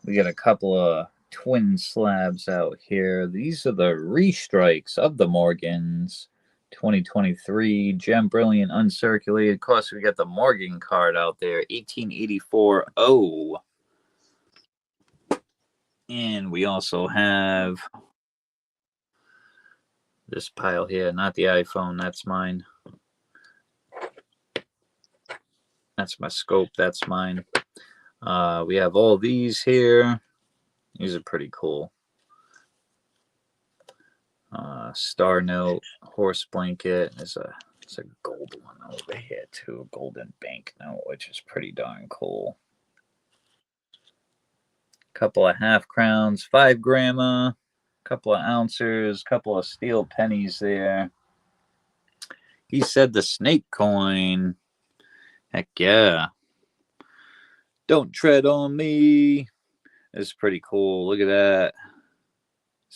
We got a couple of twin slabs out here. These are the restrikes of the Morgans. 2023 Gem Brilliant Uncirculated. Of course, we got the Morgan card out there. 1884 O. And we also have this pile here. Not the iPhone. That's mine. That's my scope. That's mine. We have all these here. These are pretty cool. Star Note, Horse Blanket. There's a gold one over here too. A golden bank note, which is pretty darn cool. Couple of half crowns, 5 grama, couple of ounces, couple of steel pennies there. He said the snake coin. Heck yeah. Don't tread on me. It's pretty cool. Look at that.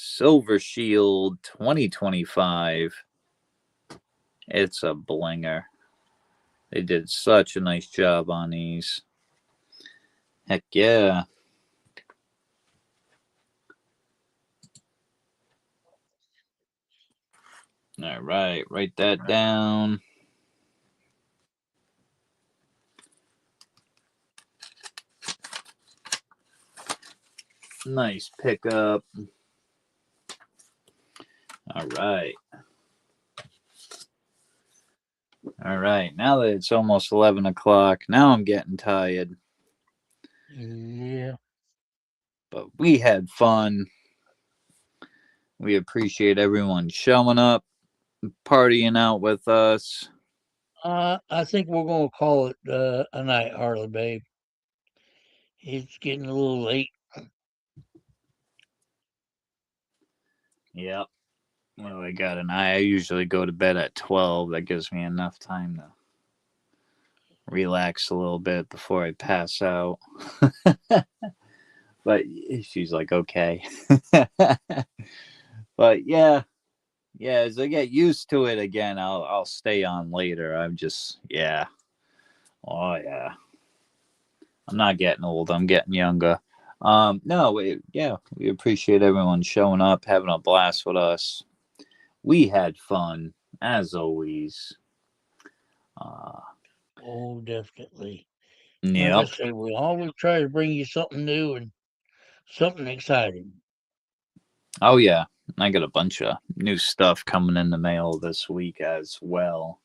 Silver Shield 2025. It's a blinger. They did such a nice job on these. Heck yeah. All right, write that down. Nice pickup. All right. All right. Now that it's almost 11 o'clock, now I'm getting tired. Yeah. But we had fun. We appreciate everyone showing up, partying out with us. I think we're gonna call it a night, Harley, babe. It's getting a little late. Yep. Well, I got an eye. I usually go to bed at 12. That gives me enough time to relax a little bit before I pass out. But she's like, okay. But yeah, as I get used to it again, I'll stay on later. I'm just, yeah. Oh yeah. I'm not getting old. I'm getting younger. No, we appreciate everyone showing up, having a blast with us. We had fun as always. Oh, definitely. Like I Yep. say, we always try to bring you something new and something exciting. Oh yeah. I got a bunch of new stuff coming in the mail this week as well.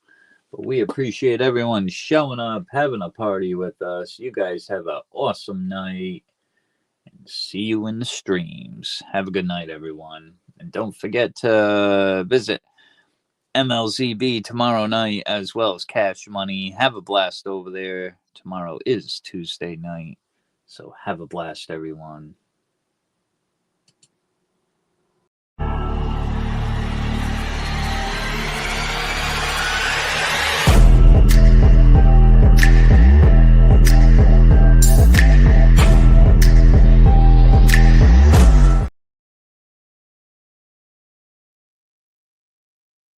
But we appreciate everyone showing up, having a party with us. You guys have an awesome night. And see you in the streams. Have a good night, everyone. And don't forget to visit MLZB tomorrow night as well as Cash Money. Have a blast over there. Tomorrow is Tuesday night. So have a blast, everyone.